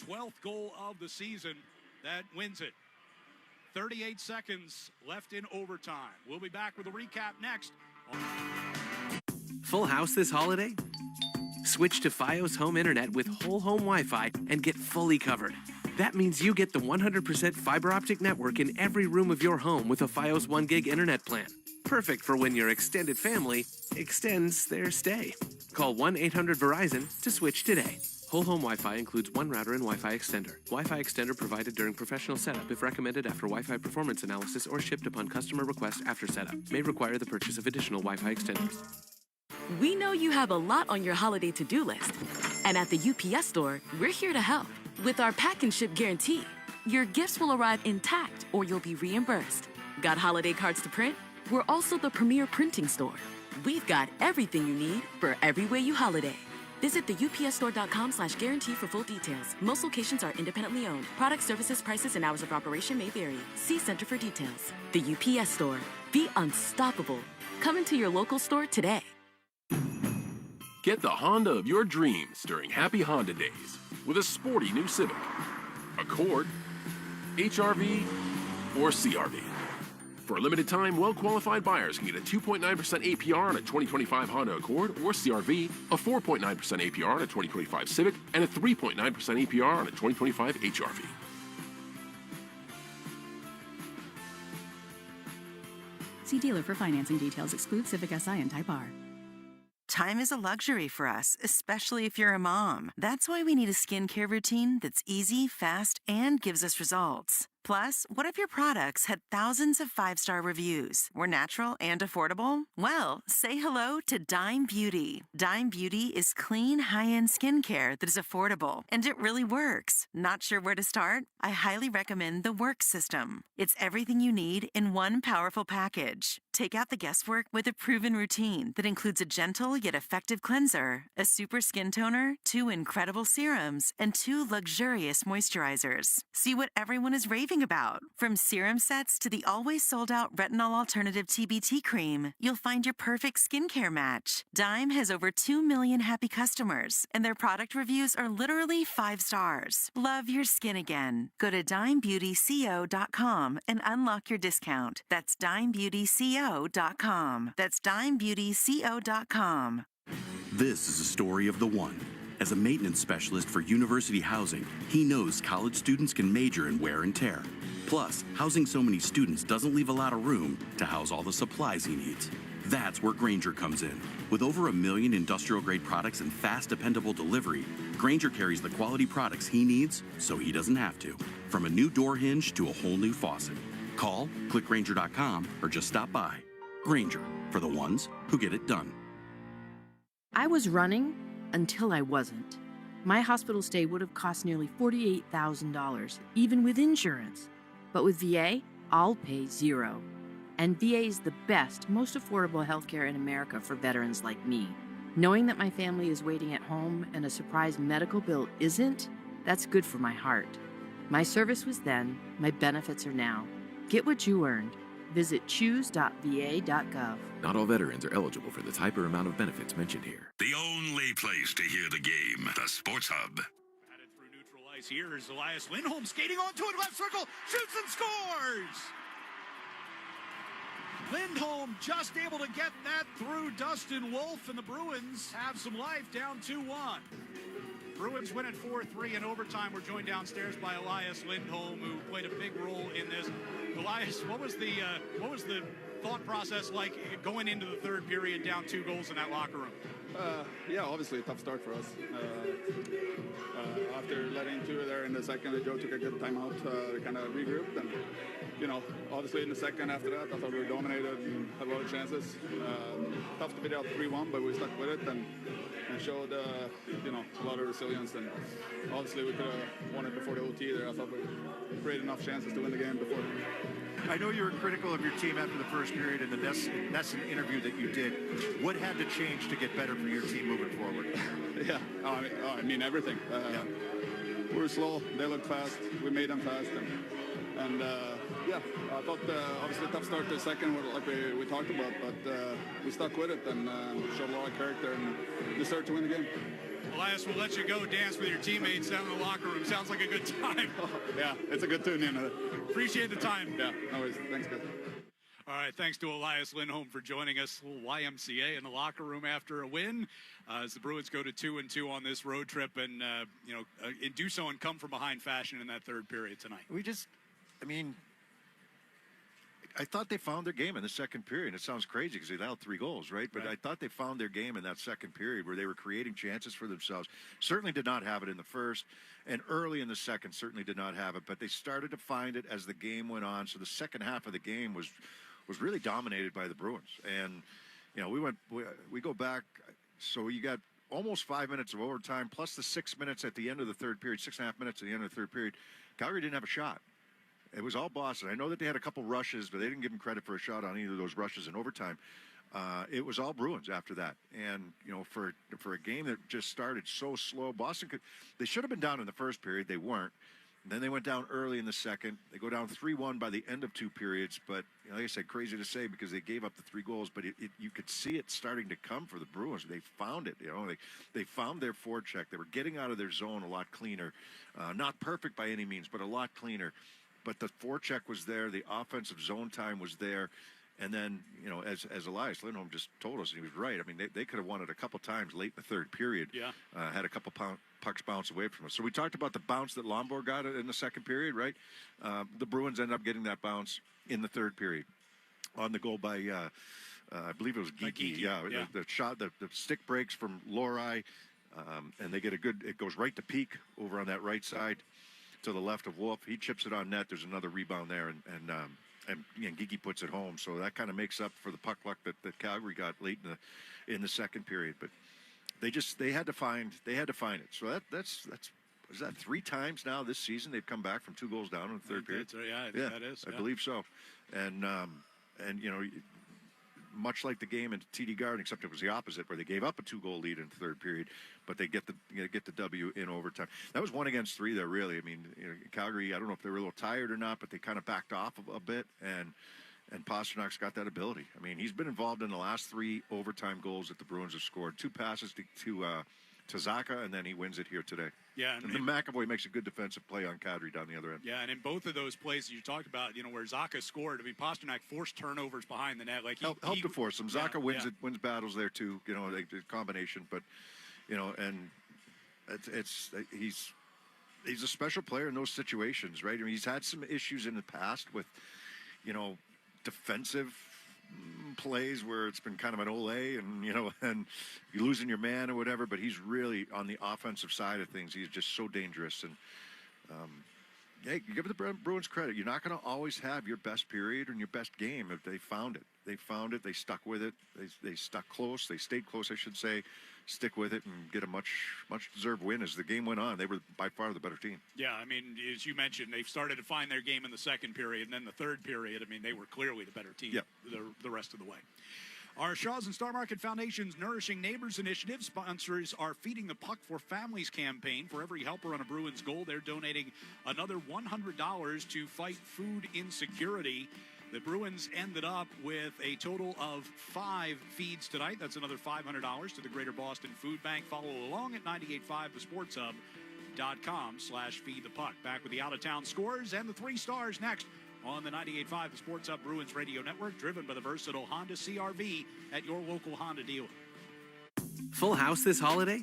12th goal of the season that wins it. 38 seconds left in overtime. We'll be back with a recap next. Full house this holiday? Switch to Fios Home Internet with whole home Wi-Fi and get fully covered. That means you get the 100% fiber optic network in every room of your home with a Fios 1 gig internet plan. Perfect for when your extended family extends their stay. Call 1-800-VERIZON to switch today. Whole home Wi-Fi includes one router and Wi-Fi extender. Wi-Fi extender provided during professional setup if recommended after Wi-Fi performance analysis or shipped upon customer request after setup. May require the purchase of additional Wi-Fi extenders. We know you have a lot on your holiday to-do list. And at the UPS Store, we're here to help. With our pack and ship guarantee, your gifts will arrive intact or you'll be reimbursed. Got holiday cards to print? We're also the premier printing store. We've got everything you need for every way you holiday. Visit the upsstore.com/guarantee for full details. Most locations are independently owned. Product, services, prices, and hours of operation may vary. See Center for details. The UPS Store. Be unstoppable. Come into your local store today. Get the Honda of your dreams during Happy Honda Days with a sporty new Civic, Accord, HR-V, or CR-V. For a limited time, well-qualified buyers can get a 2.9% APR on a 2025 Honda Accord or CR-V, a 4.9% APR on a 2025 Civic, and a 3.9% APR on a 2025 HR-V. See dealer for financing details. Exclude Civic Si and Type R. Time is a luxury for us, especially if you're a mom. That's why we need a skincare routine that's easy, fast, and gives us results. Plus, what if your products had thousands of 5-star reviews, were natural and affordable? Well, say hello to Dime Beauty. Dime Beauty is clean, high-end skincare that is affordable, and it really works. Not sure where to start? I highly recommend the Work System. It's everything you need in one powerful package. Take out the guesswork with a proven routine that includes a gentle yet effective cleanser, a super skin toner, 2 incredible serums, and 2 luxurious moisturizers. See what everyone is raving about. From serum sets to the always sold-out retinol alternative TBT cream, you'll find your perfect skincare match. Dime has over 2 million happy customers, and their product reviews are literally 5 stars. Love your skin again. Go to dimebeautyco.com and unlock your discount. That's dimebeautyco.com. That's dimebeautyco.com. This is a story of the one. As a maintenance specialist for university housing, he knows college students can major in wear and tear. Plus, housing so many students doesn't leave a lot of room to house all the supplies he needs. That's where Grainger comes in. With over 1 million industrial-grade products and fast, dependable delivery, Grainger carries the quality products he needs so he doesn't have to. From a new door hinge to a whole new faucet. Call, click Grainger.com, or just stop by. Grainger, for the ones who get it done. I was running until I wasn't. My hospital stay would have cost nearly $48,000, even with insurance. But with VA, I'll pay $0. And VA is the best, most affordable healthcare in America for veterans like me. Knowing that my family is waiting at home and a surprise medical bill isn't, that's good for my heart. My service was then, my benefits are now. Get what you earned. Visit choose.va.gov. Not all veterans are eligible for the type or amount of benefits mentioned here. The only place to hear the game, the Sports Hub. Batted through neutral ice. Here is Elias Lindholm skating onto it, left circle, shoots and scores! Lindholm just able to get that through Dustin Wolf, and the Bruins have some life, down 2-1. Bruins win at 4-3 in overtime. We're joined downstairs by Elias Lindholm, who played a big role in this. Elias, what was the thought process like going into the third period down 2 goals in that locker room? Yeah, obviously a tough start for us. After letting 2 there in the second, Joe took a good timeout to kind of regroup. And, obviously in the second after that, I thought we were dominated and had a lot of chances. Tough to be out 3-1, but we stuck with it and showed, a lot of resilience. And obviously we could have won it before the OT there. I thought we created enough chances to win the game before. I know you were critical of your team after the first period in the Nesson interview that you did. What had to change to get better for your team moving forward? Yeah, I mean everything. We were slow. They looked fast. We made them fast. And I thought obviously a tough start to the second, like we talked about, but we stuck with it and showed a lot of character and deserved to win the game. Elias, we'll let you go dance with your teammates down in the locker room. Sounds like a good time. Yeah, it's a good tune in. Appreciate the time. Yeah, no worries. Thanks, guys. All right, thanks to Elias Lindholm for joining us. A little YMCA in the locker room after a win as the Bruins go to 2-2 on this road trip and, do so in come-from-behind fashion in that third period tonight. I thought they found their game in the second period. It sounds crazy because they allowed 3 goals, right? But I thought they found their game in that second period where they were creating chances for themselves. Certainly did not have it in the first, and early in the second certainly did not have it. But they started to find it as the game went on. So the second half of the game was really dominated by the Bruins. And, we go back. So you got almost 5 minutes of overtime plus the 6 minutes at the end of the third period, 6.5 minutes at the end of the third period. Calgary didn't have a shot. It was all Boston. I know that they had a couple rushes, but they didn't give them credit for a shot on either of those rushes in overtime. It was all Bruins after that. And, for a game that just started so slow, Boston they should have been down in the first period. They weren't. Then they went down early in the second. They go down 3-1 by the end of 2 periods. But, like I said, crazy to say because they gave up the 3 goals. But you could see it starting to come for the Bruins. They found it. They found their forecheck. They were getting out of their zone a lot cleaner. Not perfect by any means, but a lot cleaner. But the forecheck was there. The offensive zone time was there. And then, as Elias Lindholm just told us, and he was right. I mean, they could have won it a couple times late in the third period. Yeah. Had a couple pucks bounce away from us. So we talked about the bounce that Lombard got in the second period, right? The Bruins ended up getting that bounce in the third period on the goal by, I believe it was Geeky. Yeah. The shot, the stick breaks from Lohrei, and they get it goes right to Peak over on that right side to the left of Wolf. He chips it on net. There's another rebound there, and Geeky puts it home. So that kind of makes up for the puck luck that Calgary got late in the second period. But they had to find it. So that's is that 3 times now this season they've come back from 2 goals down in the third period. I think that is. I believe so. And much like the game in TD Garden, except it was the opposite, where they gave up a 2-goal lead in the third period, but they get the W in overtime. That was 1 against 3 there, really. I mean, Calgary, I don't know if they were a little tired or not, but they kind of backed off a bit, and Pasternak's got that ability. I mean, he's been involved in the last 3 overtime goals that the Bruins have scored. 2 passes to Zacha, and then he wins it here today. Yeah, and then McAvoy makes a good defensive play on Kadri down the other end. Yeah, and in both of those plays you talked about, where Zacha scored, I mean, Pasternak forced turnovers behind the net. Like helped to force them. Zacha wins battles there too. The combination, but and he's a special player in those situations, right? I mean, he's had some issues in the past with defensive plays where it's been kind of an ole and and you're losing your man or whatever, but he's really on the offensive side of things. He's just so dangerous. And hey, you give the Bruins credit. You're not going to always have your best period and your best game. If they found it, they stuck with it. They stuck close. They stayed close, I should say. Stick with it and get a much deserved win as the game went on. They were by far the better team. Yeah, I mean, as you mentioned, they've started to find their game in the second period, and then the third period, I mean, they were clearly the better team the rest of the way. Our Shaw's and Star Market Foundation's Nourishing Neighbors Initiative sponsors our Feeding the Puck for Families campaign. For every helper on a Bruins goal, they're donating another $100 to fight food insecurity. The Bruins ended up with a total of 5 feeds tonight. That's another $500 to the Greater Boston Food Bank. Follow along at 985thesportshub.com/feedthepuck. Back with the out-of-town scores and the 3 stars next on the 98.5 The Sports Hub Bruins Radio Network, driven by the versatile Honda CR-V at your local Honda dealer. Full house this holiday?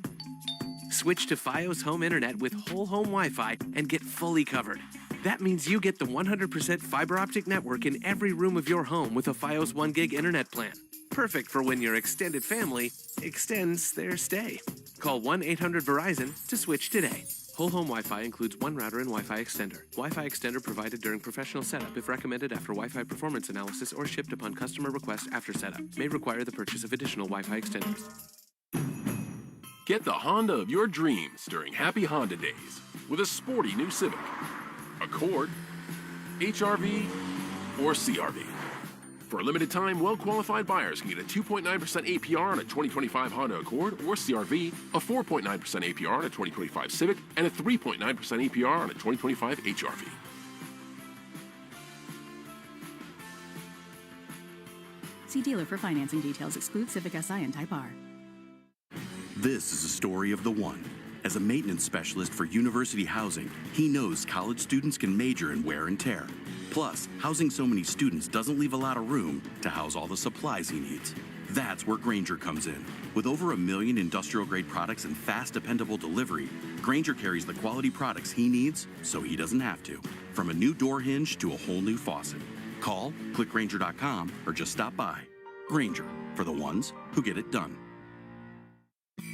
Switch to Fios Home Internet with whole home Wi-Fi and get fully covered. That means you get the 100% fiber optic network in every room of your home with a Fios 1 gig internet plan. Perfect for when your extended family extends their stay. Call 1-800-VERIZON to switch today. Whole home Wi-Fi includes 1 router and Wi-Fi extender. Wi-Fi extender provided during professional setup if recommended after Wi-Fi performance analysis or shipped upon customer request after setup. May require the purchase of additional Wi-Fi extenders. Get the Honda of your dreams during Happy Honda Days with a sporty new Civic, Accord, HR-V, or CR-V. For a limited time, well-qualified buyers can get a 2.9% APR on a 2025 Honda Accord or CR-V, a 4.9% APR on a 2025 Civic, and a 3.9% APR on a 2025 HR-V. See dealer for financing details. Exclude Civic Si and Type R. This is a story of the one. As a maintenance specialist for university housing, he knows college students can major in wear and tear. Plus, housing so many students doesn't leave a lot of room to house all the supplies he needs. That's where Grainger comes in. With over 1 million industrial-grade products and fast, dependable delivery, Grainger carries the quality products he needs so he doesn't have to. From a new door hinge to a whole new faucet. Call, click Grainger.com, or just stop by. Grainger, for the ones who get it done.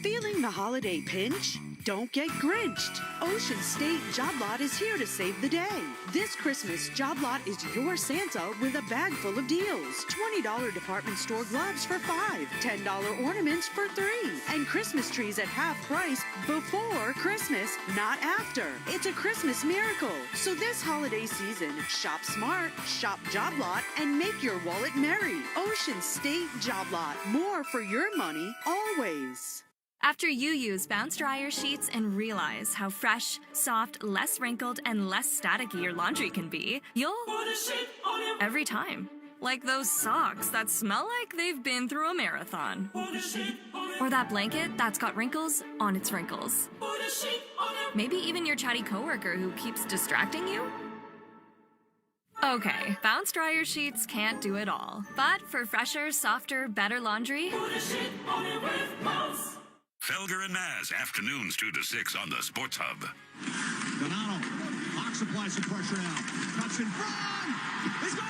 Feeling the holiday pinch? Don't get grinched. Ocean State Job Lot is here to save the day. This Christmas, Job Lot is your Santa with a bag full of deals. $20 department store gloves for $5, $10 ornaments for $3, and Christmas trees at half price before Christmas, not after. It's a Christmas miracle. So this holiday season, shop smart, shop Job Lot, and make your wallet merry. Ocean State Job Lot. More for your money, always. After you use Bounce Dryer sheets and realize how fresh, soft, less wrinkled, and less staticky your laundry can be, you'll put a sheet on your every time. Like those socks that smell like they've been through a marathon. Put a sheet on your or that blanket that's got wrinkles on its wrinkles. Put a sheet on your maybe even your chatty coworker who keeps distracting you. Okay, Bounce Dryer sheets can't do it all. But for fresher, softer, better laundry, put a sheet on it with Bounce. Felger and Maz, afternoons 2 to 6 on the Sports Hub. Donato, Hawks apply some pressure now. Cuts in front. They score!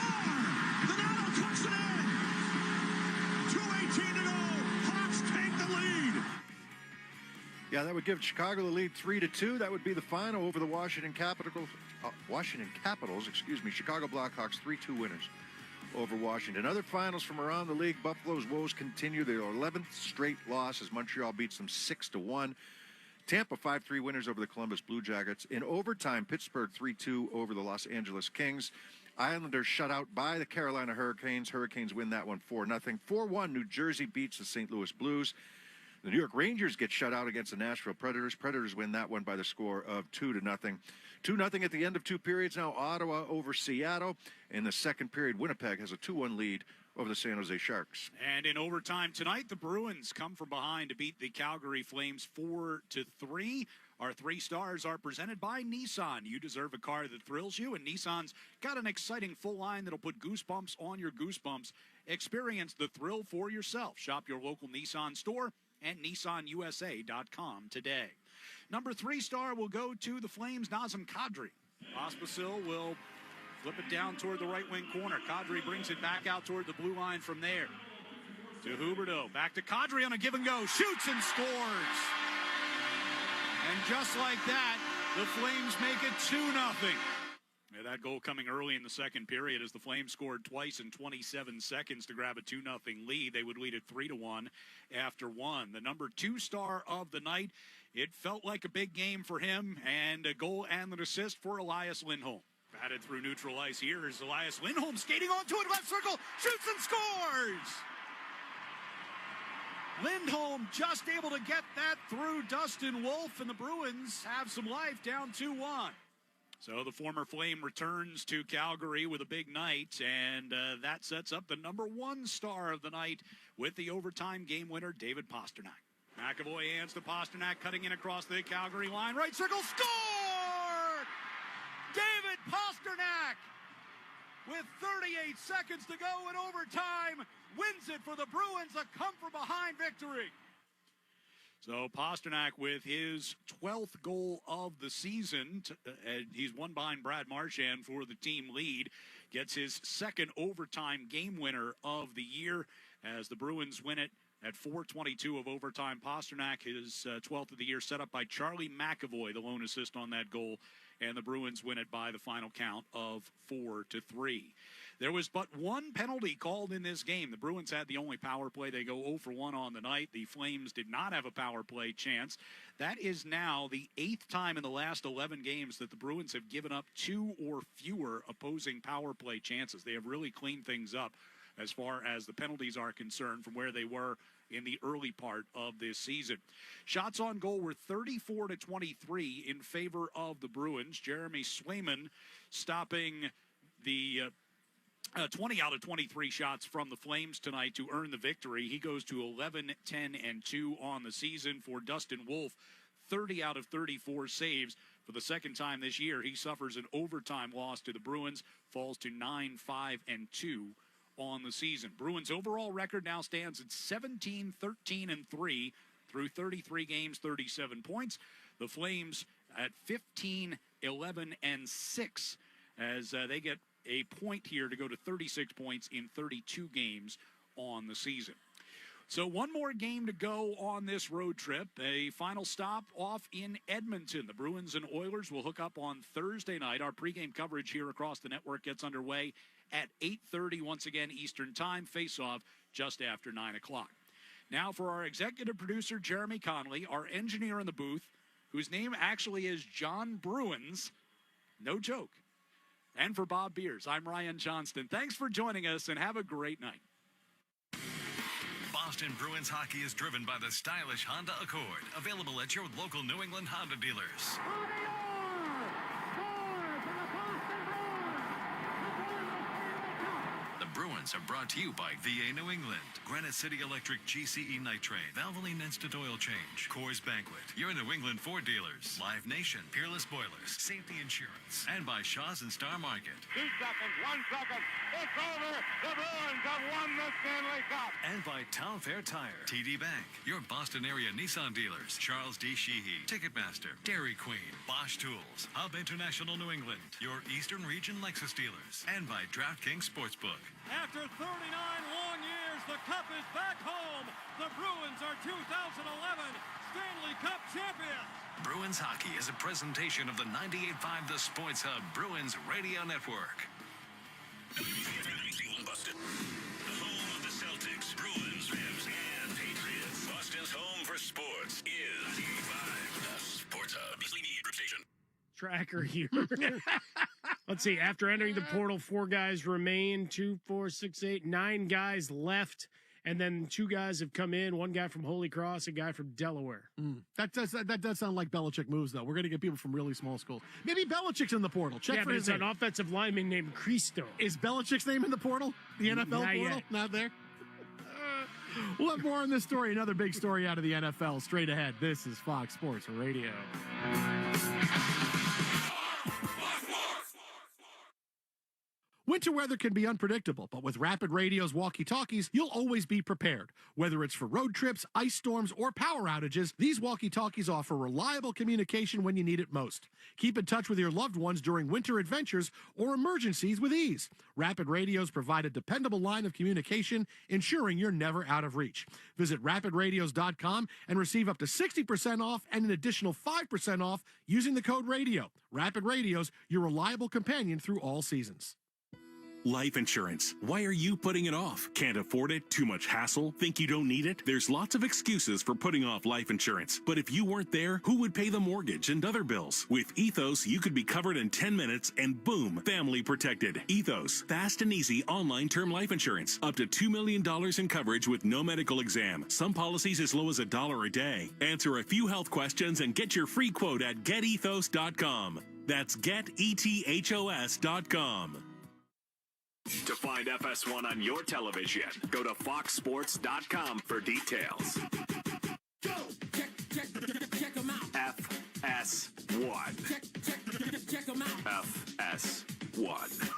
Donato tucks it in. 2:18 to go. Hawks take the lead. Yeah, that would give Chicago the lead 3-2. That would be the final over the Washington Capitals. Chicago Blackhawks 3-2 winners over Washington. Other finals from around the league. Buffalo's woes continue. Their 11th straight loss as Montreal beats them 6-1. Tampa 5-3 winners over the Columbus Blue Jackets. In overtime, Pittsburgh 3-2 over the Los Angeles Kings. Islanders shut out by the Carolina Hurricanes. Hurricanes win that one 4-0. 4-1, New Jersey beats the St. Louis Blues. The New York Rangers get shut out against the Nashville Predators. Predators win that one by the score of 2-0. 2-0 at the end of two periods. Now Ottawa over Seattle. In the second period, Winnipeg has a 2-1 lead over the San Jose Sharks. And in overtime tonight, the Bruins come from behind to beat the Calgary Flames 4-3. Our 3 stars are presented by Nissan. You deserve a car that thrills you, and Nissan's got an exciting full line that'll put goosebumps on your goosebumps. Experience the thrill for yourself. Shop your local Nissan store and NissanUSA.com today. Number 3 star will go to the Flames, Nazem Kadri. Pospisil will flip it down toward the right wing corner. Kadri brings it back out toward the blue line from there. To Huberdeau. Back to Kadri on a give and go. Shoots and scores. And just like that, the Flames make it 2-0. That goal coming early in the second period as the Flames scored twice in 27 seconds to grab a 2-0 lead. They would lead it 3-1 after one. The number 2 star of the night, it felt like a big game for him, and a goal and an assist for Elias Lindholm. Batted through neutral ice here is Elias Lindholm skating onto it, left circle, shoots and scores! Lindholm just able to get that through Dustin Wolf, and the Bruins have some life down 2-1. So the former Flame returns to Calgary with a big night, and that sets up the number 1 star of the night with the overtime game winner, David Pastrnak. McAvoy hands to Pastrnak, cutting in across the Calgary line. Right circle, score! David Pastrnak, with 38 seconds to go in overtime, wins it for the Bruins, a come-from-behind victory. So Pastrnak with his 12th goal of the season. He's one behind Brad Marchand for the team lead. Gets his second overtime game winner of the year as the Bruins win it at 4:22 of overtime. Pastrnak, his 12th of the year, set up by Charlie McAvoy, the lone assist on that goal. And the Bruins win it by the final count of 4-3. There was but one penalty called in this game. The Bruins had the only power play. They go 0 for 1 on the night. The Flames did not have a power play chance. That is now the 8th time in the last 11 games that the Bruins have given up 2 or fewer opposing power play chances. They have really cleaned things up as far as the penalties are concerned from where they were in the early part of this season. Shots on goal were 34-23 in favor of the Bruins. Jeremy Swayman stopping the 20 out of 23 shots from the Flames tonight to earn the victory. He goes to 11-10-2 on the season. For Dustin Wolf, 30 out of 34 saves. For the second time this year, he suffers an overtime loss to the Bruins, falls to 9-5-2 on the season. Bruins' overall record now stands at 17-13-3 through 33 games, 37 points. The Flames at 15-11-6 as they get a point here to go to 36 points in 32 games on the season. So one more game to go on this road trip. A final stop off in Edmonton. The Bruins and Oilers will hook up on Thursday night. Our pregame coverage here across the network gets underway at 8:30 once again Eastern Time. Face-off just after 9 o'clock. Now for our executive producer, Jeremy Connolly, our engineer in the booth, whose name actually is John Bruins. No joke. And for Bob Beers, I'm Ryan Johnston. Thanks for joining us, and have a great night. Boston Bruins hockey is driven by the stylish Honda Accord, available at your local New England Honda dealers. The Bruins are brought to you by VA New England, Granite City Electric GCE Night Train, Valvoline Instant Oil Change, Coors Banquet, your New England Ford dealers, Live Nation, Peerless Boilers, Safety Insurance, and by Shaw's and Star Market. 2 seconds, 1 second, it's over! The Bruins have won the Stanley Cup! And by Town Fair Tire, TD Bank, your Boston area Nissan dealers, Charles D. Sheehy, Ticketmaster, Dairy Queen, Bosch Tools, Hub International New England, your Eastern Region Lexus dealers, and by DraftKings Sportsbook. After 39 long years, the Cup is back home. The Bruins are 2011 Stanley Cup champions. Bruins hockey is a presentation of the 98.5 The Sports Hub Bruins Radio Network. Boston, the home of the Celtics, Bruins, Rams, and Patriots. Boston's home for sports is 95 The Sports Hub. Beasley Media Group Station. Tracker here. Let's see. After entering the portal, 4 guys remain. 2, 4, 6, 8, 9 guys left. And then 2 guys have come in. 1 guy from Holy Cross, a guy from Delaware. That does sound like Belichick moves, though. We're going to get people from really small schools. Maybe Belichick's in the portal. Check for but his it's name. an offensive lineman named Cristo. Is Belichick's name in the portal? The NFL Not portal? yet. Not there? We'll have more on this story. Another big story out of the NFL straight ahead. This is Fox Sports Radio. Winter weather can be unpredictable, but with Rapid Radio's walkie-talkies, you'll always be prepared. Whether it's for road trips, ice storms, or power outages, these walkie-talkies offer reliable communication when you need it most. Keep in touch with your loved ones during winter adventures or emergencies with ease. Rapid Radios provide a dependable line of communication, ensuring you're never out of reach. Visit rapidradios.com and receive up to 60% off and an additional 5% off using the code RADIO. Rapid Radios, your reliable companion through all seasons. Life insurance. Why are you putting it off? Can't afford it? Too much hassle? Think you don't need it? There's lots of excuses for putting off life insurance. But if you weren't there, who would pay the mortgage and other bills? With Ethos, you could be covered in 10 minutes and boom, family protected. Ethos, fast and easy online term life insurance. Up to $2 million in coverage with no medical exam. Some policies as low as $1 a day. Answer a few health questions and get your free quote at getethos.com. That's getethos.com. To find FS1 on your television, go to foxsports.com for details. Go! Check them out. FS1. Check them out. FS1.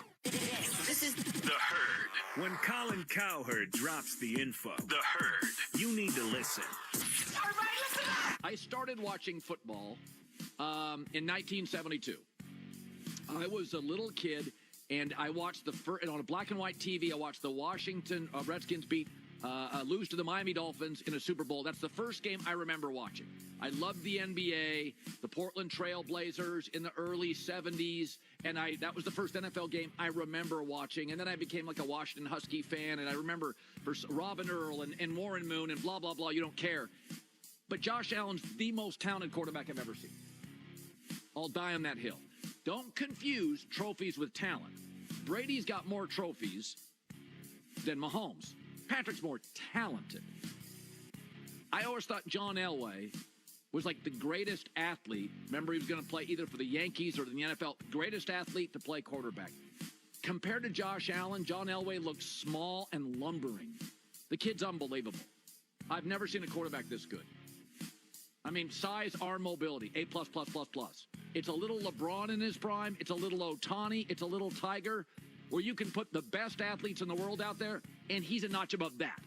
This is The Herd. When Colin Cowherd drops the info, The Herd. you need to listen. Everybody listen up! I started watching football in 1972. I was a little kid, and I watched on a black and white TV, I watched the Washington Redskins lose to the Miami Dolphins in a Super Bowl. That's the first game I remember watching. I loved the NBA, the Portland Trail Blazers in the early 70s, and that was the first NFL game I remember watching. And then I became like a Washington Husky fan, and I remember Robin Earl and Warren Moon and blah, blah, blah. You don't care. But Josh Allen's the most talented quarterback I've ever seen. I'll die on that hill. Don't confuse trophies with talent. Brady's got more trophies than Mahomes. Patrick's more talented. I always thought John Elway was like the greatest athlete. Remember, he was going to play either for the Yankees or the NFL. Greatest athlete to play quarterback. Compared to Josh Allen, John Elway looks small and lumbering. The kid's unbelievable. I've never seen a quarterback this good. I mean, size, arm, mobility, A+++++. It's a little LeBron in his prime. It's a little Ohtani. It's a little Tiger, where you can put the best athletes in the world out there, and he's a notch above that.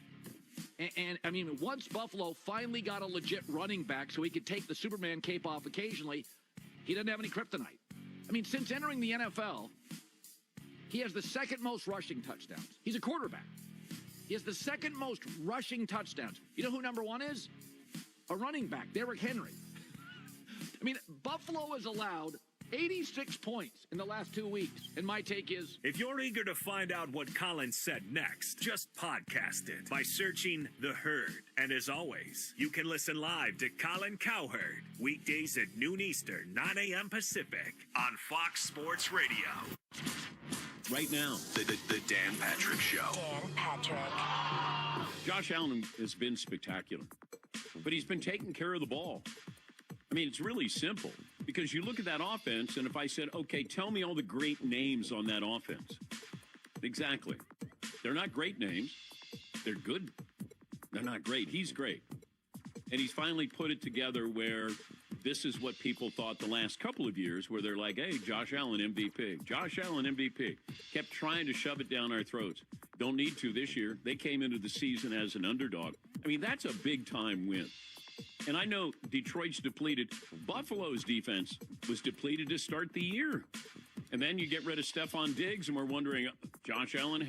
And I mean, once Buffalo finally got a legit running back so he could take the Superman cape off occasionally, he doesn't have any kryptonite. I mean, since entering the NFL, he has the second most rushing touchdowns. He's a quarterback. He has the second most rushing touchdowns. You know who number one is? A running back, Derrick Henry. I mean, Buffalo has allowed 86 points in the last 2 weeks. And my take is, If you're eager to find out what Colin said next, just podcast it by searching The Herd. And as always, you can listen live to Colin Cowherd weekdays at noon Eastern, 9 a.m. Pacific on Fox Sports Radio. Right now, the Dan Patrick Show. Dan Patrick. Josh Allen has been spectacular, but he's been taking care of the ball. I mean, it's really simple because you look at that offense, and if I said, okay, tell me all the great names on that offense. Exactly. They're not great names. They're good. They're not great. He's great. And he's finally put it together where this is what people thought the last couple of years, where they're like, hey, Josh Allen MVP. Josh Allen MVP. Kept trying to shove it down our throats. Don't need to this year. They came into the season as an underdog. I mean, that's a big-time win. And I know Detroit's depleted. Buffalo's defense was depleted to start the year. And then you get rid of Stephon Diggs, and we're wondering, Josh Allen